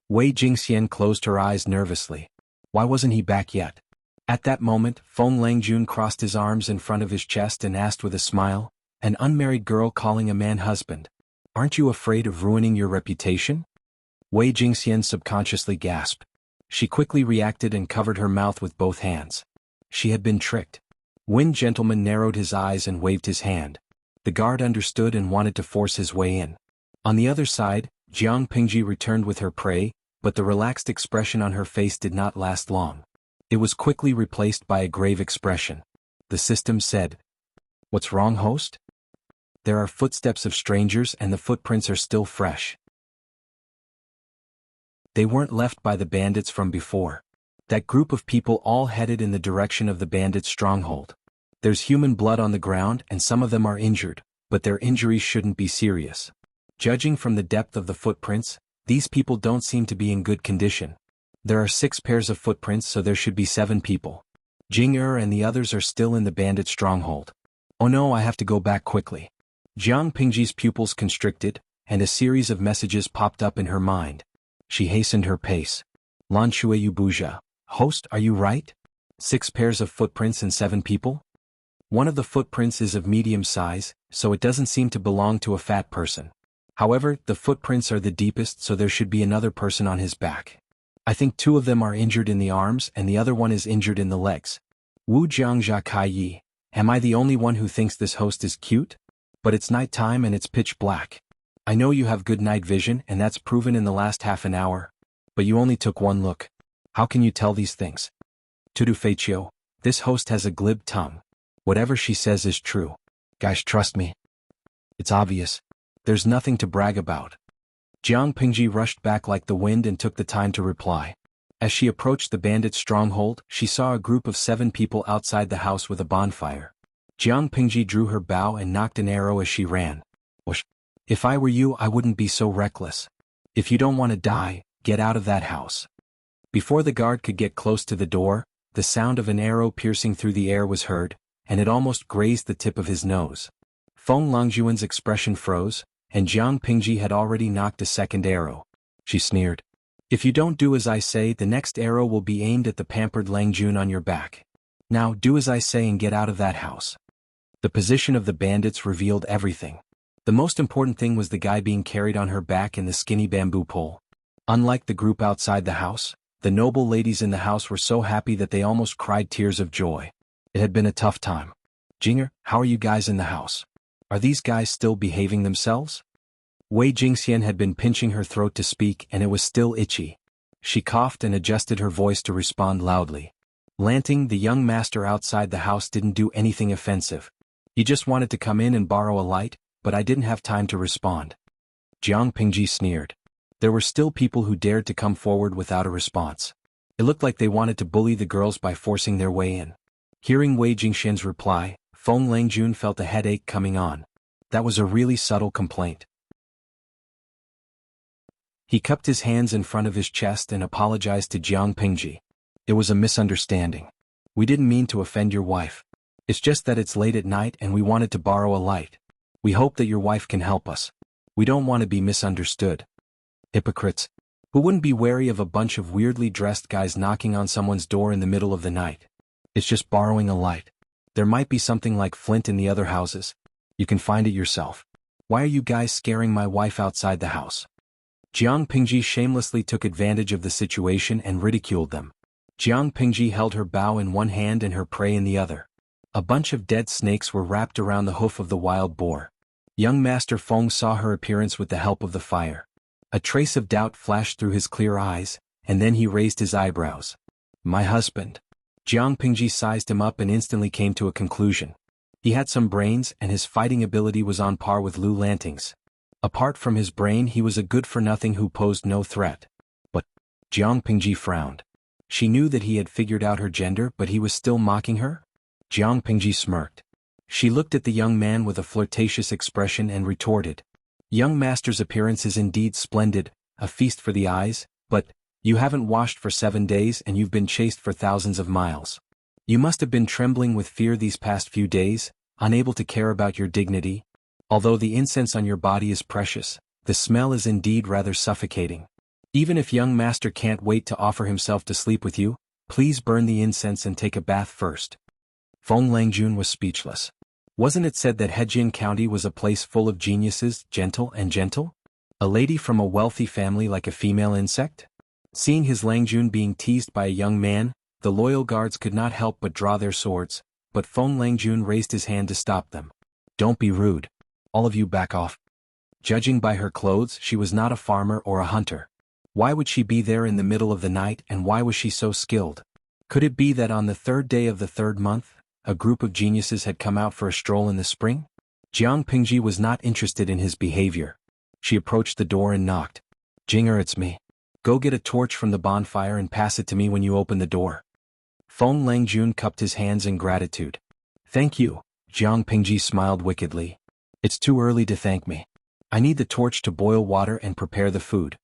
Wei Jingxian closed her eyes nervously. Why wasn't he back yet? At that moment, Feng Langjun crossed his arms in front of his chest and asked with a smile, "An unmarried girl calling a man husband. Aren't you afraid of ruining your reputation?" Wei Jingxian subconsciously gasped. She quickly reacted and covered her mouth with both hands. She had been tricked. Wind Gentleman narrowed his eyes and waved his hand. The guard understood and wanted to force his way in. On the other side, Jiang Pingji returned with her prey, but the relaxed expression on her face did not last long. It was quickly replaced by a grave expression. The system said, "What's wrong, host? There are footsteps of strangers and the footprints are still fresh. They weren't left by the bandits from before. That group of people all headed in the direction of the bandits' stronghold. There's human blood on the ground and some of them are injured, but their injuries shouldn't be serious. Judging from the depth of the footprints, these people don't seem to be in good condition. There are 6 pairs of footprints, so there should be 7 people. Jing and the others are still in the bandit stronghold. Oh no, I have to go back quickly." Jiang Pingji's pupils constricted, and a series of messages popped up in her mind. She hastened her pace. "Lan Shueyu Buja, host, are you right? 6 pairs of footprints and 7 people? One of the footprints is of medium size, so it doesn't seem to belong to a fat person. However, the footprints are the deepest, so there should be another person on his back. I think 2 of them are injured in the arms and the other one is injured in the legs. Wu Jiangxia Kai Yi, am I the only one who thinks this host is cute? But it's night time and it's pitch black. I know you have good night vision and that's proven in the last half an hour. But you only took one look. How can you tell these things? Tudu Feichio, this host has a glib tongue. Whatever she says is true. Guys, trust me. It's obvious. There's nothing to brag about." Jiang Pingji rushed back like the wind and took the time to reply. As she approached the bandits' stronghold, she saw a group of 7 people outside the house with a bonfire. Jiang Pingji drew her bow and knocked an arrow as she ran. "Whoosh. If I were you, I wouldn't be so reckless. If you don't want to die, get out of that house." Before the guard could get close to the door, the sound of an arrow piercing through the air was heard, and it almost grazed the tip of his nose. Feng Langjuan's expression froze, and Jiang Pingji had already knocked a second arrow. She sneered. "If you don't do as I say, the next arrow will be aimed at the pampered Langjun on your back. Now do as I say and get out of that house." The position of the bandits revealed everything. The most important thing was the guy being carried on her back in the skinny bamboo pole. Unlike the group outside the house, the noble ladies in the house were so happy that they almost cried tears of joy. It had been a tough time. "Jinger, how are you guys in the house? Are these guys still behaving themselves? Wei Jingxian had been pinching her throat to speak and it was still itchy. She coughed and adjusted her voice to respond loudly. Lanting, the young master outside the house, didn't do anything offensive. He just wanted to come in and borrow a light, but I didn't have time to respond. Jiang Pingji sneered. There were still people who dared to come forward without a response. It looked like they wanted to bully the girls by forcing their way in. Hearing Wei Jingxian's reply, Feng Langjun felt a headache coming on. That was a really subtle complaint. He cupped his hands in front of his chest and apologized to Jiang Pingji. It was a misunderstanding. We didn't mean to offend your wife. It's just that it's late at night and we wanted to borrow a light. We hope that your wife can help us. We don't want to be misunderstood. Hypocrites. Who wouldn't be wary of a bunch of weirdly dressed guys knocking on someone's door in the middle of the night? It's just borrowing a light. There might be something like flint in the other houses. You can find it yourself. Why are you guys scaring my wife outside the house? Jiang Pingji shamelessly took advantage of the situation and ridiculed them. Jiang Pingji held her bow in one hand and her prey in the other. A bunch of dead snakes were wrapped around the hoof of the wild boar. Young Master Feng saw her appearance with the help of the fire. A trace of doubt flashed through his clear eyes, and then he raised his eyebrows. My husband. Jiang Pingji sized him up and instantly came to a conclusion. He had some brains and his fighting ability was on par with Lu Lanting's. Apart from his brain, he was a good-for-nothing who posed no threat. But Jiang Pingji frowned. She knew that he had figured out her gender, but he was still mocking her? Jiang Pingji smirked. She looked at the young man with a flirtatious expression and retorted. Young master's appearance is indeed splendid, a feast for the eyes, but you haven't washed for 7 days and you've been chased for thousands of miles. You must have been trembling with fear these past few days, unable to care about your dignity. Although the incense on your body is precious, the smell is indeed rather suffocating. Even if young master can't wait to offer himself to sleep with you, please burn the incense and take a bath first. Feng Langjun was speechless. Wasn't it said that Hejin County was a place full of geniuses, gentle? A lady from a wealthy family like a female insect? Seeing his Langjun being teased by a young man, the loyal guards could not help but draw their swords, but Feng Langjun raised his hand to stop them. Don't be rude. All of you back off. Judging by her clothes, she was not a farmer or a hunter. Why would she be there in the middle of the night and why was she so skilled? Could it be that on the 3rd day of the 3rd month, a group of geniuses had come out for a stroll in the spring? Jiang Pingji was not interested in his behavior. She approached the door and knocked. Jinger, it's me. Go get a torch from the bonfire and pass it to me when you open the door. Feng Langjun cupped his hands in gratitude. Thank you. Jiang Pingji smiled wickedly. It's too early to thank me. I need the torch to boil water and prepare the food.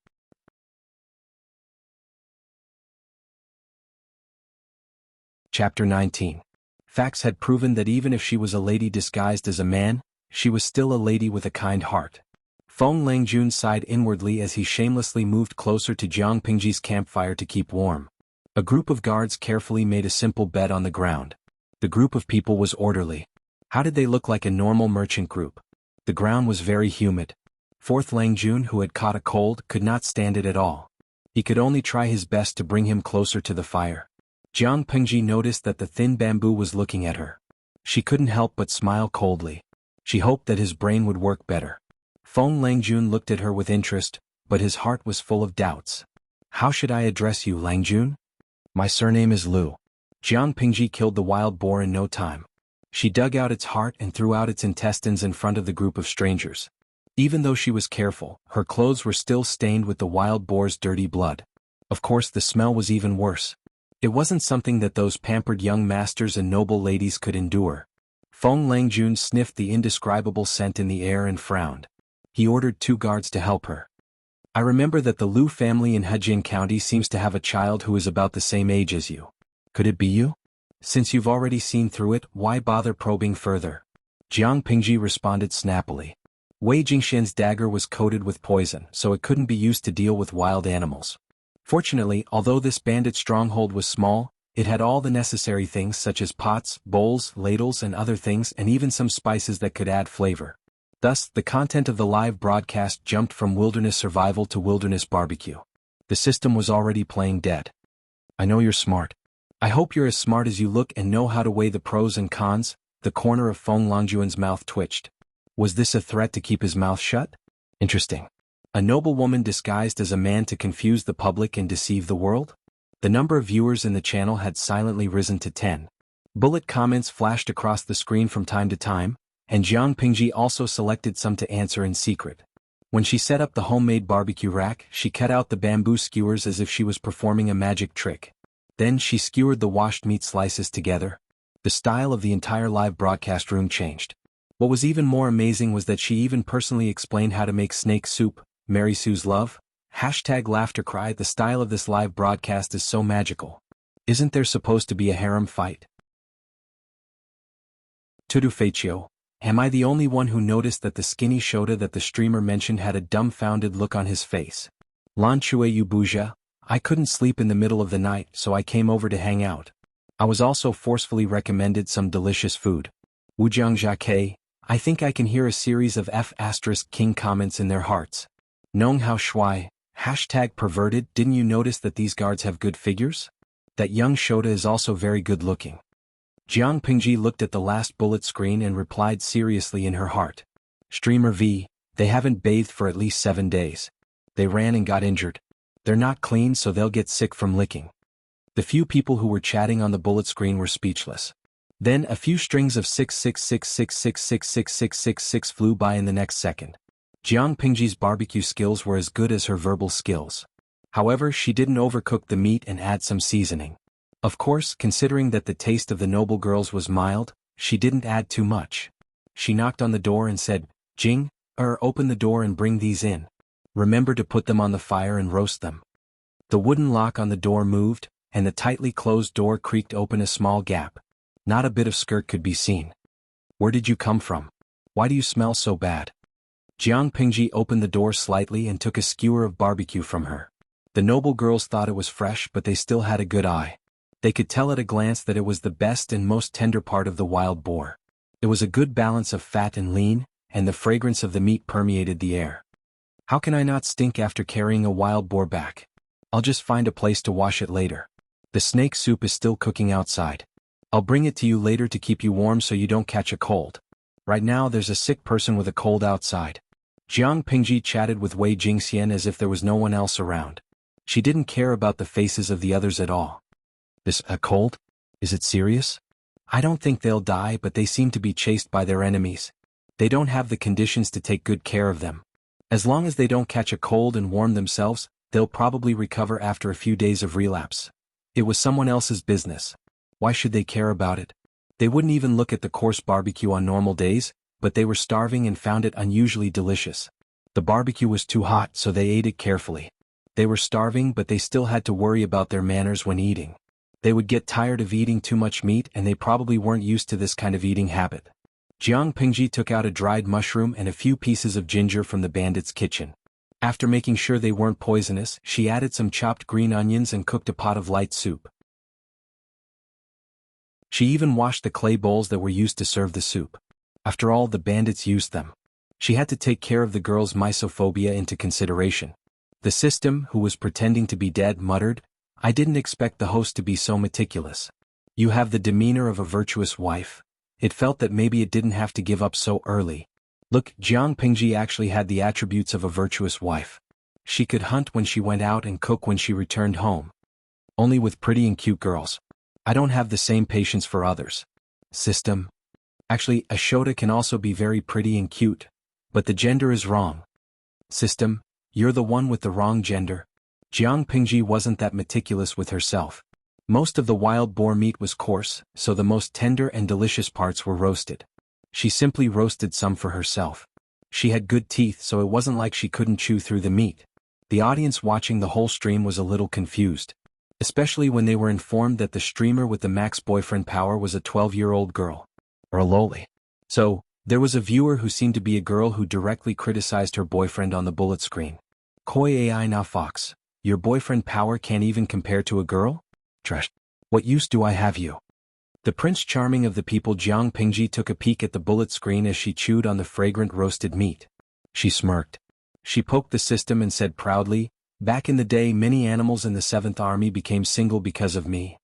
Chapter 19. Facts had proven that even if she was a lady disguised as a man, she was still a lady with a kind heart. Feng Langjun sighed inwardly as he shamelessly moved closer to Jiang Pingji's campfire to keep warm. A group of guards carefully made a simple bed on the ground. The group of people was orderly. How did they look like a normal merchant group? The ground was very humid. Fourth Langjun, who had caught a cold, could not stand it at all. He could only try his best to bring him closer to the fire. Jiang Pingji noticed that the thin bamboo was looking at her. She couldn't help but smile coldly. She hoped that his brain would work better. Feng Langjun looked at her with interest, but his heart was full of doubts. How should I address you, Langjun? My surname is Lu. Jiang Pingji killed the wild boar in no time. She dug out its heart and threw out its intestines in front of the group of strangers. Even though she was careful, her clothes were still stained with the wild boar's dirty blood. Of course, the smell was even worse. It wasn't something that those pampered young masters and noble ladies could endure. Feng Langjun sniffed the indescribable scent in the air and frowned. He ordered 2 guards to help her. I remember that the Lu family in Hejin County seems to have a child who is about the same age as you. Could it be you? Since you've already seen through it, why bother probing further? Jiang Pingji responded snappily. Wei Jingxian's dagger was coated with poison, so it couldn't be used to deal with wild animals. Fortunately, although this bandit stronghold was small, it had all the necessary things such as pots, bowls, ladles and other things and even some spices that could add flavor. Thus, the content of the live broadcast jumped from wilderness survival to wilderness barbecue. The system was already playing dead. I know you're smart. I hope you're as smart as you look and know how to weigh the pros and cons. The corner of Feng Langjun's mouth twitched. Was this a threat to keep his mouth shut? Interesting. A noblewoman disguised as a man to confuse the public and deceive the world? The number of viewers in the channel had silently risen to 10. Bullet comments flashed across the screen from time to time, and Jiang Pingji also selected some to answer in secret. When she set up the homemade barbecue rack, she cut out the bamboo skewers as if she was performing a magic trick. Then she skewered the washed meat slices together. The style of the entire live broadcast room changed. What was even more amazing was that she even personally explained how to make snake soup. Mary Sue's love? #laughter cry. The style of this live broadcast is so magical. Isn't there supposed to be a harem fight? Tudu Feichio. Am I the only one who noticed that the skinny Shota that the streamer mentioned had a dumbfounded look on his face? Lan Chue Yubuja. I couldn't sleep in the middle of the night, so I came over to hang out. I was also forcefully recommended some delicious food. Wujiang Jacquet. I think I can hear a series of F*King comments in their hearts. Nong Hao Shui. #perverted. Didn't you notice that these guards have good figures? That young Shota is also very good looking. Jiang Pingji looked at the last bullet screen and replied seriously in her heart. Streamer V. They haven't bathed for at least 7 days. They ran and got injured. They're not clean, so they'll get sick from licking. The few people who were chatting on the bullet screen were speechless. Then a few strings of 66666666666 flew by in the next second. Jiang Pingji's barbecue skills were as good as her verbal skills. However, she didn't overcook the meat and add some seasoning. Of course, considering that the taste of the noble girls was mild, she didn't add too much. She knocked on the door and said, Jing, open the door and bring these in. Remember to put them on the fire and roast them. The wooden lock on the door moved, and the tightly closed door creaked open a small gap. Not a bit of skirt could be seen. Where did you come from? Why do you smell so bad? Jiang Pingji opened the door slightly and took a skewer of barbecue from her. The noble girls thought it was fresh, but they still had a good eye. They could tell at a glance that it was the best and most tender part of the wild boar. It was a good balance of fat and lean, and the fragrance of the meat permeated the air. How can I not stink after carrying a wild boar back? I'll just find a place to wash it later. The snake soup is still cooking outside. I'll bring it to you later to keep you warm so you don't catch a cold. Right now there's a sick person with a cold outside. Jiang Pingji chatted with Wei Jingxian as if there was no one else around. She didn't care about the faces of the others at all. A cold? Is it serious? I don't think they'll die, but they seem to be chased by their enemies. They don't have the conditions to take good care of them. As long as they don't catch a cold and warm themselves, they'll probably recover after a few days of relapse. It was someone else's business. Why should they care about it? They wouldn't even look at the coarse barbecue on normal days, but they were starving and found it unusually delicious. The barbecue was too hot, so they ate it carefully. They were starving, but they still had to worry about their manners when eating. They would get tired of eating too much meat, and they probably weren't used to this kind of eating habit. Jiang Pingji took out a dried mushroom and a few pieces of ginger from the bandits' kitchen. After making sure they weren't poisonous, she added some chopped green onions and cooked a pot of light soup. She even washed the clay bowls that were used to serve the soup. After all, the bandits used them. She had to take care of the girls' misophobia into consideration. The system, who was pretending to be dead, muttered, I didn't expect the host to be so meticulous. You have the demeanor of a virtuous wife. It felt that maybe it didn't have to give up so early. Look, Jiang Pingji actually had the attributes of a virtuous wife. She could hunt when she went out and cook when she returned home. Only with pretty and cute girls. I don't have the same patience for others. System. Actually, a Shota can also be very pretty and cute, but the gender is wrong. System, you're the one with the wrong gender. Jiang Pingji wasn't that meticulous with herself. Most of the wild boar meat was coarse, so the most tender and delicious parts were roasted. She simply roasted some for herself. She had good teeth, so it wasn't like she couldn't chew through the meat. The audience watching the whole stream was a little confused, especially when they were informed that the streamer with the max boyfriend power was a 12-year-old girl. Or a loli. So, there was a viewer who seemed to be a girl who directly criticized her boyfriend on the bullet screen. Koi AI na fox. Your boyfriend power can't even compare to a girl? Trash. What use do I have you? The Prince Charming of the people. Jiang Pingji took a peek at the bullet screen as she chewed on the fragrant roasted meat. She smirked. She poked the system and said proudly, back in the day many animals in the 7th Army became single because of me.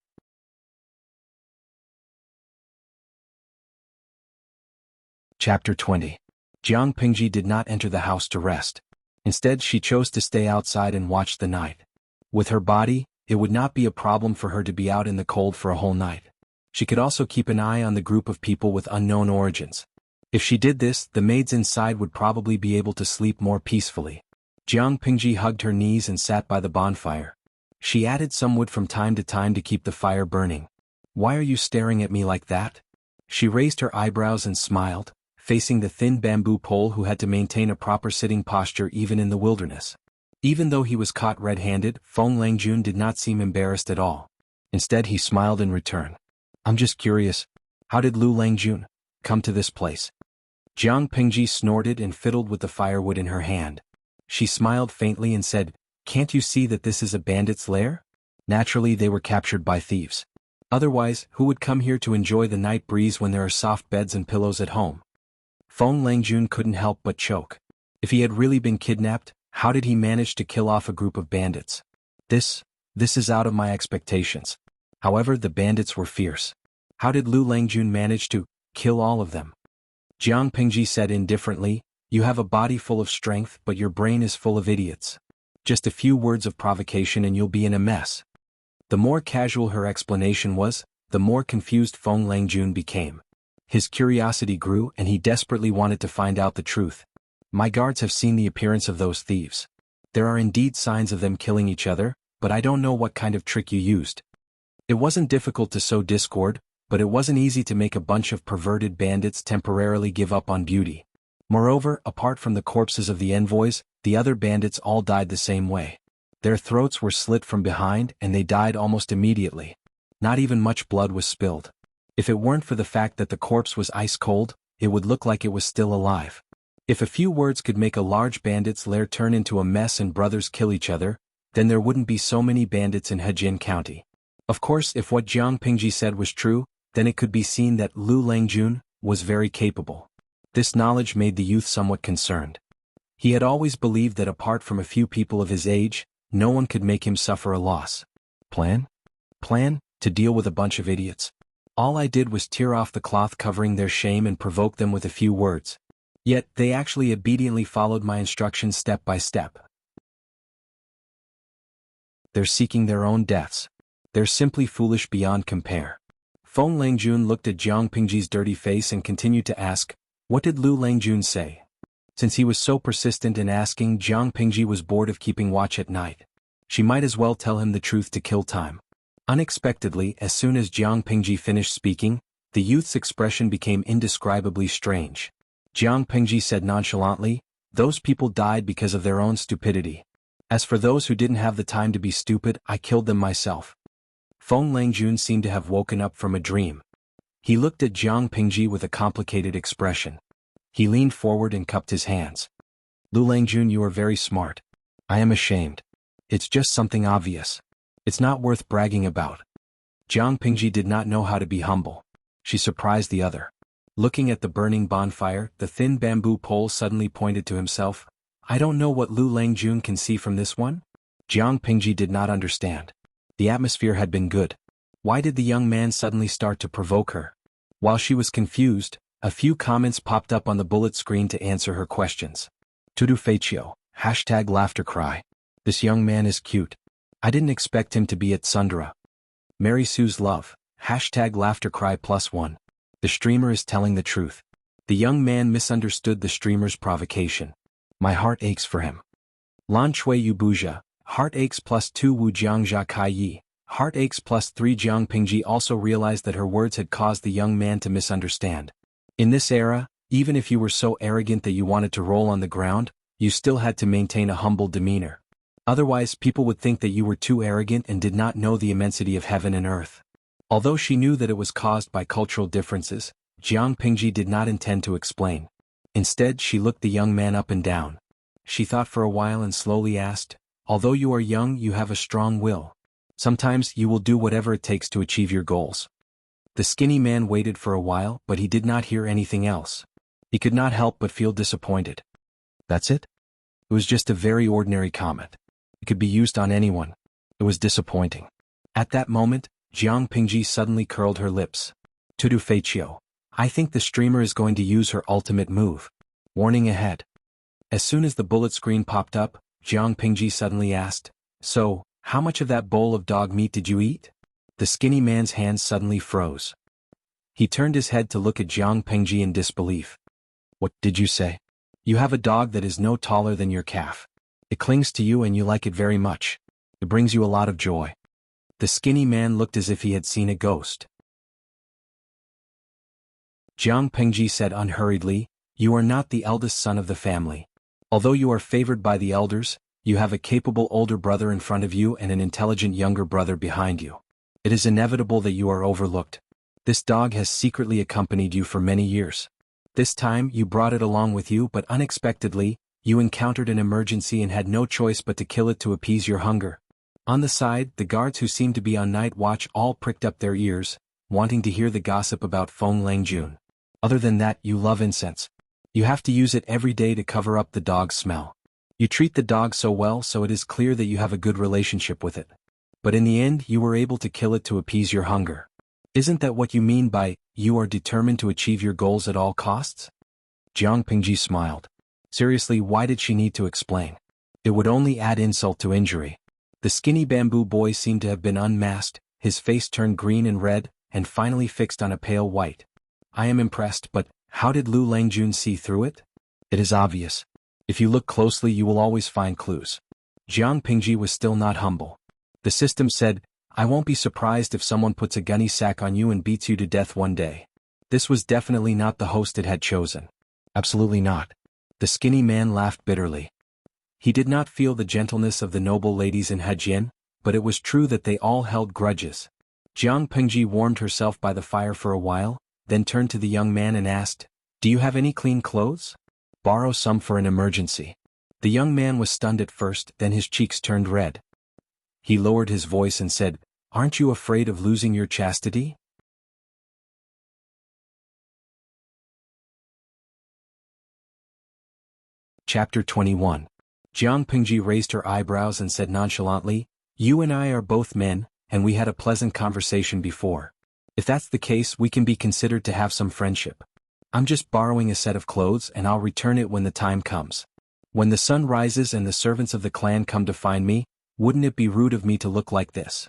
Chapter 20. Jiang Pingji did not enter the house to rest. Instead, she chose to stay outside and watch the night. With her body, it would not be a problem for her to be out in the cold for a whole night. She could also keep an eye on the group of people with unknown origins. If she did this, the maids inside would probably be able to sleep more peacefully. Jiang Pingji hugged her knees and sat by the bonfire. She added some wood from time to time to keep the fire burning. "Why are you staring at me like that?" She raised her eyebrows and smiled, facing the thin bamboo pole who had to maintain a proper sitting posture even in the wilderness. Even though he was caught red-handed, Feng Langjun did not seem embarrassed at all. Instead, he smiled in return. "I'm just curious. How did Lu Langjun come to this place?" Jiang Pingji snorted and fiddled with the firewood in her hand. She smiled faintly and said, "Can't you see that this is a bandit's lair? Naturally, they were captured by thieves. Otherwise, who would come here to enjoy the night breeze when there are soft beds and pillows at home?" Feng Langjun couldn't help but choke. If he had really been kidnapped, how did he manage to kill off a group of bandits? This is out of my expectations. However, the bandits were fierce. How did Lu Langjun manage to kill all of them? Jiang Pingji said indifferently, "You have a body full of strength, but your brain is full of idiots. Just a few words of provocation and you'll be in a mess." The more casual her explanation was, the more confused Feng Langjun became. His curiosity grew and he desperately wanted to find out the truth. "My guards have seen the appearance of those thieves. There are indeed signs of them killing each other, but I don't know what kind of trick you used." It wasn't difficult to sow discord, but it wasn't easy to make a bunch of perverted bandits temporarily give up on beauty. Moreover, apart from the corpses of the envoys, the other bandits all died the same way. Their throats were slit from behind and they died almost immediately. Not even much blood was spilled. If it weren't for the fact that the corpse was ice cold, it would look like it was still alive. If a few words could make a large bandit's lair turn into a mess and brothers kill each other, then there wouldn't be so many bandits in Hejin County. Of course, if what Jiang Pingji said was true, then it could be seen that Lu Langjun was very capable. This knowledge made the youth somewhat concerned. He had always believed that apart from a few people of his age, no one could make him suffer a loss. Plan? To deal with a bunch of idiots. All I did was tear off the cloth covering their shame and provoke them with a few words. Yet, they actually obediently followed my instructions step by step. They're seeking their own deaths. They're simply foolish beyond compare. Feng Langjun looked at Jiang Pingji's dirty face and continued to ask, "What did Lu Langjun say?" Since he was so persistent in asking, Jiang Pingji was bored of keeping watch at night. She might as well tell him the truth to kill time. Unexpectedly, as soon as Jiang Pingji finished speaking, the youth's expression became indescribably strange. Jiang Pingji said nonchalantly, "Those people died because of their own stupidity. As for those who didn't have the time to be stupid, I killed them myself." Feng Langjun seemed to have woken up from a dream. He looked at Jiang Pingji with a complicated expression. He leaned forward and cupped his hands. "Lu Langjun, you are very smart. I am ashamed. It's just something obvious. It's not worth bragging about." Jiang Pingji did not know how to be humble. She surprised the other. Looking at the burning bonfire, the thin bamboo pole suddenly pointed to himself. "I don't know what Lu Langjun can see from this one?" Jiang Pingji did not understand. The atmosphere had been good. Why did the young man suddenly start to provoke her? While she was confused, a few comments popped up on the bullet screen to answer her questions. Tudu Feichio, #laughter cry. This young man is cute. I didn't expect him to be at Sundara. Mary Sue's love, #laughter cry +1. The streamer is telling the truth. The young man misunderstood the streamer's provocation. My heart aches for him. Lan Chui Yubuja, heart aches +2 Wu Jiangxia Kai Yi, heart aches +3 Jiang Pingji also realized that her words had caused the young man to misunderstand. In this era, even if you were so arrogant that you wanted to roll on the ground, you still had to maintain a humble demeanor. Otherwise, people would think that you were too arrogant and did not know the immensity of heaven and earth. Although she knew that it was caused by cultural differences, Jiang Pingji did not intend to explain. Instead, she looked the young man up and down. She thought for a while and slowly asked, "Although you are young, you have a strong will. Sometimes you will do whatever it takes to achieve your goals." The skinny man waited for a while, but he did not hear anything else. He could not help but feel disappointed. That's it? It was just a very ordinary comment. It could be used on anyone. It was disappointing. At that moment, Jiang Pingji suddenly curled her lips. Tudu Feichio, I think the streamer is going to use her ultimate move. Warning ahead. As soon as the bullet screen popped up, Jiang Pingji suddenly asked, "So, how much of that bowl of dog meat did you eat?" The skinny man's hands suddenly froze. He turned his head to look at Jiang Pingji in disbelief. "What did you say? You have a dog that is no taller than your calf. It clings to you and you like it very much. It brings you a lot of joy." The skinny man looked as if he had seen a ghost. Jiang Pingji said unhurriedly, "You are not the eldest son of the family. Although you are favored by the elders, you have a capable older brother in front of you and an intelligent younger brother behind you. It is inevitable that you are overlooked. This dog has secretly accompanied you for many years. This time you brought it along with you, but unexpectedly, you encountered an emergency and had no choice but to kill it to appease your hunger." On the side, the guards who seemed to be on night watch all pricked up their ears, wanting to hear the gossip about Feng Langjun. "Other than that, you love incense. You have to use it every day to cover up the dog's smell. You treat the dog so well, so it is clear that you have a good relationship with it. But in the end you were able to kill it to appease your hunger. Isn't that what you mean by, you are determined to achieve your goals at all costs?" Jiang Pingji smiled. Seriously, why did she need to explain? It would only add insult to injury. The skinny bamboo boy seemed to have been unmasked, his face turned green and red, and finally fixed on a pale white. "I am impressed, but how did Lu Langjun see through it?" "It is obvious. If you look closely you will always find clues." Jiang Pingji was still not humble. The system said, "I won't be surprised if someone puts a gunny sack on you and beats you to death one day." This was definitely not the host it had chosen. Absolutely not. The skinny man laughed bitterly. He did not feel the gentleness of the noble ladies in Hejian, but it was true that they all held grudges. Jiang Pingji warmed herself by the fire for a while, then turned to the young man and asked, "Do you have any clean clothes? Borrow some for an emergency." The young man was stunned at first, then his cheeks turned red. He lowered his voice and said, "Aren't you afraid of losing your chastity?" Chapter 21. Jiang Pingji raised her eyebrows and said nonchalantly, "You and I are both men, and we had a pleasant conversation before. If that's the case, we can be considered to have some friendship. I'm just borrowing a set of clothes and I'll return it when the time comes. When the sun rises and the servants of the clan come to find me, wouldn't it be rude of me to look like this?"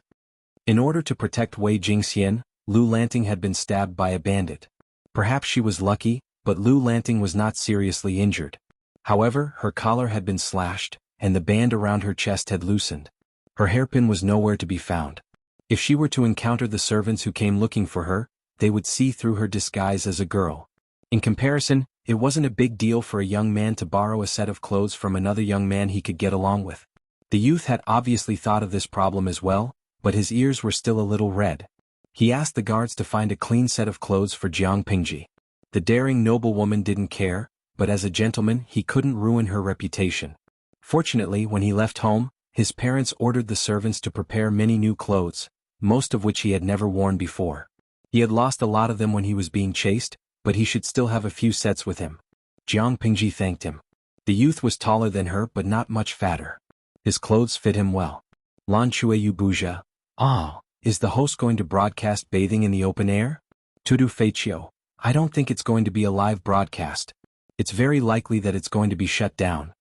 In order to protect Wei Jingxian, Lu Lanting had been stabbed by a bandit. Perhaps she was lucky, but Lu Lanting was not seriously injured. However, her collar had been slashed, and the band around her chest had loosened. Her hairpin was nowhere to be found. If she were to encounter the servants who came looking for her, they would see through her disguise as a girl. In comparison, it wasn't a big deal for a young man to borrow a set of clothes from another young man he could get along with. The youth had obviously thought of this problem as well, but his ears were still a little red. He asked the guards to find a clean set of clothes for Jiang Pingji. The daring noblewoman didn't care, but as a gentleman he couldn't ruin her reputation. Fortunately, when he left home, his parents ordered the servants to prepare many new clothes, most of which he had never worn before. He had lost a lot of them when he was being chased, but he should still have a few sets with him. Jiang Pingji thanked him. The youth was taller than her but not much fatter. His clothes fit him well. "Lan Chueyu Buja. Ah, is the host going to broadcast bathing in the open air?" "Tudu Feichio. I don't think it's going to be a live broadcast. It's very likely that it's going to be shut down."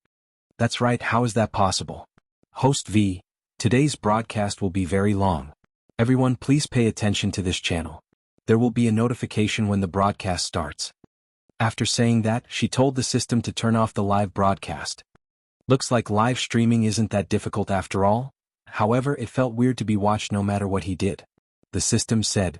"That's right, how is that possible?" "Host V. Today's broadcast will be very long. Everyone please pay attention to this channel. There will be a notification when the broadcast starts." After saying that, she told the system to turn off the live broadcast. Looks like live streaming isn't that difficult after all. However, it felt weird to be watched no matter what he did. The system said,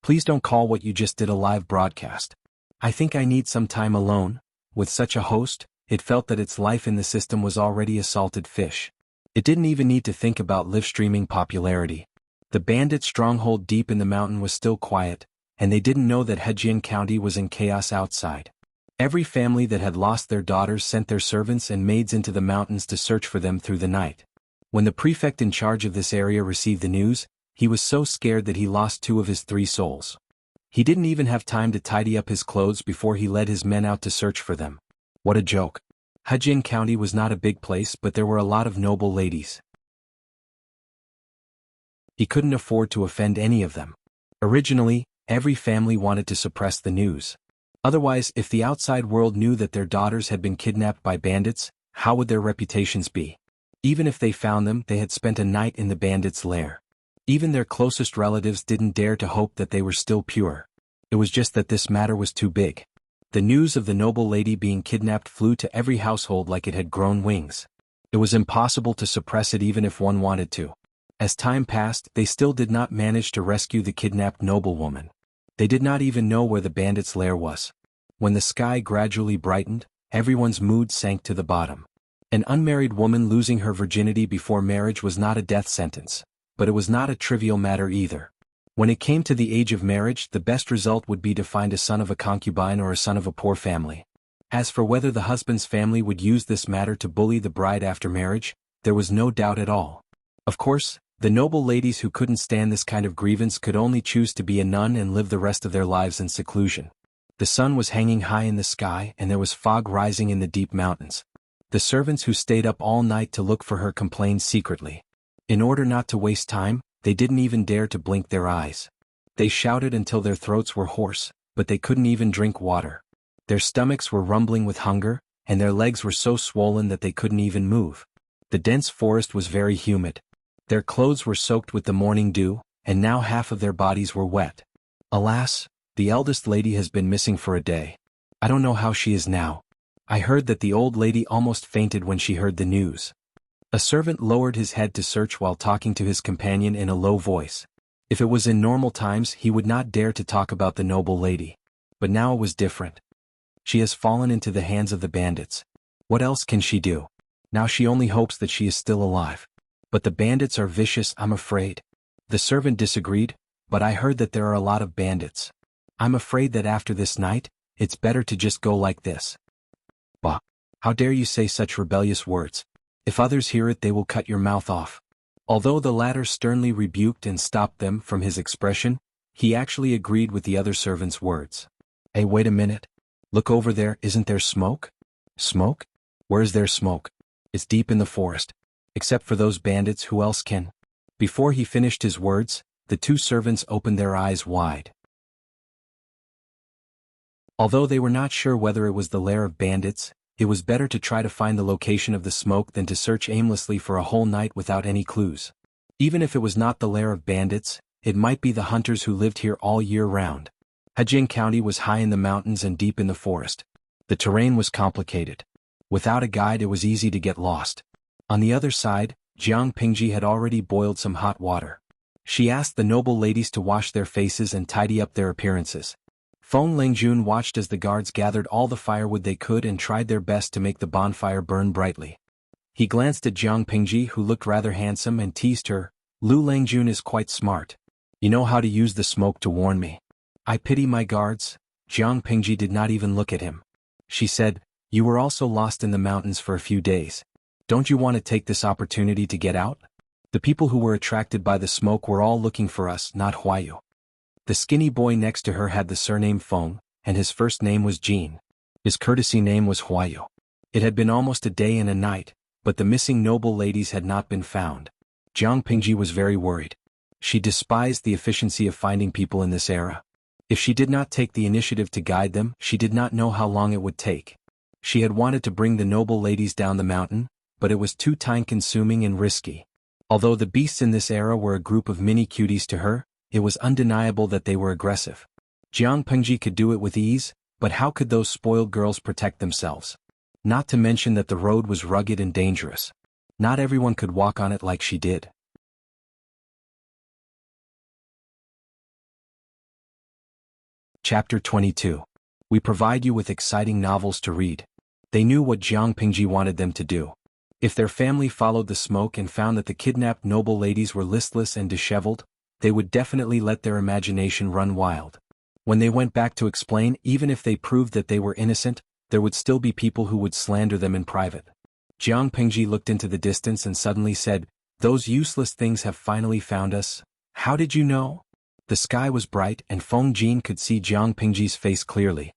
"Please don't call what you just did a live broadcast. I think I need some time alone." With such a host, it felt that its life in the system was already a salted fish. It didn't even need to think about live streaming popularity. The bandit stronghold deep in the mountain was still quiet, and they didn't know that Hejian County was in chaos outside. Every family that had lost their daughters sent their servants and maids into the mountains to search for them through the night. When the prefect in charge of this area received the news, he was so scared that he lost 2 of his 3 souls. He didn't even have time to tidy up his clothes before he led his men out to search for them. What a joke. Hejian County was not a big place, but there were a lot of noble ladies. He couldn't afford to offend any of them. Originally, every family wanted to suppress the news. Otherwise, if the outside world knew that their daughters had been kidnapped by bandits, how would their reputations be? Even if they found them, they had spent a night in the bandits' lair. Even their closest relatives didn't dare to hope that they were still pure. It was just that this matter was too big. The news of the noble lady being kidnapped flew to every household like it had grown wings. It was impossible to suppress it even if one wanted to. As time passed, they still did not manage to rescue the kidnapped noblewoman. They did not even know where the bandits' lair was. When the sky gradually brightened, everyone's mood sank to the bottom. An unmarried woman losing her virginity before marriage was not a death sentence, but it was not a trivial matter either. When it came to the age of marriage, the best result would be to find a son of a concubine or a son of a poor family. As for whether the husband's family would use this matter to bully the bride after marriage, there was no doubt at all. Of course, the noble ladies who couldn't stand this kind of grievance could only choose to be a nun and live the rest of their lives in seclusion. The sun was hanging high in the sky and there was fog rising in the deep mountains. The servants who stayed up all night to look for her complained secretly. In order not to waste time, they didn't even dare to blink their eyes. They shouted until their throats were hoarse, but they couldn't even drink water. Their stomachs were rumbling with hunger, and their legs were so swollen that they couldn't even move. The dense forest was very humid. Their clothes were soaked with the morning dew, and now half of their bodies were wet. Alas, the eldest lady has been missing for a day. I don't know how she is now. I heard that the old lady almost fainted when she heard the news. A servant lowered his head to search while talking to his companion in a low voice. If it was in normal times, he would not dare to talk about the noble lady. But now it was different. She has fallen into the hands of the bandits. What else can she do? Now she only hopes that she is still alive. But the bandits are vicious, I'm afraid. The servant disagreed, but I heard that there are a lot of bandits. I'm afraid that after this night, it's better to just go like this. Bah! How dare you say such rebellious words? If others hear it, they will cut your mouth off. Although the latter sternly rebuked and stopped them from his expression, he actually agreed with the other servant's words. Hey, wait a minute. Look over there, isn't there smoke? Smoke? Where is there smoke? It's deep in the forest. Except for those bandits, who else can? Before he finished his words, the two servants opened their eyes wide. Although they were not sure whether it was the lair of bandits, it was better to try to find the location of the smoke than to search aimlessly for a whole night without any clues. Even if it was not the lair of bandits, it might be the hunters who lived here all year round. Hajing County was high in the mountains and deep in the forest. The terrain was complicated. Without a guide, it was easy to get lost. On the other side, Jiang Pingji had already boiled some hot water. She asked the noble ladies to wash their faces and tidy up their appearances. Feng Lingjun watched as the guards gathered all the firewood they could and tried their best to make the bonfire burn brightly. He glanced at Jiang Pingji, who looked rather handsome, and teased her. Lu Langjun is quite smart. You know how to use the smoke to warn me. I pity my guards. Jiang Pingji did not even look at him. She said, You were also lost in the mountains for a few days. Don't you want to take this opportunity to get out? The people who were attracted by the smoke were all looking for us, not Huayu. The skinny boy next to her had the surname Feng, and his first name was Jean. His courtesy name was Huayu. It had been almost a day and a night, but the missing noble ladies had not been found. Jiang Pingji was very worried. She despised the efficiency of finding people in this era. If she did not take the initiative to guide them, she did not know how long it would take. She had wanted to bring the noble ladies down the mountain, but it was too time-consuming and risky. Although the beasts in this era were a group of mini cuties to her, it was undeniable that they were aggressive. Jiang Pingji could do it with ease, but how could those spoiled girls protect themselves? Not to mention that the road was rugged and dangerous. Not everyone could walk on it like she did. Chapter 22. We provide you with exciting novels to read. They knew what Jiang Pingji wanted them to do. If their family followed the smoke and found that the kidnapped noble ladies were listless and disheveled, they would definitely let their imagination run wild. When they went back to explain, even if they proved that they were innocent, there would still be people who would slander them in private. Jiang Pingji looked into the distance and suddenly said, Those useless things have finally found us. How did you know? The sky was bright and Feng Jin could see Jiang Pingji's face clearly.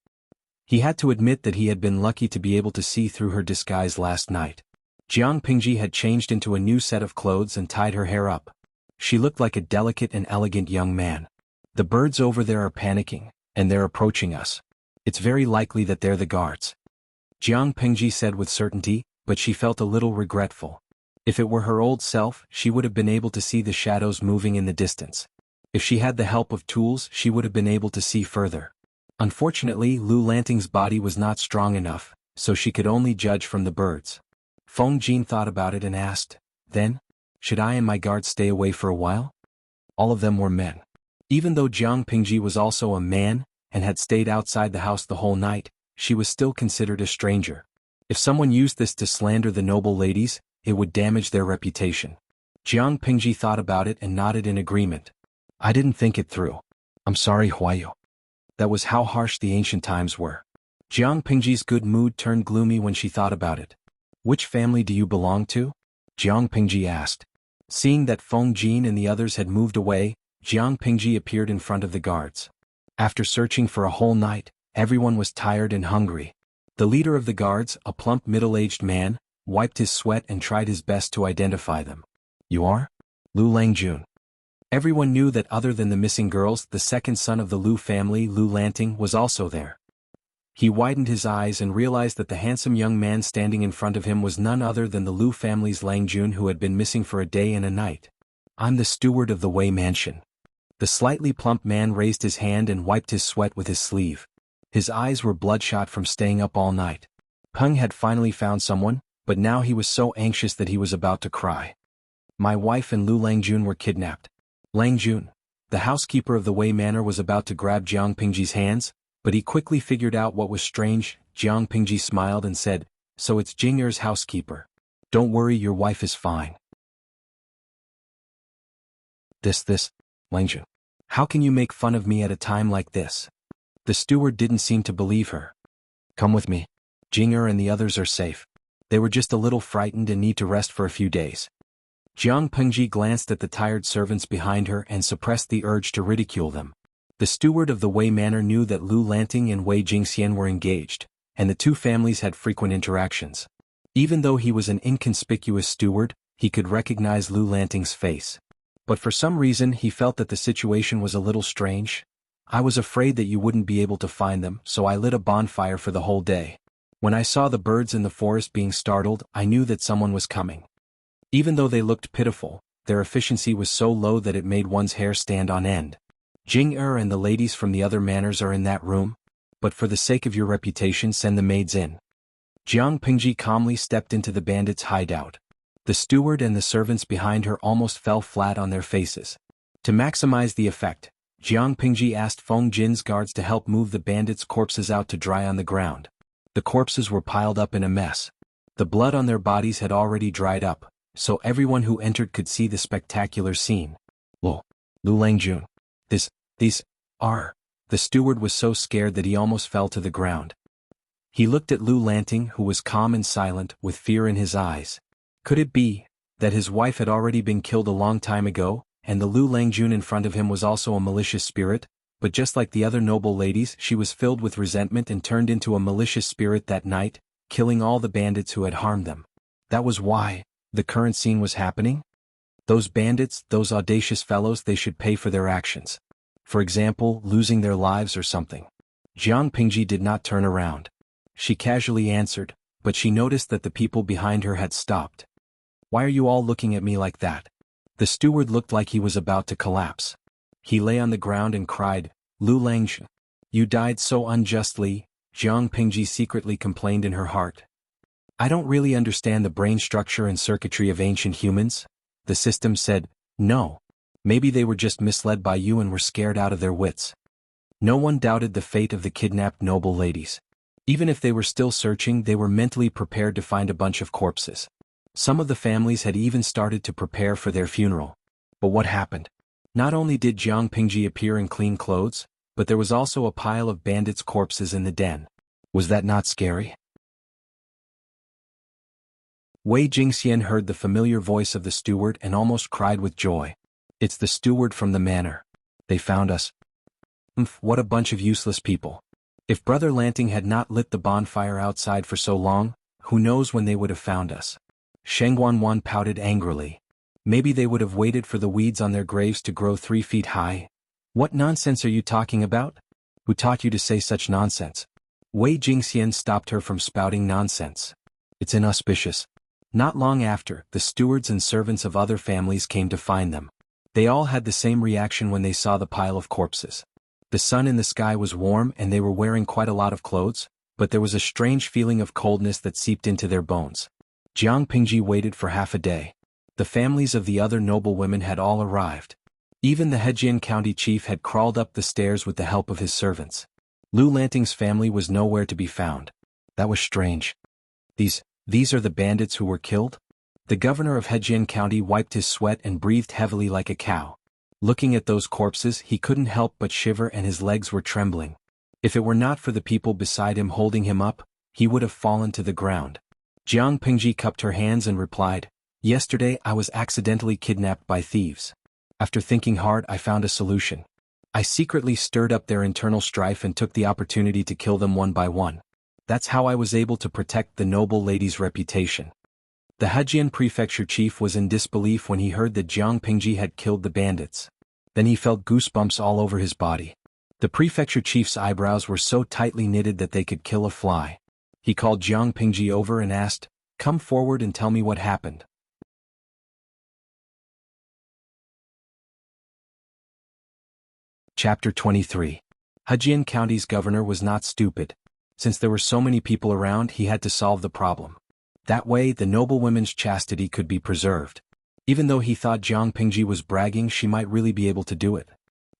He had to admit that he had been lucky to be able to see through her disguise last night. Jiang Pingji had changed into a new set of clothes and tied her hair up. She looked like a delicate and elegant young man. The birds over there are panicking, and they're approaching us. It's very likely that they're the guards. Jiang Pingji said with certainty, but she felt a little regretful. If it were her old self, she would have been able to see the shadows moving in the distance. If she had the help of tools, she would have been able to see further. Unfortunately, Lu Lanting's body was not strong enough, so she could only judge from the birds. Feng Jin thought about it and asked, "Then, should I and my guards stay away for a while?" All of them were men. Even though Jiang Pingji was also a man, and had stayed outside the house the whole night, she was still considered a stranger. If someone used this to slander the noble ladies, it would damage their reputation. Jiang Pingji thought about it and nodded in agreement. "I didn't think it through. I'm sorry, Huayu." That was how harsh the ancient times were. Jiang Pingji's good mood turned gloomy when she thought about it. "Which family do you belong to?" Jiang Pingji asked. Seeing that Feng Jin and the others had moved away, Jiang Pingji appeared in front of the guards. After searching for a whole night, everyone was tired and hungry. The leader of the guards, a plump middle-aged man, wiped his sweat and tried his best to identify them. "You are? Lu Langjun." Everyone knew that other than the missing girls, the second son of the Lu family, Lu Lanting, was also there. He widened his eyes and realized that the handsome young man standing in front of him was none other than the Lu family's Langjun who had been missing for a day and a night. "I'm the steward of the Wei Mansion." The slightly plump man raised his hand and wiped his sweat with his sleeve. His eyes were bloodshot from staying up all night. Peng had finally found someone, but now he was so anxious that he was about to cry. "My wife and Lu Langjun were kidnapped." Langjun, the housekeeper of the Wei Manor, was about to grab Jiang Pingji's hands, but he quickly figured out what was strange. Jiang Pingji smiled and said, "So it's Jing'er's housekeeper. Don't worry, your wife is fine." This, Langjun. How can you make fun of me at a time like this?" The steward didn't seem to believe her. "Come with me. Jing'er and the others are safe. They were just a little frightened and need to rest for a few days." Jiang Pingji glanced at the tired servants behind her and suppressed the urge to ridicule them. The steward of the Wei Manor knew that Lu Lanting and Wei Jingxian were engaged, and the two families had frequent interactions. Even though he was an inconspicuous steward, he could recognize Lu Lanting's face. But for some reason he felt that the situation was a little strange. "I was afraid that you wouldn't be able to find them, so I lit a bonfire for the whole day. When I saw the birds in the forest being startled, I knew that someone was coming." Even though they looked pitiful, their efficiency was so low that it made one's hair stand on end. "Jing'er and the ladies from the other manors are in that room, but for the sake of your reputation, send the maids in." Jiang Pingji calmly stepped into the bandits' hideout. The steward and the servants behind her almost fell flat on their faces. To maximize the effect, Jiang Pingji asked Feng Jin's guards to help move the bandits' corpses out to dry on the ground. The corpses were piled up in a mess. The blood on their bodies had already dried up, so everyone who entered could see the spectacular scene. Lu Langjun. These are... The steward was so scared that he almost fell to the ground. He looked at Lu Lanting, who was calm and silent, with fear in his eyes. Could it be that his wife had already been killed a long time ago, and the Lu Langjun in front of him was also a malicious spirit? But just like the other noble ladies, she was filled with resentment and turned into a malicious spirit that night, killing all the bandits who had harmed them. That was why the current scene was happening? Those bandits, those audacious fellows, they should pay for their actions. For example, losing their lives or something. Jiang Pingji did not turn around. She casually answered, but she noticed that the people behind her had stopped. "Why are you all looking at me like that?" The steward looked like he was about to collapse. He lay on the ground and cried, "Lu Langjun, you died so unjustly," Jiang Pingji secretly complained in her heart. "I don't really understand the brain structure and circuitry of ancient humans." The system said, "No. Maybe they were just misled by you and were scared out of their wits." No one doubted the fate of the kidnapped noble ladies. Even if they were still searching, they were mentally prepared to find a bunch of corpses. Some of the families had even started to prepare for their funeral. But what happened? Not only did Jiang Pingji appear in clean clothes, but there was also a pile of bandits' corpses in the den. Was that not scary? Wei Jingxian heard the familiar voice of the steward and almost cried with joy. "It's the steward from the manor. They found us. What a bunch of useless people. If Brother Lanting had not lit the bonfire outside for so long, who knows when they would have found us." Sheng Wanwan pouted angrily. "Maybe they would have waited for the weeds on their graves to grow 3 feet high." "What nonsense are you talking about? Who taught you to say such nonsense?" Wei Jingxian stopped her from spouting nonsense. It's inauspicious. Not long after, the stewards and servants of other families came to find them. They all had the same reaction when they saw the pile of corpses. The sun in the sky was warm and they were wearing quite a lot of clothes, but there was a strange feeling of coldness that seeped into their bones. Jiang Pingji waited for half a day. The families of the other noble women had all arrived. Even the Hejian county chief had crawled up the stairs with the help of his servants. Lu Lanting's family was nowhere to be found. That was strange. These are the bandits who were killed? The governor of Hejian County wiped his sweat and breathed heavily like a cow. Looking at those corpses, he couldn't help but shiver and his legs were trembling. If it were not for the people beside him holding him up, he would have fallen to the ground. Jiang Pingji cupped her hands and replied, "Yesterday I was accidentally kidnapped by thieves. After thinking hard, I found a solution. I secretly stirred up their internal strife and took the opportunity to kill them one by one. That's how I was able to protect the noble lady's reputation." The Hejian prefecture chief was in disbelief when he heard that Jiang Pingji had killed the bandits. Then he felt goosebumps all over his body. The prefecture chief's eyebrows were so tightly knitted that they could kill a fly. He called Jiang Pingji over and asked, "Come forward and tell me what happened." Chapter 23. Hejian County's governor was not stupid. Since there were so many people around, he had to solve the problem. That way, the noblewomen's chastity could be preserved. Even though he thought Jiang Pingji was bragging, she might really be able to do it.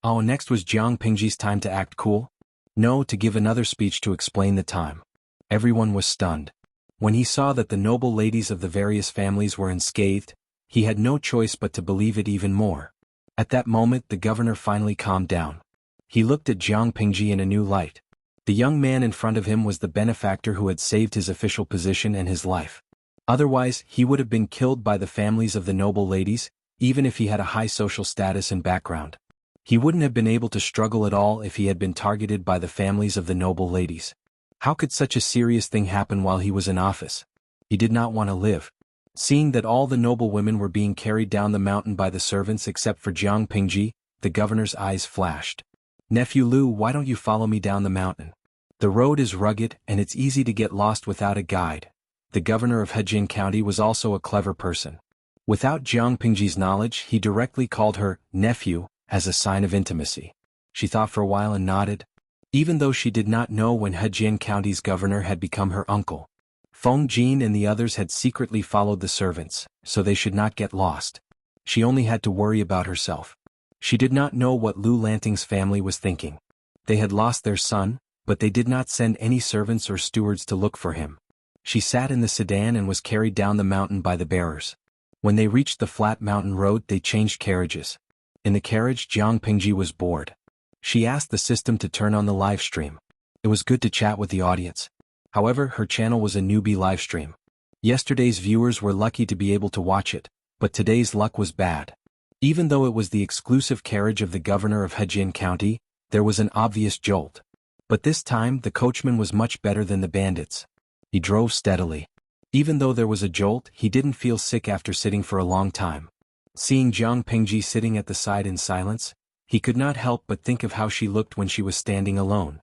Oh, next was Jiang Pingji's time to act cool? No, to give another speech to explain the time. Everyone was stunned. When he saw that the noble ladies of the various families were unscathed, he had no choice but to believe it even more. At that moment, the governor finally calmed down. He looked at Jiang Pingji in a new light. The young man in front of him was the benefactor who had saved his official position and his life. Otherwise, he would have been killed by the families of the noble ladies, even if he had a high social status and background. He wouldn't have been able to struggle at all if he had been targeted by the families of the noble ladies. How could such a serious thing happen while he was in office? He did not want to live. Seeing that all the noble women were being carried down the mountain by the servants except for Jiang Pingji, the governor's eyes flashed. "Nephew Lu, why don't you follow me down the mountain? The road is rugged and it's easy to get lost without a guide." The governor of Hejian County was also a clever person. Without Jiang Pingji's knowledge, he directly called her nephew as a sign of intimacy. She thought for a while and nodded. Even though she did not know when Hejian County's governor had become her uncle. Feng Jin and the others had secretly followed the servants, so they should not get lost. She only had to worry about herself. She did not know what Lu Lanting's family was thinking. They had lost their son, but they did not send any servants or stewards to look for him. She sat in the sedan and was carried down the mountain by the bearers. When they reached the flat mountain road, they changed carriages. In the carriage, Jiang Pingji was bored. She asked the system to turn on the live stream. It was good to chat with the audience. However, her channel was a newbie live stream. Yesterday's viewers were lucky to be able to watch it, but today's luck was bad. Even though it was the exclusive carriage of the governor of Hejian County, there was an obvious jolt. But this time, the coachman was much better than the bandits. He drove steadily. Even though there was a jolt, he didn't feel sick after sitting for a long time. Seeing Jiang Pingji sitting at the side in silence, he could not help but think of how she looked when she was standing alone.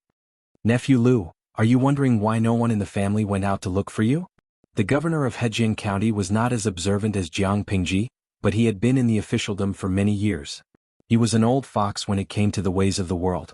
"Nephew Lu, are you wondering why no one in the family went out to look for you?" The governor of Hejian County was not as observant as Jiang Pingji, but he had been in the officialdom for many years. He was an old fox when it came to the ways of the world.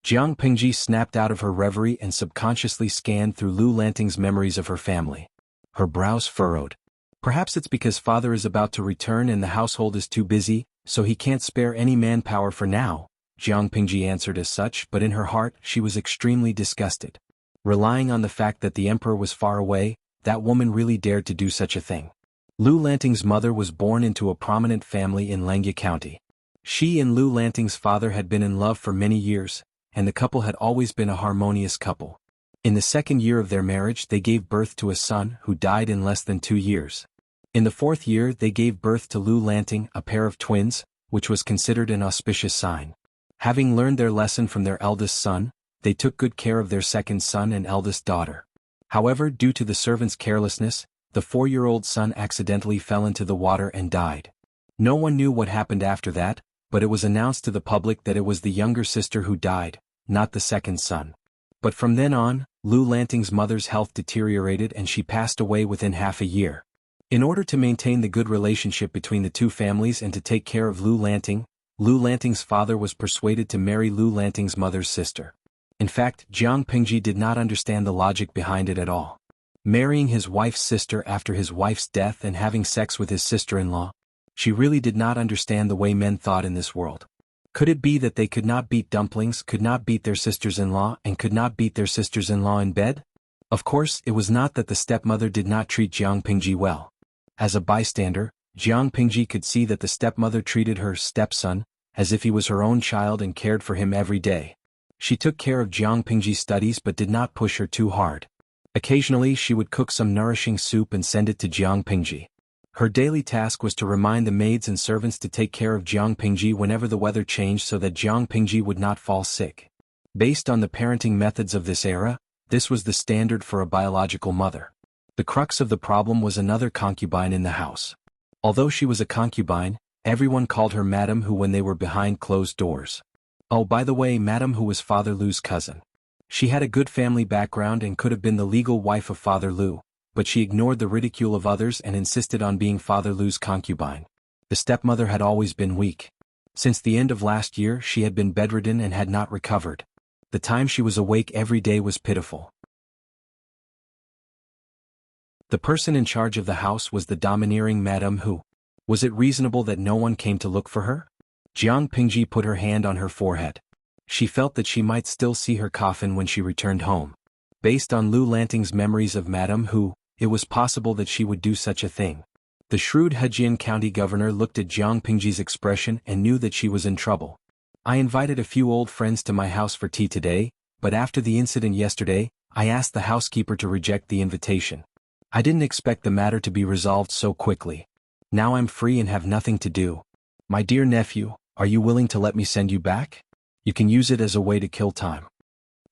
Jiang Pingji snapped out of her reverie and subconsciously scanned through Lu Lanting's memories of her family. Her brows furrowed. Perhaps it's because father is about to return and the household is too busy, so he can't spare any manpower for now, Jiang Pingji answered as such, but in her heart she was extremely disgusted. Relying on the fact that the emperor was far away, that woman really dared to do such a thing. Lu Lanting's mother was born into a prominent family in Langya County. She and Lu Lanting's father had been in love for many years, and the couple had always been a harmonious couple. In the second year of their marriage they gave birth to a son who died in less than 2 years. In the fourth year they gave birth to Lu Lanting, a pair of twins, which was considered an auspicious sign. Having learned their lesson from their eldest son, they took good care of their second son and eldest daughter. However, due to the servants' carelessness, the 4-year-old son accidentally fell into the water and died. No one knew what happened after that, but it was announced to the public that it was the younger sister who died, not the second son. But from then on, Lu Lanting's mother's health deteriorated and she passed away within half a year. In order to maintain the good relationship between the two families and to take care of Lu Lanting's father was persuaded to marry Lu Lanting's mother's sister. In fact, Jiang Pingji did not understand the logic behind it at all. Marrying his wife's sister after his wife's death and having sex with his sister-in-law? She really did not understand the way men thought in this world. Could it be that they could not beat dumplings, could not beat their sisters-in-law, and could not beat their sisters-in-law in bed? Of course, it was not that the stepmother did not treat Jiang Pingji well. As a bystander, Jiang Pingji could see that the stepmother treated her stepson as if he was her own child and cared for him every day. She took care of Jiang Pingji's studies but did not push her too hard. Occasionally she would cook some nourishing soup and send it to Jiang Pingji. Her daily task was to remind the maids and servants to take care of Jiang Pingji whenever the weather changed so that Jiang Pingji would not fall sick. Based on the parenting methods of this era, this was the standard for a biological mother. The crux of the problem was another concubine in the house. Although she was a concubine, everyone called her Madame Hu when they were behind closed doors. Oh, by the way, Madame Hu was Father Lu's cousin. She had a good family background and could have been the legal wife of Father Lu, but she ignored the ridicule of others and insisted on being Father Lu's concubine. The stepmother had always been weak. Since the end of last year she had been bedridden and had not recovered. The time she was awake every day was pitiful. The person in charge of the house was the domineering Madame Hu. Was it reasonable that no one came to look for her? Jiang Pingji put her hand on her forehead. She felt that she might still see her coffin when she returned home. Based on Lu Lanting's memories of Madame Hu, it was possible that she would do such a thing. The shrewd Hejian County governor looked at Jiang Pingji's expression and knew that she was in trouble. I invited a few old friends to my house for tea today, but after the incident yesterday, I asked the housekeeper to reject the invitation. I didn't expect the matter to be resolved so quickly. Now I'm free and have nothing to do. My dear nephew, are you willing to let me send you back? You can use it as a way to kill time.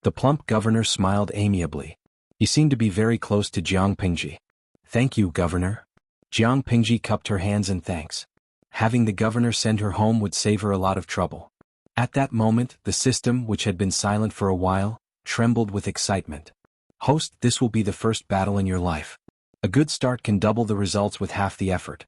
The plump governor smiled amiably. He seemed to be very close to Jiang Pingji. Thank you, governor. Jiang Pingji cupped her hands in thanks. Having the governor send her home would save her a lot of trouble. At that moment, the system, which had been silent for a while, trembled with excitement. Host, this will be the first battle in your life. A good start can double the results with half the effort.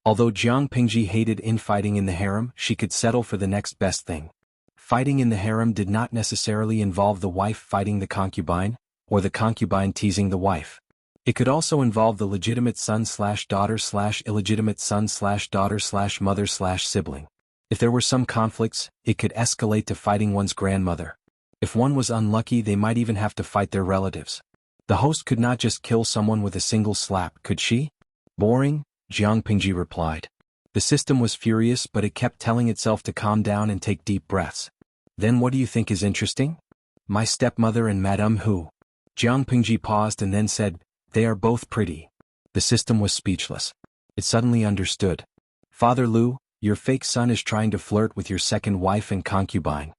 Although Jiang Pingji hated infighting in the harem, she could settle for the next best thing. Fighting in the harem did not necessarily involve the wife fighting the concubine, or the concubine teasing the wife. It could also involve the legitimate son/daughter/illegitimate son/daughter/mother/sibling. If there were some conflicts, it could escalate to fighting one's grandmother. If one was unlucky, they might even have to fight their relatives. The host could not just kill someone with a single slap, could she? Boring, Jiang Pingji replied. The system was furious, but it kept telling itself to calm down and take deep breaths. Then what do you think is interesting? My stepmother and Madame Hu. Jiang Pingji paused and then said, they are both pretty. The system was speechless. It suddenly understood. Father Lu, your fake son is trying to flirt with your second wife and concubine.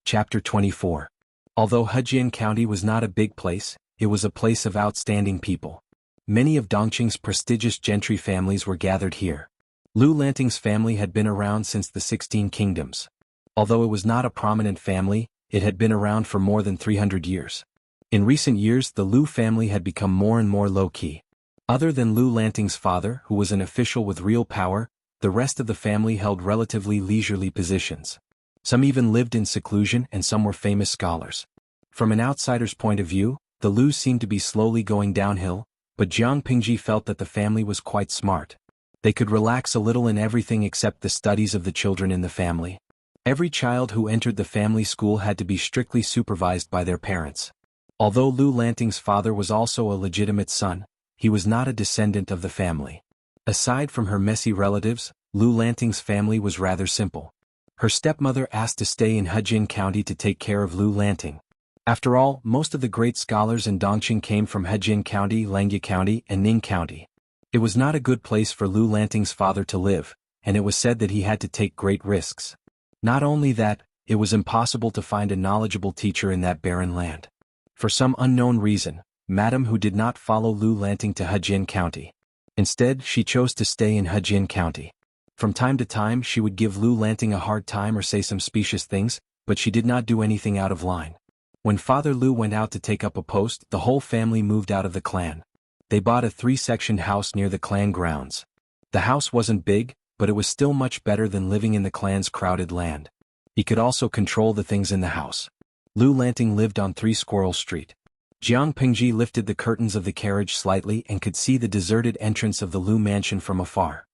Chapter 24. Although Hejian County was not a big place, it was a place of outstanding people. Many of Dongqing's prestigious gentry families were gathered here. Lu Lanting's family had been around since the 16 kingdoms. Although it was not a prominent family, it had been around for more than 300 years. In recent years, the Lu family had become more and more low-key. Other than Lu Lanting's father, who was an official with real power, the rest of the family held relatively leisurely positions. Some even lived in seclusion and some were famous scholars. From an outsider's point of view, the Lus seemed to be slowly going downhill, but Jiang Pingji felt that the family was quite smart. They could relax a little in everything except the studies of the children in the family. Every child who entered the family school had to be strictly supervised by their parents. Although Lu Lanting's father was also a legitimate son, he was not a descendant of the family. Aside from her messy relatives, Lu Lanting's family was rather simple. Her stepmother asked to stay in Hejian County to take care of Lu Lanting. After all, most of the great scholars in Dongqing came from Hejian County, Langya County, and Ning County. It was not a good place for Lu Lanting's father to live, and it was said that he had to take great risks. Not only that, it was impossible to find a knowledgeable teacher in that barren land. For some unknown reason, Madame Hu did not follow Lu Lanting to Hejian County. Instead, she chose to stay in Hejian County. From time to time she would give Lu Lanting a hard time or say some specious things, but she did not do anything out of line. When Father Lu went out to take up a post, the whole family moved out of the clan. They bought a 3-sectioned house near the clan grounds. The house wasn't big, but it was still much better than living in the clan's crowded land. He could also control the things in the house. Lu Lanting lived on 3 Squirrel Street. Jiang Pingji lifted the curtains of the carriage slightly and could see the deserted entrance of the Lu mansion from afar.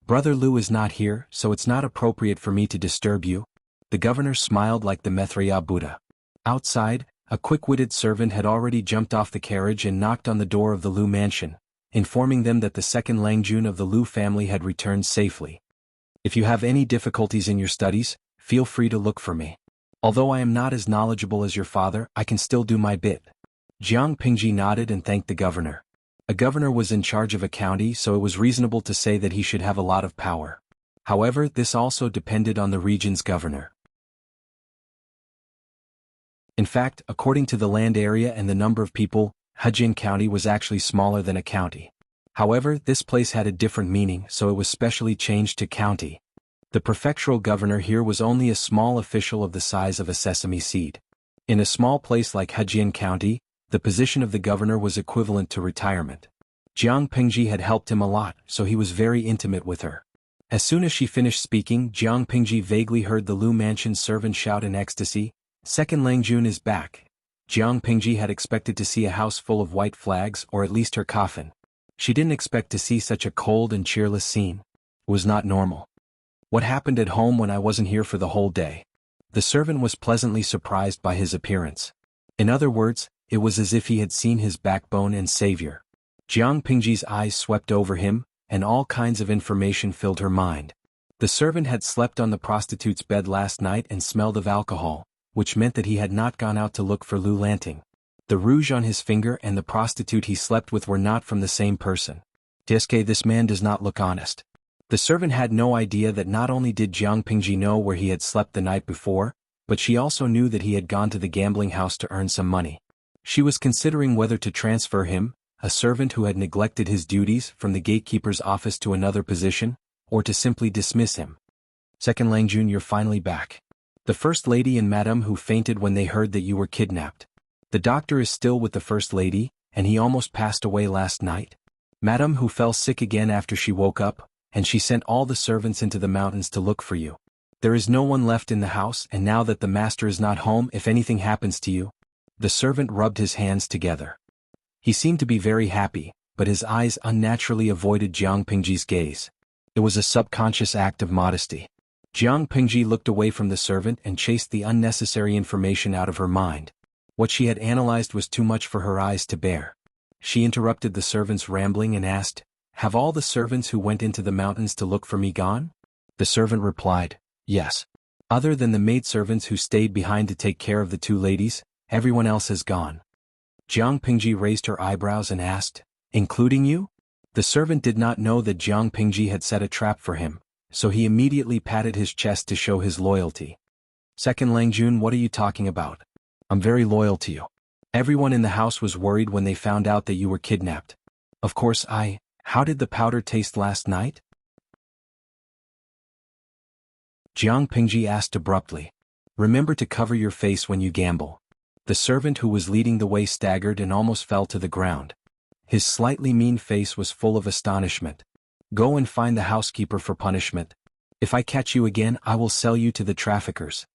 Brother Lu is not here, so it's not appropriate for me to disturb you. The governor smiled like the Maitreya Buddha. Outside, a quick-witted servant had already jumped off the carriage and knocked on the door of the Lu mansion, informing them that the second Langjun of the Lu family had returned safely. If you have any difficulties in your studies, feel free to look for me. Although I am not as knowledgeable as your father, I can still do my bit. Jiang Pingji nodded and thanked the governor. A governor was in charge of a county, so it was reasonable to say that he should have a lot of power. However, this also depended on the region's governor. In fact, according to the land area and the number of people, Hejin County was actually smaller than a county. However, this place had a different meaning, so it was specially changed to county. The prefectural governor here was only a small official of the size of a sesame seed. In a small place like Hejin County, the position of the governor was equivalent to retirement. Jiang Pingji had helped him a lot, so he was very intimate with her. As soon as she finished speaking, Jiang Pingji vaguely heard the Lu mansion servant shout in ecstasy, "Second Langjun is back." Jiang Pingji had expected to see a house full of white flags or at least her coffin. She didn't expect to see such a cold and cheerless scene. It was not normal. What happened at home when I wasn't here for the whole day? The servant was pleasantly surprised by his appearance. In other words, it was as if he had seen his backbone and savior. Jiang Pingji's eyes swept over him, and all kinds of information filled her mind. The servant had slept on the prostitute's bed last night and smelled of alcohol, which meant that he had not gone out to look for Lu Lanting. The rouge on his finger and the prostitute he slept with were not from the same person. This man does not look honest. The servant had no idea that not only did Jiang Pingji know where he had slept the night before, but she also knew that he had gone to the gambling house to earn some money. She was considering whether to transfer him, a servant who had neglected his duties, from the gatekeeper's office to another position, or to simply dismiss him. Second Langjun, you're finally back. The first lady and madam who fainted when they heard that you were kidnapped. The doctor is still with the first lady, and he almost passed away last night. Madam who fell sick again after she woke up, and she sent all the servants into the mountains to look for you. There is no one left in the house, and now that the master is not home, if anything happens to you. The servant rubbed his hands together. He seemed to be very happy, but his eyes unnaturally avoided Jiang Pingji's gaze. It was a subconscious act of modesty. Jiang Pingji looked away from the servant and chased the unnecessary information out of her mind. What she had analyzed was too much for her eyes to bear. She interrupted the servant's rambling and asked, "Have all the servants who went into the mountains to look for me gone?" The servant replied, "Yes. Other than the maidservants who stayed behind to take care of the 2 ladies, everyone else has gone." Jiang Pingji raised her eyebrows and asked, "Including you?" The servant did not know that Jiang Pingji had set a trap for him, so he immediately patted his chest to show his loyalty. "Second Langjun, what are you talking about? I'm very loyal to you. Everyone in the house was worried when they found out that you were kidnapped. Of course How did the powder taste last night?" Jiang Pingji asked abruptly. "Remember to cover your face when you gamble." The servant who was leading the way staggered and almost fell to the ground. His slightly mean face was full of astonishment. "Go and find the housekeeper for punishment. If I catch you again, I will sell you to the traffickers."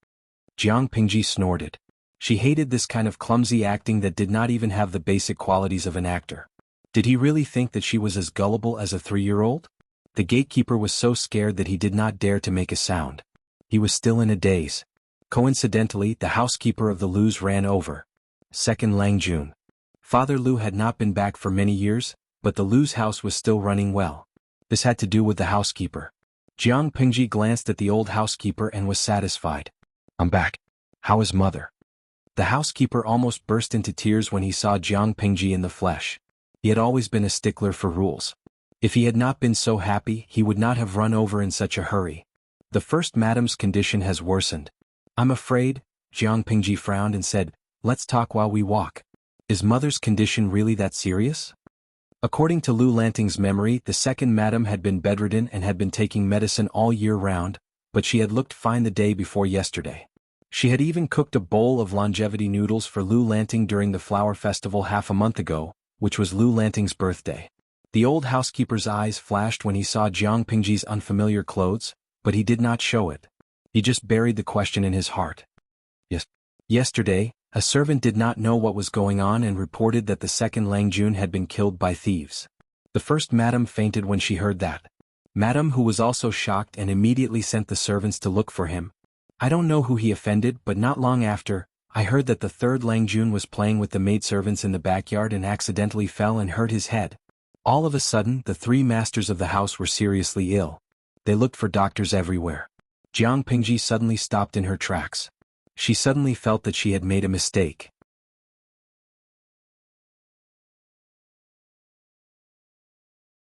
Jiang Pingji snorted. She hated this kind of clumsy acting that did not even have the basic qualities of an actor. Did he really think that she was as gullible as a 3-year-old? The gatekeeper was so scared that he did not dare to make a sound. He was still in a daze. Coincidentally, the housekeeper of the Lus ran over. Second Langjun. Father Lu had not been back for many years, but the Lu's house was still running well. This had to do with the housekeeper. Jiang Pingji glanced at the old housekeeper and was satisfied. "I'm back. How is mother?" The housekeeper almost burst into tears when he saw Jiang Pingji in the flesh. He had always been a stickler for rules. If he had not been so happy, he would not have run over in such a hurry. "The first madam's condition has worsened. I'm afraid," Jiang Pingji frowned and said, "Let's talk while we walk. Is mother's condition really that serious?" According to Lu Lanting's memory, the second madam had been bedridden and had been taking medicine all year round, but she had looked fine the day before yesterday. She had even cooked a bowl of longevity noodles for Lu Lanting during the flower festival half a month ago, which was Lu Lanting's birthday. The old housekeeper's eyes flashed when he saw Jiang Pingji's unfamiliar clothes, but he did not show it. He just buried the question in his heart. Yes. Yesterday, a servant did not know what was going on and reported that the second Lang Jun had been killed by thieves. The first madam fainted when she heard that. Madam, who was also shocked and immediately sent the servants to look for him. I don't know who he offended, but not long after, I heard that the third Lang Jun was playing with the maidservants in the backyard and accidentally fell and hurt his head. All of a sudden, the three masters of the house were seriously ill. They looked for doctors everywhere. Jiang Pingji suddenly stopped in her tracks. She suddenly felt that she had made a mistake.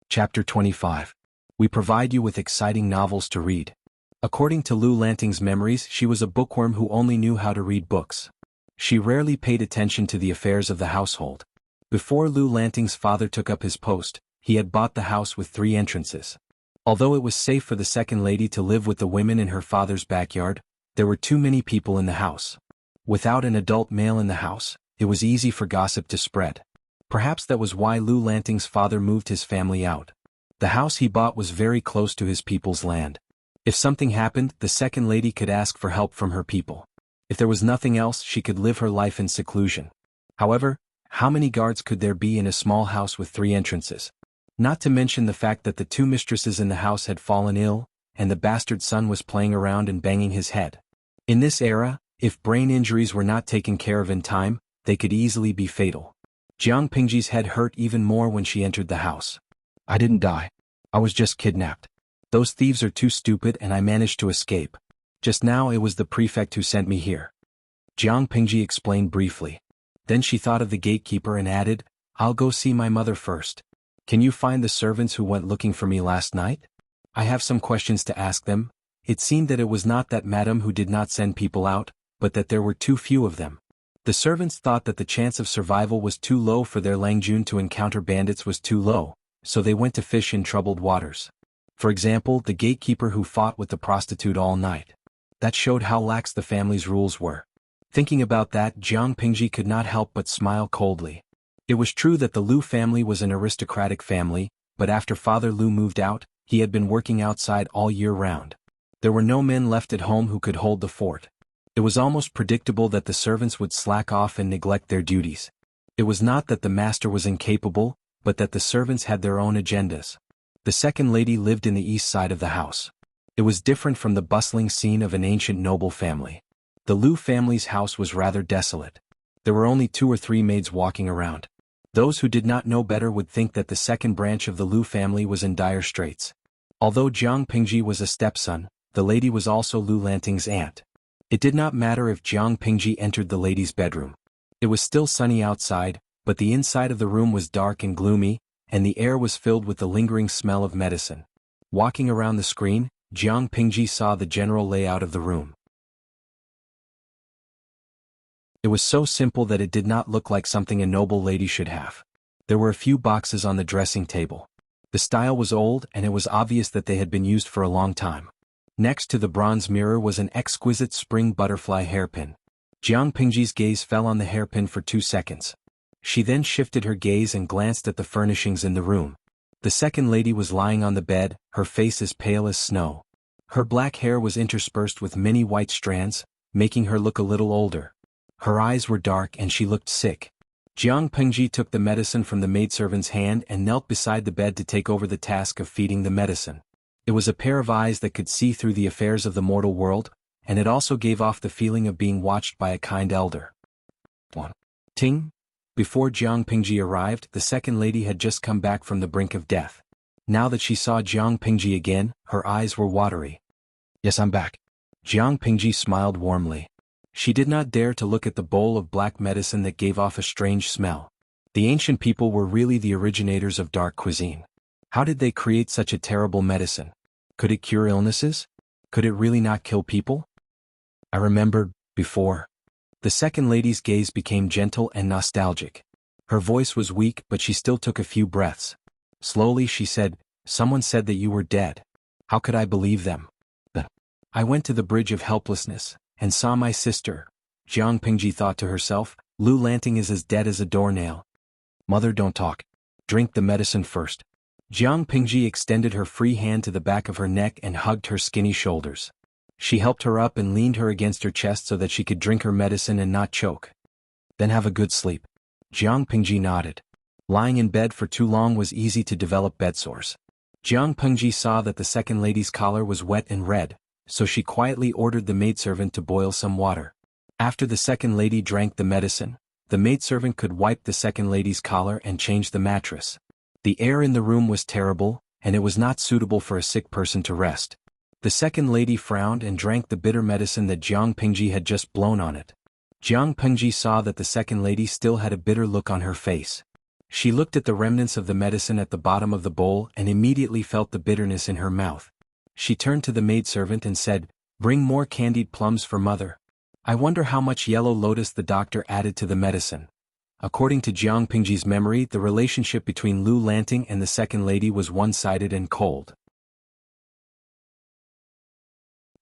Chapter 25. We provide you with exciting novels to read. According to Lu Lanting's memories, she was a bookworm who only knew how to read books. She rarely paid attention to the affairs of the household. Before Lu Lanting's father took up his post, he had bought the house with 3 entrances. Although it was safe for the second lady to live with the women in her father's backyard, there were too many people in the house. Without an adult male in the house, it was easy for gossip to spread. Perhaps that was why Lu Lanting's father moved his family out. The house he bought was very close to his people's land. If something happened, the second lady could ask for help from her people. If there was nothing else, she could live her life in seclusion. However, how many guards could there be in a small house with 3 entrances? Not to mention the fact that the 2 mistresses in the house had fallen ill, and the bastard son was playing around and banging his head. In this era, if brain injuries were not taken care of in time, they could easily be fatal. Jiang Pingji's head hurt even more when she entered the house. I didn't die. I was just kidnapped. Those thieves are too stupid and I managed to escape. Just now it was the prefect who sent me here. Jiang Pingji explained briefly. Then she thought of the gatekeeper and added, I'll go see my mother first. Can you find the servants who went looking for me last night? I have some questions to ask them. It seemed that it was not that madam who did not send people out, but that there were too few of them. The servants thought that the chance of survival was too low for their Lang Jun to encounter bandits was too low, so they went to fish in troubled waters. For example, the gatekeeper who fought with the prostitute all night. That showed how lax the family's rules were. Thinking about that, Jiang Pingji could not help but smile coldly. It was true that the Lu family was an aristocratic family, but after Father Lu moved out, he had been working outside all year round. There were no men left at home who could hold the fort. It was almost predictable that the servants would slack off and neglect their duties. It was not that the master was incapable, but that the servants had their own agendas. The second lady lived in the east side of the house. It was different from the bustling scene of an ancient noble family. The Lu family's house was rather desolate. There were only 2 or 3 maids walking around. Those who did not know better would think that the second branch of the Lu family was in dire straits. Although Jiang Pingji was a stepson, the lady was also Lu Lanting's aunt. It did not matter if Jiang Pingji entered the lady's bedroom. It was still sunny outside, but the inside of the room was dark and gloomy, and the air was filled with the lingering smell of medicine. Walking around the screen, Jiang Pingji saw the general layout of the room. It was so simple that it did not look like something a noble lady should have. There were a few boxes on the dressing table. The style was old and it was obvious that they had been used for a long time. Next to the bronze mirror was an exquisite spring butterfly hairpin. Jiang Pingji's gaze fell on the hairpin for 2 seconds. She then shifted her gaze and glanced at the furnishings in the room. The second lady was lying on the bed, her face as pale as snow. Her black hair was interspersed with many white strands, making her look a little older. Her eyes were dark and she looked sick. Jiang Pingji took the medicine from the maidservant's hand and knelt beside the bed to take over the task of feeding the medicine. It was a pair of eyes that could see through the affairs of the mortal world, and it also gave off the feeling of being watched by a kind elder. 1. Ting. Before Jiang Pingji arrived, the second lady had just come back from the brink of death. Now that she saw Jiang Pingji again, her eyes were watery. Yes, I'm back. Jiang Pingji smiled warmly. She did not dare to look at the bowl of black medicine that gave off a strange smell. The ancient people were really the originators of dark cuisine. How did they create such a terrible medicine? Could it cure illnesses? Could it really not kill people? I remembered, before. The second lady's gaze became gentle and nostalgic. Her voice was weak, but she still took a few breaths. Slowly she said, "Someone said that you were dead. How could I believe them? I went to the bridge of helplessness, and saw my sister." Jiang Pingji thought to herself, "Lu Lanting is as dead as a doornail. Mother, don't talk. Drink the medicine first." Jiang Pingji extended her free hand to the back of her neck and hugged her skinny shoulders. She helped her up and leaned her against her chest so that she could drink her medicine and not choke. "Then have a good sleep." Jiang Pingji nodded. Lying in bed for too long was easy to develop bedsores. Jiang Pingji saw that the second lady's collar was wet and red, so she quietly ordered the maidservant to boil some water. After the second lady drank the medicine, the maidservant could wipe the second lady's collar and change the mattress. The air in the room was terrible, and it was not suitable for a sick person to rest. The second lady frowned and drank the bitter medicine that Jiang Pingji had just blown on it. Jiang Pingji saw that the second lady still had a bitter look on her face. She looked at the remnants of the medicine at the bottom of the bowl and immediately felt the bitterness in her mouth. She turned to the maidservant and said, "Bring more candied plums for mother." I wonder how much yellow lotus the doctor added to the medicine. According to Jiang Pingji's memory, the relationship between Lu Lanting and the second lady was one-sided and cold.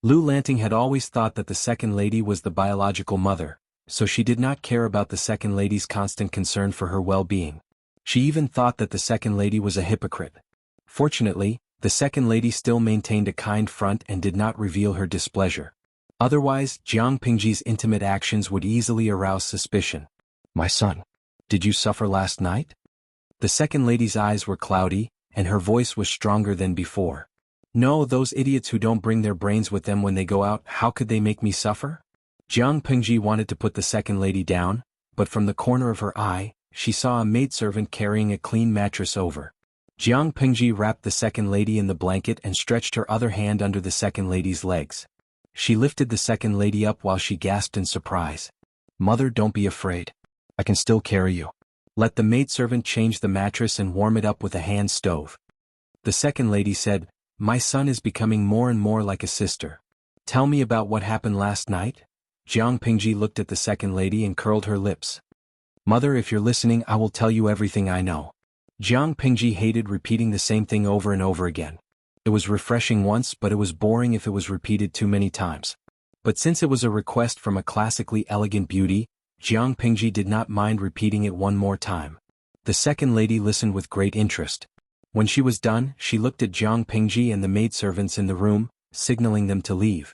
Lu Lanting had always thought that the second lady was the biological mother, so she did not care about the second lady's constant concern for her well-being. She even thought that the second lady was a hypocrite. Fortunately, the second lady still maintained a kind front and did not reveal her displeasure. Otherwise, Jiang Pingji's intimate actions would easily arouse suspicion. "My son, did you suffer last night?" The second lady's eyes were cloudy, and her voice was stronger than before. "No, those idiots who don't bring their brains with them when they go out, how could they make me suffer?" Jiang Pingji wanted to put the second lady down, but from the corner of her eye, she saw a maidservant carrying a clean mattress over. Jiang Pingji wrapped the second lady in the blanket and stretched her other hand under the second lady's legs. She lifted the second lady up while she gasped in surprise. "Mother, don't be afraid. I can still carry you." Let the maidservant change the mattress and warm it up with a hand stove. The second lady said, "My son is becoming more and more like a sister. Tell me about what happened last night." Jiang Pingji looked at the second lady and curled her lips. "Mother, if you're listening, I will tell you everything I know." Jiang Pingji hated repeating the same thing over and over again. It was refreshing once, but it was boring if it was repeated too many times. But since it was a request from a classically elegant beauty, Jiang Pingji did not mind repeating it one more time. The second lady listened with great interest. When she was done, she looked at Jiang Pingji and the maidservants in the room, signaling them to leave.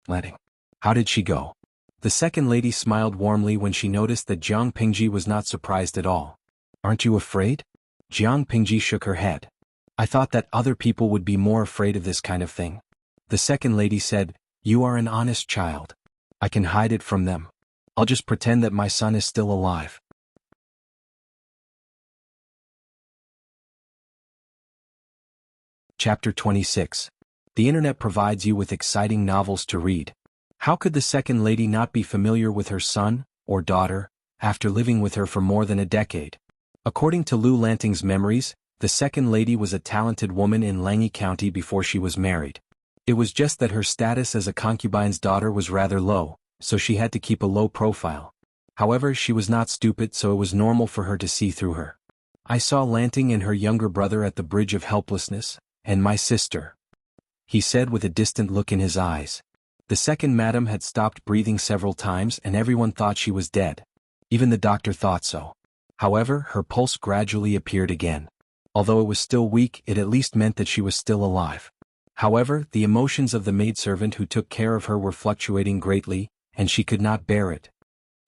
"Letting. How did she go?" The second lady smiled warmly when she noticed that Jiang Pingji was not surprised at all. "Aren't you afraid?" Jiang Pingji shook her head. "I thought that other people would be more afraid of this kind of thing." The second lady said, "You are an honest child. I can hide it from them. I'll just pretend that my son is still alive." Chapter 26. The internet provides you with exciting novels to read. How could the second lady not be familiar with her son, or daughter, after living with her for more than a decade? According to Lu Lanting's memories, the second lady was a talented woman in Langi County before she was married. It was just that her status as a concubine's daughter was rather low, so she had to keep a low profile. However, she was not stupid, so it was normal for her to see through her. "I saw Lanting and her younger brother at the Bridge of Helplessness, and my sister," he said with a distant look in his eyes. The second madam had stopped breathing several times and everyone thought she was dead. Even the doctor thought so. However, her pulse gradually appeared again. Although it was still weak, it at least meant that she was still alive. However, the emotions of the maidservant who took care of her were fluctuating greatly, and she could not bear it.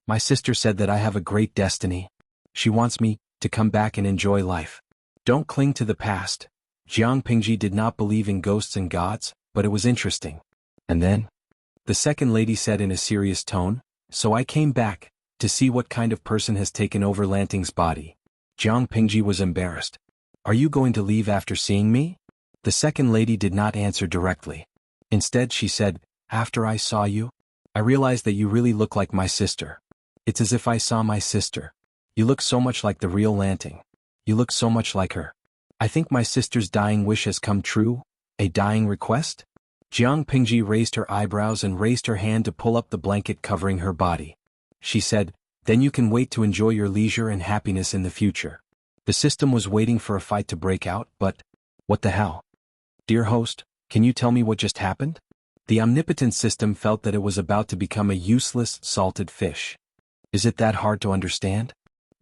"My sister said that I have a great destiny. She wants me to come back and enjoy life. Don't cling to the past." Jiang Pingji did not believe in ghosts and gods, but it was interesting. "And then?" the second lady said in a serious tone, "So I came back to see what kind of person has taken over Lanting's body." Jiang Pingji was embarrassed. "Are you going to leave after seeing me?" The second lady did not answer directly. Instead she said, "After I saw you, I realized that you really look like my sister. It's as if I saw my sister. You look so much like the real Lanting. You look so much like her. I think my sister's dying wish has come true." "A dying request?" Jiang Pingji raised her eyebrows and raised her hand to pull up the blanket covering her body. She said, Then you can wait to enjoy your leisure and happiness in the future. The system was waiting for a fight to break out, but what the hell? Dear host, can you tell me what just happened? The omnipotent system felt that it was about to become a useless, salted fish. Is it that hard to understand?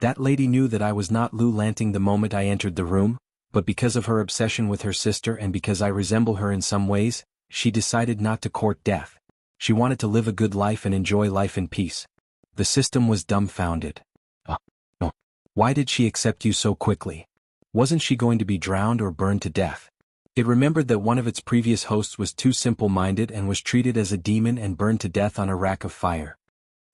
That lady knew that I was not Lu Lanting the moment I entered the room, but because of her obsession with her sister and because I resemble her in some ways, she decided not to court death. She wanted to live a good life and enjoy life in peace. The system was dumbfounded. No. Why did she accept you so quickly? Wasn't she going to be drowned or burned to death? It remembered that one of its previous hosts was too simple-minded and was treated as a demon and burned to death on a rack of fire.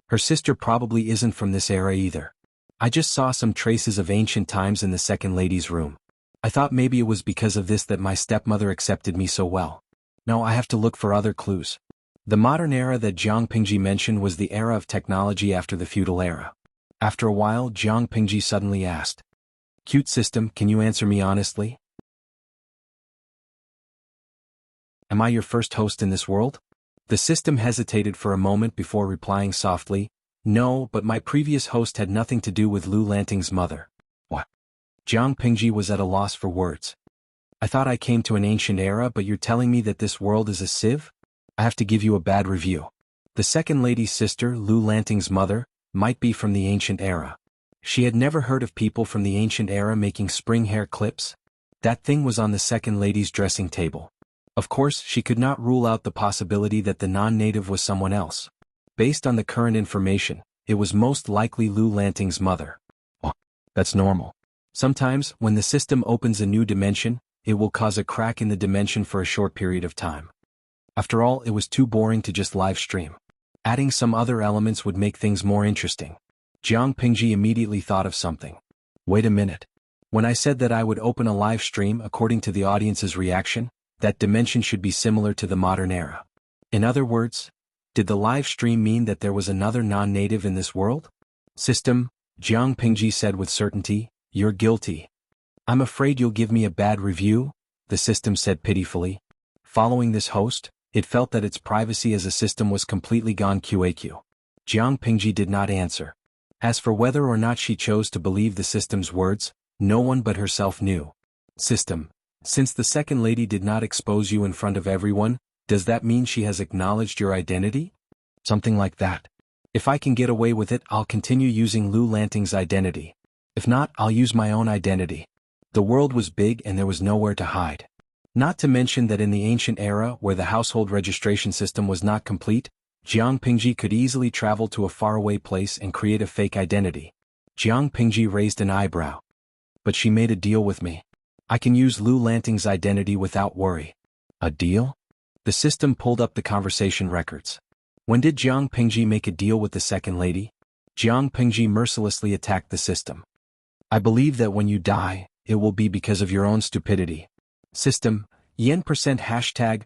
Her sister probably isn't from this era either. I just saw some traces of ancient times in the second lady's room. I thought maybe it was because of this that my stepmother accepted me so well. No, I have to look for other clues. The modern era that Jiang Pingji mentioned was the era of technology after the feudal era. After a while, Jiang Pingji suddenly asked, "Cute system, can you answer me honestly? Am I your first host in this world?" The system hesitated for a moment before replying softly, "No, but my previous host had nothing to do with Lu Lanting's mother." What? Jiang Pingji was at a loss for words. I thought I came to an ancient era, but you're telling me that this world is a sieve? I have to give you a bad review. The second lady's sister, Lu Lanting's mother, might be from the ancient era. She had never heard of people from the ancient era making spring hair clips. That thing was on the second lady's dressing table. Of course, she could not rule out the possibility that the non-native was someone else. Based on the current information, it was most likely Lu Lanting's mother. Oh, that's normal. Sometimes, when the system opens a new dimension, it will cause a crack in the dimension for a short period of time. After all, it was too boring to just live stream. Adding some other elements would make things more interesting. Jiang Pingji immediately thought of something. Wait a minute. When I said that I would open a live stream according to the audience's reaction, that dimension should be similar to the modern era. In other words, did the live stream mean that there was another non-native in this world? System, Jiang Pingji said with certainty, you're guilty. I'm afraid you'll give me a bad review, the system said pitifully. Following this host, it felt that its privacy as a system was completely gone QAQ. Jiang Pingji did not answer. As for whether or not she chose to believe the system's words, no one but herself knew. System, since the second lady did not expose you in front of everyone, does that mean she has acknowledged your identity? Something like that. If I can get away with it, I'll continue using Lu Lanting's identity. If not, I'll use my own identity. The world was big and there was nowhere to hide. Not to mention that in the ancient era where the household registration system was not complete, Jiang Pingji could easily travel to a faraway place and create a fake identity. Jiang Pingji raised an eyebrow. But she made a deal with me. I can use Lu Lanting's identity without worry. A deal? The system pulled up the conversation records. When did Jiang Pingji make a deal with the second lady? Jiang Pingji mercilessly attacked the system. I believe that when you die, it will be because of your own stupidity. System, yen %######.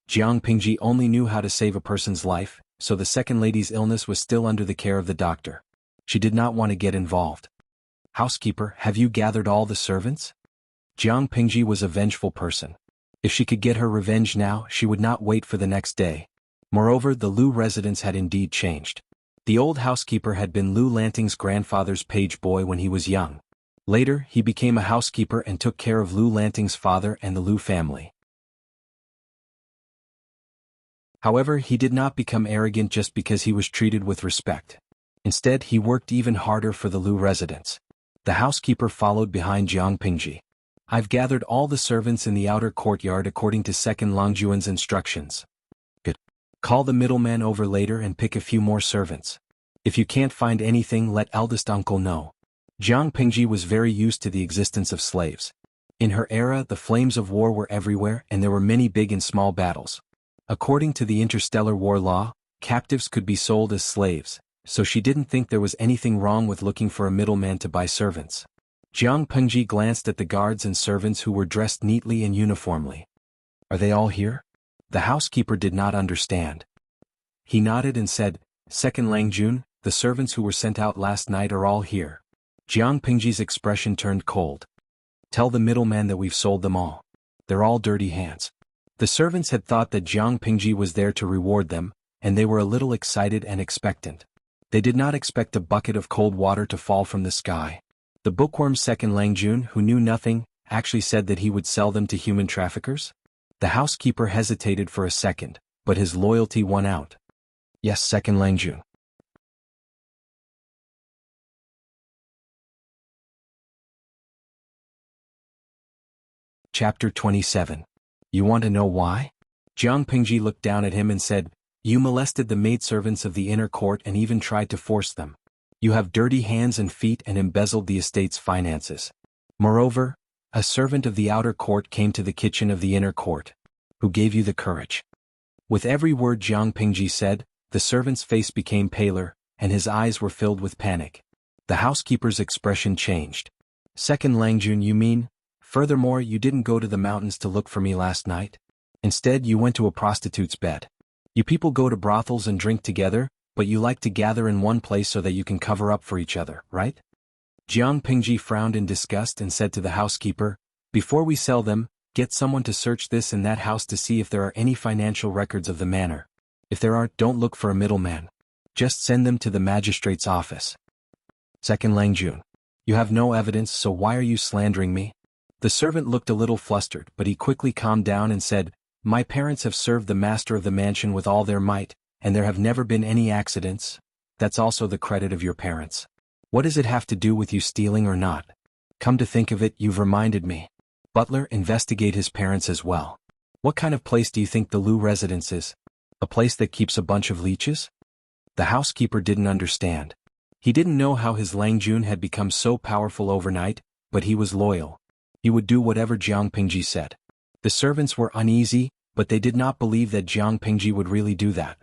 Jiang Pingji only knew how to save a person's life, so the second lady's illness was still under the care of the doctor. She did not want to get involved. Housekeeper, have you gathered all the servants? Jiang Pingji was a vengeful person. If she could get her revenge now, she would not wait for the next day. Moreover, the Lu residence had indeed changed. The old housekeeper had been Lu Lanting's grandfather's page boy when he was young. Later, he became a housekeeper and took care of Lu Lanting's father and the Lu family. However, he did not become arrogant just because he was treated with respect. Instead, he worked even harder for the Lu residence. The housekeeper followed behind Jiang Pingji. I've gathered all the servants in the outer courtyard according to Second Longjuan's instructions. Good. Call the middleman over later and pick a few more servants. If you can't find anything, let eldest uncle know. Jiang Pingji was very used to the existence of slaves. In her era, the flames of war were everywhere and there were many big and small battles. According to the interstellar war law, captives could be sold as slaves, so she didn't think there was anything wrong with looking for a middleman to buy servants. Jiang Pingji glanced at the guards and servants who were dressed neatly and uniformly. Are they all here? The housekeeper did not understand. He nodded and said, Second Langjun, the servants who were sent out last night are all here. Jiang Pingji's expression turned cold. Tell the middleman that we've sold them all. They're all dirty hands. The servants had thought that Jiang Pingji was there to reward them, and they were a little excited and expectant. They did not expect a bucket of cold water to fall from the sky. The bookworm's second Langjun, who knew nothing, actually said that he would sell them to human traffickers? The housekeeper hesitated for a second, but his loyalty won out. Yes, second Langjun. Chapter 27. You want to know why? Jiang Pingji looked down at him and said, "You molested the maidservants of the inner court and even tried to force them. You have dirty hands and feet and embezzled the estate's finances. Moreover, a servant of the outer court came to the kitchen of the inner court. Who gave you the courage?" With every word Jiang Pingji said, the servant's face became paler, and his eyes were filled with panic. The housekeeper's expression changed. "Second Langjun, you mean? Furthermore, you didn't go to the mountains to look for me last night. Instead, you went to a prostitute's bed. You people go to brothels and drink together, but you like to gather in one place so that you can cover up for each other, right?" Jiang Pingji frowned in disgust and said to the housekeeper, "Before we sell them, get someone to search this and that house to see if there are any financial records of the manor. If there are, don't look for a middleman. Just send them to the magistrate's office." Second Langjun. "You have no evidence, so why are you slandering me?" The servant looked a little flustered, but he quickly calmed down and said, "My parents have served the master of the mansion with all their might, and there have never been any accidents. That's also the credit of your parents. What does it have to do with you stealing or not? Come to think of it, you've reminded me. Butler, investigate his parents as well. What kind of place do you think the Lu residence is? A place that keeps a bunch of leeches?" The housekeeper didn't understand. He didn't know how his Langjun had become so powerful overnight, but he was loyal. He would do whatever Jiang Pingji said. The servants were uneasy, but they did not believe that Jiang Pingji would really do that.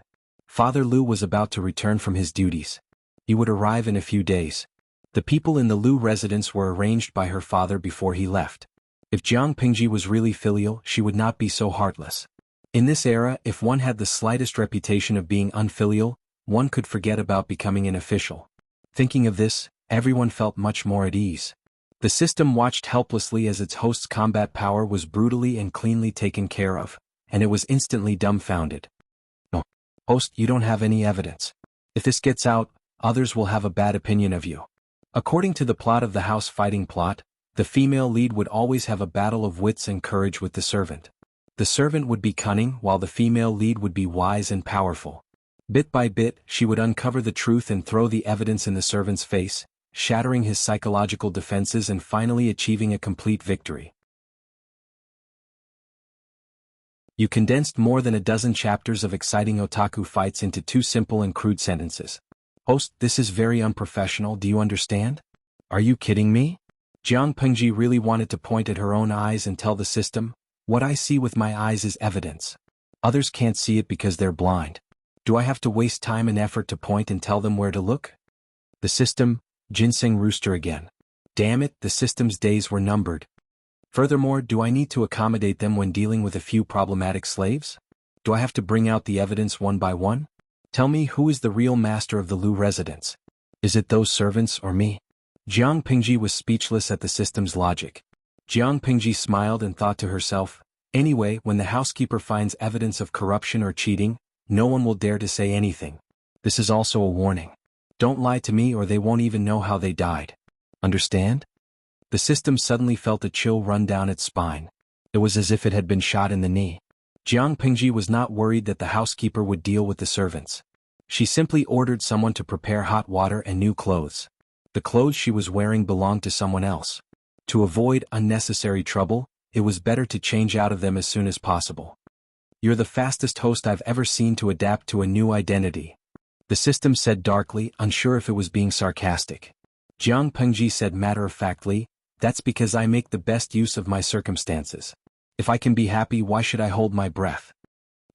Father Lu was about to return from his duties. He would arrive in a few days. The people in the Lu residence were arranged by her father before he left. If Jiang Pingji was really filial, she would not be so heartless. In this era, if one had the slightest reputation of being unfilial, one could forget about becoming an official. Thinking of this, everyone felt much more at ease. The system watched helplessly as its host's combat power was brutally and cleanly taken care of, and it was instantly dumbfounded. "No. Host, you don't have any evidence. If this gets out, others will have a bad opinion of you." According to the plot of the house fighting plot, the female lead would always have a battle of wits and courage with the servant. The servant would be cunning while the female lead would be wise and powerful. Bit by bit, she would uncover the truth and throw the evidence in the servant's face, shattering his psychological defenses and finally achieving a complete victory. You condensed more than a dozen chapters of exciting otaku fights into 2 simple and crude sentences. Host, this is very unprofessional, do you understand? Are you kidding me? Jiang Pingji really wanted to point at her own eyes and tell the system, "What I see with my eyes is evidence. Others can't see it because they're blind. Do I have to waste time and effort to point and tell them where to look?" The system, Ginseng Rooster again. Damn it, the system's days were numbered. Furthermore, do I need to accommodate them when dealing with a few problematic slaves? Do I have to bring out the evidence one by one? Tell me, who is the real master of the Lu residence? Is it those servants or me? Jiang Pingji was speechless at the system's logic. Jiang Pingji smiled and thought to herself, anyway, when the housekeeper finds evidence of corruption or cheating, no one will dare to say anything. This is also a warning. Don't lie to me or they won't even know how they died. Understand? The system suddenly felt a chill run down its spine. It was as if it had been shot in the knee. Jiang Pingji was not worried that the housekeeper would deal with the servants. She simply ordered someone to prepare hot water and new clothes. The clothes she was wearing belonged to someone else. To avoid unnecessary trouble, it was better to change out of them as soon as possible. You're the fastest host I've ever seen to adapt to a new identity. The system said darkly, unsure if it was being sarcastic. Jiang Pingji said matter-of-factly, that's because I make the best use of my circumstances. If I can be happy, why should I hold my breath?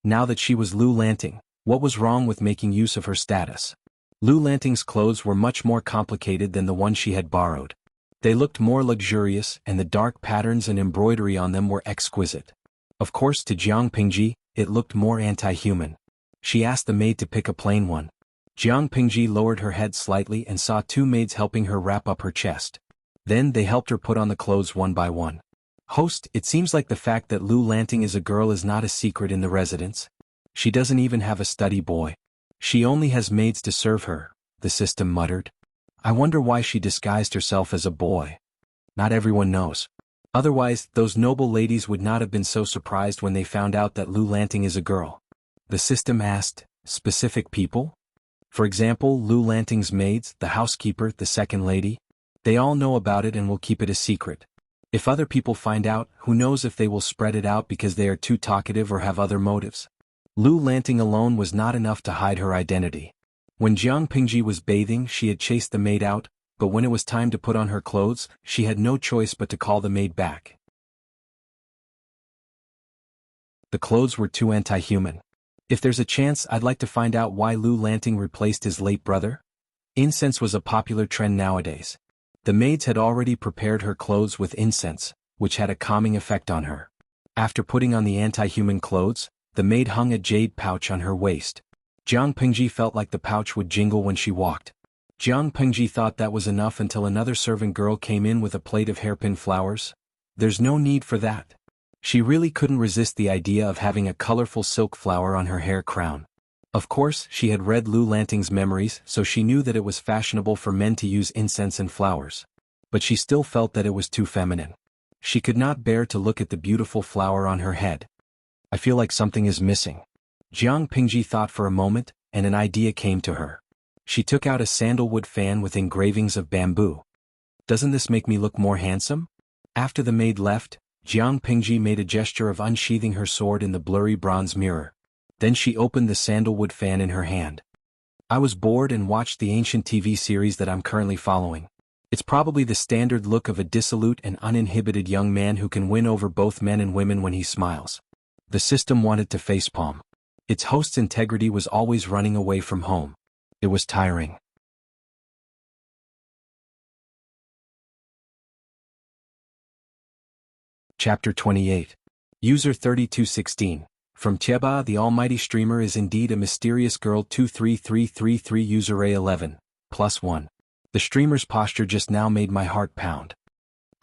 Now that she was Lu Lanting, what was wrong with making use of her status? Lu Lanting's clothes were much more complicated than the ones she had borrowed. They looked more luxurious, and the dark patterns and embroidery on them were exquisite. Of course, to Jiang Pingji, it looked more anti-human. She asked the maid to pick a plain one. Jiang Pingji lowered her head slightly and saw 2 maids helping her wrap up her chest. Then they helped her put on the clothes one by one. Host, it seems like the fact that Lu Lanting is a girl is not a secret in the residence. She doesn't even have a study boy. She only has maids to serve her, the system muttered. I wonder why she disguised herself as a boy. Not everyone knows. Otherwise, those noble ladies would not have been so surprised when they found out that Lu Lanting is a girl. The system asked, specific people? For example, Lu Lanting's maids, the housekeeper, the second lady? They all know about it and will keep it a secret. If other people find out, who knows if they will spread it out because they are too talkative or have other motives. Lu Lanting alone was not enough to hide her identity. When Jiang Pingji was bathing, she had chased the maid out, but when it was time to put on her clothes, she had no choice but to call the maid back. The clothes were too anti-human. If there's a chance, I'd like to find out why Lu Lanting replaced his late brother. Incense was a popular trend nowadays. The maids had already prepared her clothes with incense, which had a calming effect on her. After putting on the anti-human clothes, the maid hung a jade pouch on her waist. Jiang Pingji felt like the pouch would jingle when she walked. Jiang Pingji thought that was enough until another servant girl came in with a plate of hairpin flowers. There's no need for that. She really couldn't resist the idea of having a colorful silk flower on her hair crown. Of course, she had read Lu Lanting's memories, so she knew that it was fashionable for men to use incense and flowers. But she still felt that it was too feminine. She could not bear to look at the beautiful flower on her head. I feel like something is missing. Jiang Pingji thought for a moment, and an idea came to her. She took out a sandalwood fan with engravings of bamboo. Doesn't this make me look more handsome? After the maid left, Jiang Pingji made a gesture of unsheathing her sword in the blurry bronze mirror. Then she opened the sandalwood fan in her hand. I was bored and watched the ancient TV series that I'm currently following. It's probably the standard look of a dissolute and uninhibited young man who can win over both men and women when he smiles. The system wanted to facepalm. Its host's integrity was always running away from home. It was tiring. Chapter 28. User 3216. From Cheba, the almighty streamer is indeed a mysterious girl. 23333 User A11. +1. The streamer's posture just now made my heart pound.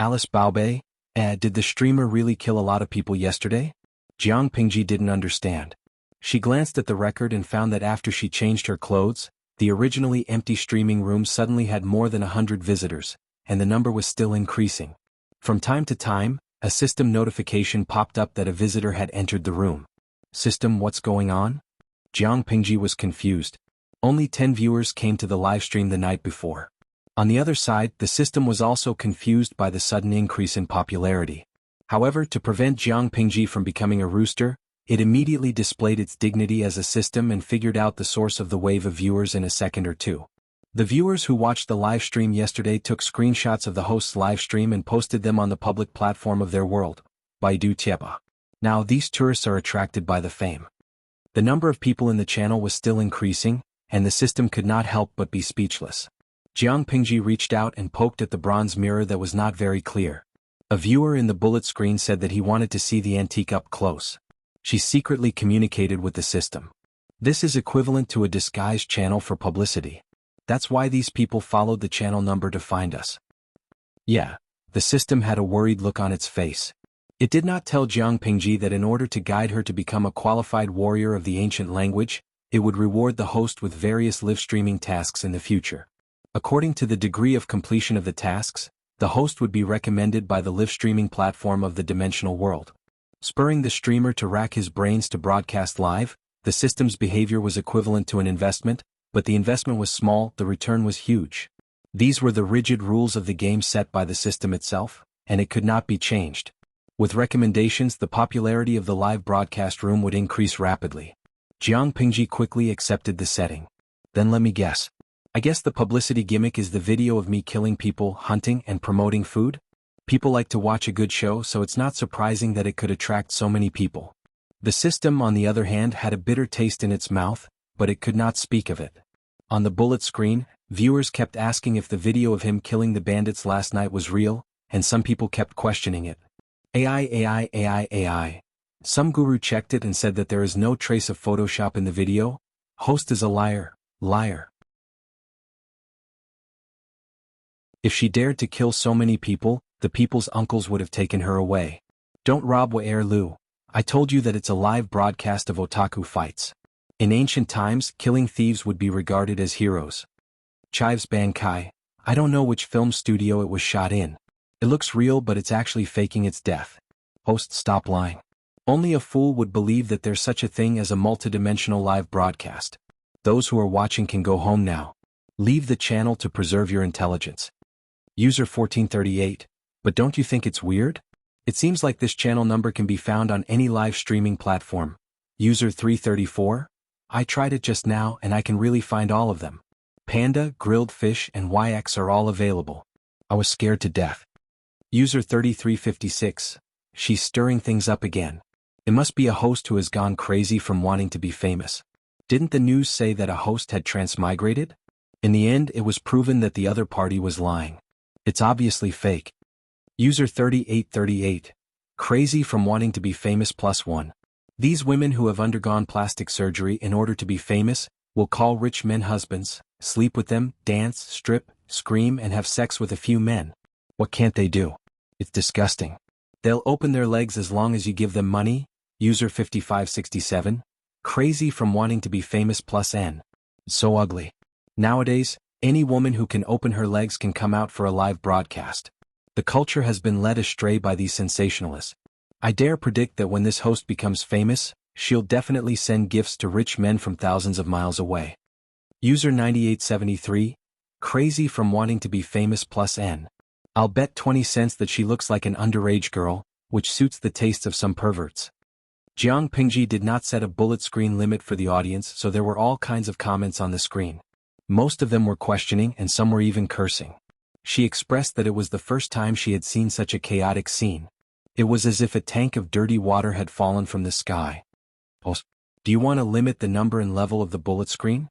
Alice Baobei? Did the streamer really kill a lot of people yesterday? Jiang Pingji didn't understand. She glanced at the record and found that after she changed her clothes, the originally empty streaming room suddenly had more than 100 visitors, and the number was still increasing. From time to time, a system notification popped up that a visitor had entered the room. System, what's going on? Jiang Pingji was confused. Only 10 viewers came to the livestream the night before. On the other side, the system was also confused by the sudden increase in popularity. However, to prevent Jiang Pingji from becoming a rooster, it immediately displayed its dignity as a system and figured out the source of the wave of viewers in a second or two. The viewers who watched the live stream yesterday took screenshots of the host's live stream and posted them on the public platform of their world, Baidu Tieba. Now these tourists are attracted by the fame. The number of people in the channel was still increasing, and the system could not help but be speechless. Jiang Pingji reached out and poked at the bronze mirror that was not very clear. A viewer in the bullet screen said that he wanted to see the antique up close. She secretly communicated with the system. This is equivalent to a disguised channel for publicity. That's why these people followed the channel number to find us. Yeah, the system had a worried look on its face. It did not tell Jiang Pingji that in order to guide her to become a qualified warrior of the ancient language, it would reward the host with various live streaming tasks in the future. According to the degree of completion of the tasks, the host would be recommended by the live streaming platform of the dimensional world. Spurring the streamer to rack his brains to broadcast live, the system's behavior was equivalent to an investment, but the investment was small, the return was huge. These were the rigid rules of the game set by the system itself, and it could not be changed. With recommendations, the popularity of the live broadcast room would increase rapidly. Jiang Pingji quickly accepted the setting. Then let me guess. I guess the publicity gimmick is the video of me killing people, hunting, and promoting food? People like to watch a good show, so it's not surprising that it could attract so many people. The system, on the other hand, had a bitter taste in its mouth, but it could not speak of it. On the bullet screen, viewers kept asking if the video of him killing the bandits last night was real, and some people kept questioning it. AI. Some guru checked it and said that there is no trace of Photoshop in the video. Host is a liar. If she dared to kill so many people, the people's uncles would have taken her away. Don't rob Lu. I told you that it's a live broadcast of otaku fights. In ancient times, killing thieves would be regarded as heroes. Chives Bankai, I don't know which film studio it was shot in. It looks real but it's actually faking its death. Host, stop lying. Only a fool would believe that there's such a thing as a multidimensional live broadcast. Those who are watching can go home now. Leave the channel to preserve your intelligence. User 1438, but don't you think it's weird? It seems like this channel number can be found on any live streaming platform. User 334, I tried it just now and I can really find all of them. Panda, grilled fish and YX are all available. I was scared to death. User 3356, she's stirring things up again. It must be a host who has gone crazy from wanting to be famous. Didn't the news say that a host had transmigrated? In the end, it was proven that the other party was lying. It's obviously fake. User 3838, crazy from wanting to be famous +1. These women who have undergone plastic surgery in order to be famous will call rich men husbands, sleep with them, dance, strip, scream and have sex with a few men. What can't they do? It's disgusting. They'll open their legs as long as you give them money. User 5567, crazy from wanting to be famous +N. It's so ugly. Nowadays, any woman who can open her legs can come out for a live broadcast. The culture has been led astray by these sensationalists. I dare predict that when this host becomes famous, she'll definitely send gifts to rich men from thousands of miles away. User 9873, crazy from wanting to be famous +N. I'll bet 20 cents that she looks like an underage girl, which suits the tastes of some perverts. Jiang Pingji did not set a bullet screen limit for the audience, so there were all kinds of comments on the screen. Most of them were questioning and some were even cursing. She expressed that it was the first time she had seen such a chaotic scene. It was as if a tank of dirty water had fallen from the sky. Oh, do you want to limit the number and level of the bullet screen?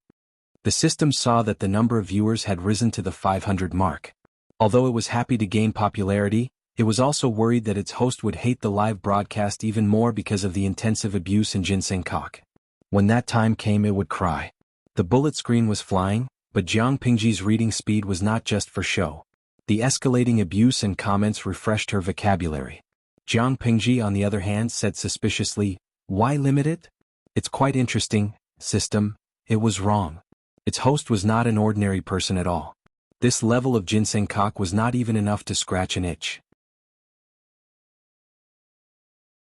The system saw that the number of viewers had risen to the 500 mark. Although it was happy to gain popularity, it was also worried that its host would hate the live broadcast even more because of the intensive abuse in Jinsenkak. When that time came, it would cry. The bullet screen was flying, but Jiang Pingji's reading speed was not just for show. The escalating abuse and comments refreshed her vocabulary. Jiang Pingji, on the other hand, said suspiciously, "Why limit it? It's quite interesting, system." It was wrong. Its host was not an ordinary person at all. This level of Jinsenkak was not even enough to scratch an itch.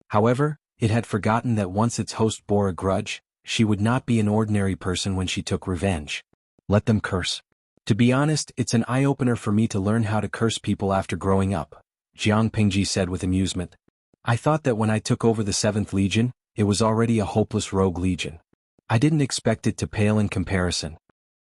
However, it had forgotten that once its host bore a grudge, she would not be an ordinary person when she took revenge. Let them curse. To be honest, it's an eye-opener for me to learn how to curse people after growing up, Jiang Pingji said with amusement. I thought that when I took over the 7th Legion, it was already a hopeless rogue legion. I didn't expect it to pale in comparison.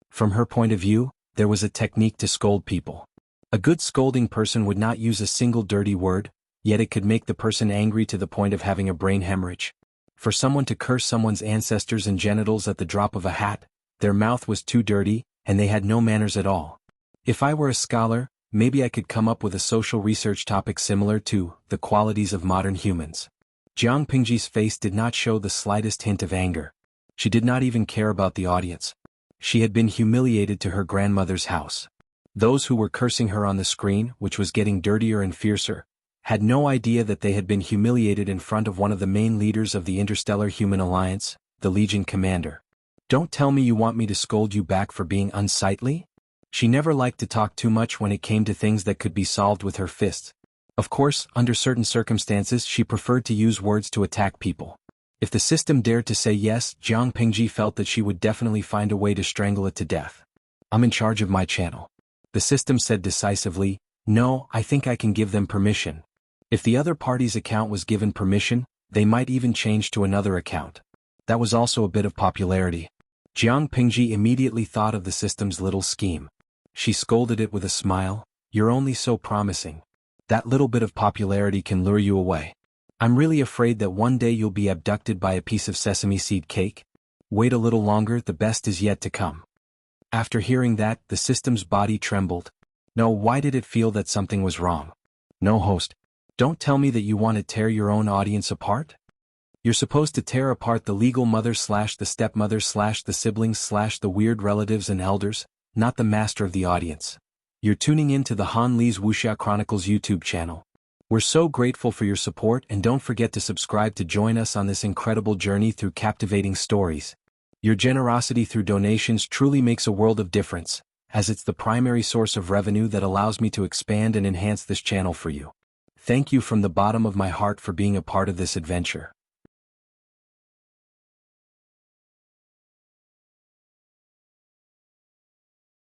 From her point of view, there was a technique to scold people. A good scolding person would not use a single dirty word, yet it could make the person angry to the point of having a brain hemorrhage. For someone to curse someone's ancestors and genitals at the drop of a hat, their mouth was too dirty, and they had no manners at all. If I were a scholar, maybe I could come up with a social research topic similar to the qualities of modern humans. Jiang Pingji's face did not show the slightest hint of anger. She did not even care about the audience. She had been humiliated to her grandmother's house. Those who were cursing her on the screen, which was getting dirtier and fiercer, had no idea that they had been humiliated in front of one of the main leaders of the Interstellar Human Alliance, the Legion Commander. Don't tell me you want me to scold you back for being unsightly? She never liked to talk too much when it came to things that could be solved with her fists. Of course, under certain circumstances she preferred to use words to attack people. If the system dared to say yes, Jiang Pingji felt that she would definitely find a way to strangle it to death. I'm in charge of my channel. The system said decisively, no, I think I can give them permission. If the other party's account was given permission, they might even change to another account. That was also a bit of popularity. Jiang Pingji immediately thought of the system's little scheme. She scolded it with a smile, "You're only so promising. That little bit of popularity can lure you away. I'm really afraid that one day you'll be abducted by a piece of sesame seed cake. Wait a little longer, the best is yet to come." After hearing that, the system's body trembled. No, why did it feel that something was wrong? No, host. Don't tell me that you want to tear your own audience apart? You're supposed to tear apart the legal mother / the stepmother / the siblings / the weird relatives and elders, not the master of the audience. You're tuning in to the Han Lee's Wuxia Chronicles YouTube channel. We're so grateful for your support, and don't forget to subscribe to join us on this incredible journey through captivating stories. Your generosity through donations truly makes a world of difference, as it's the primary source of revenue that allows me to expand and enhance this channel for you. Thank you from the bottom of my heart for being a part of this adventure.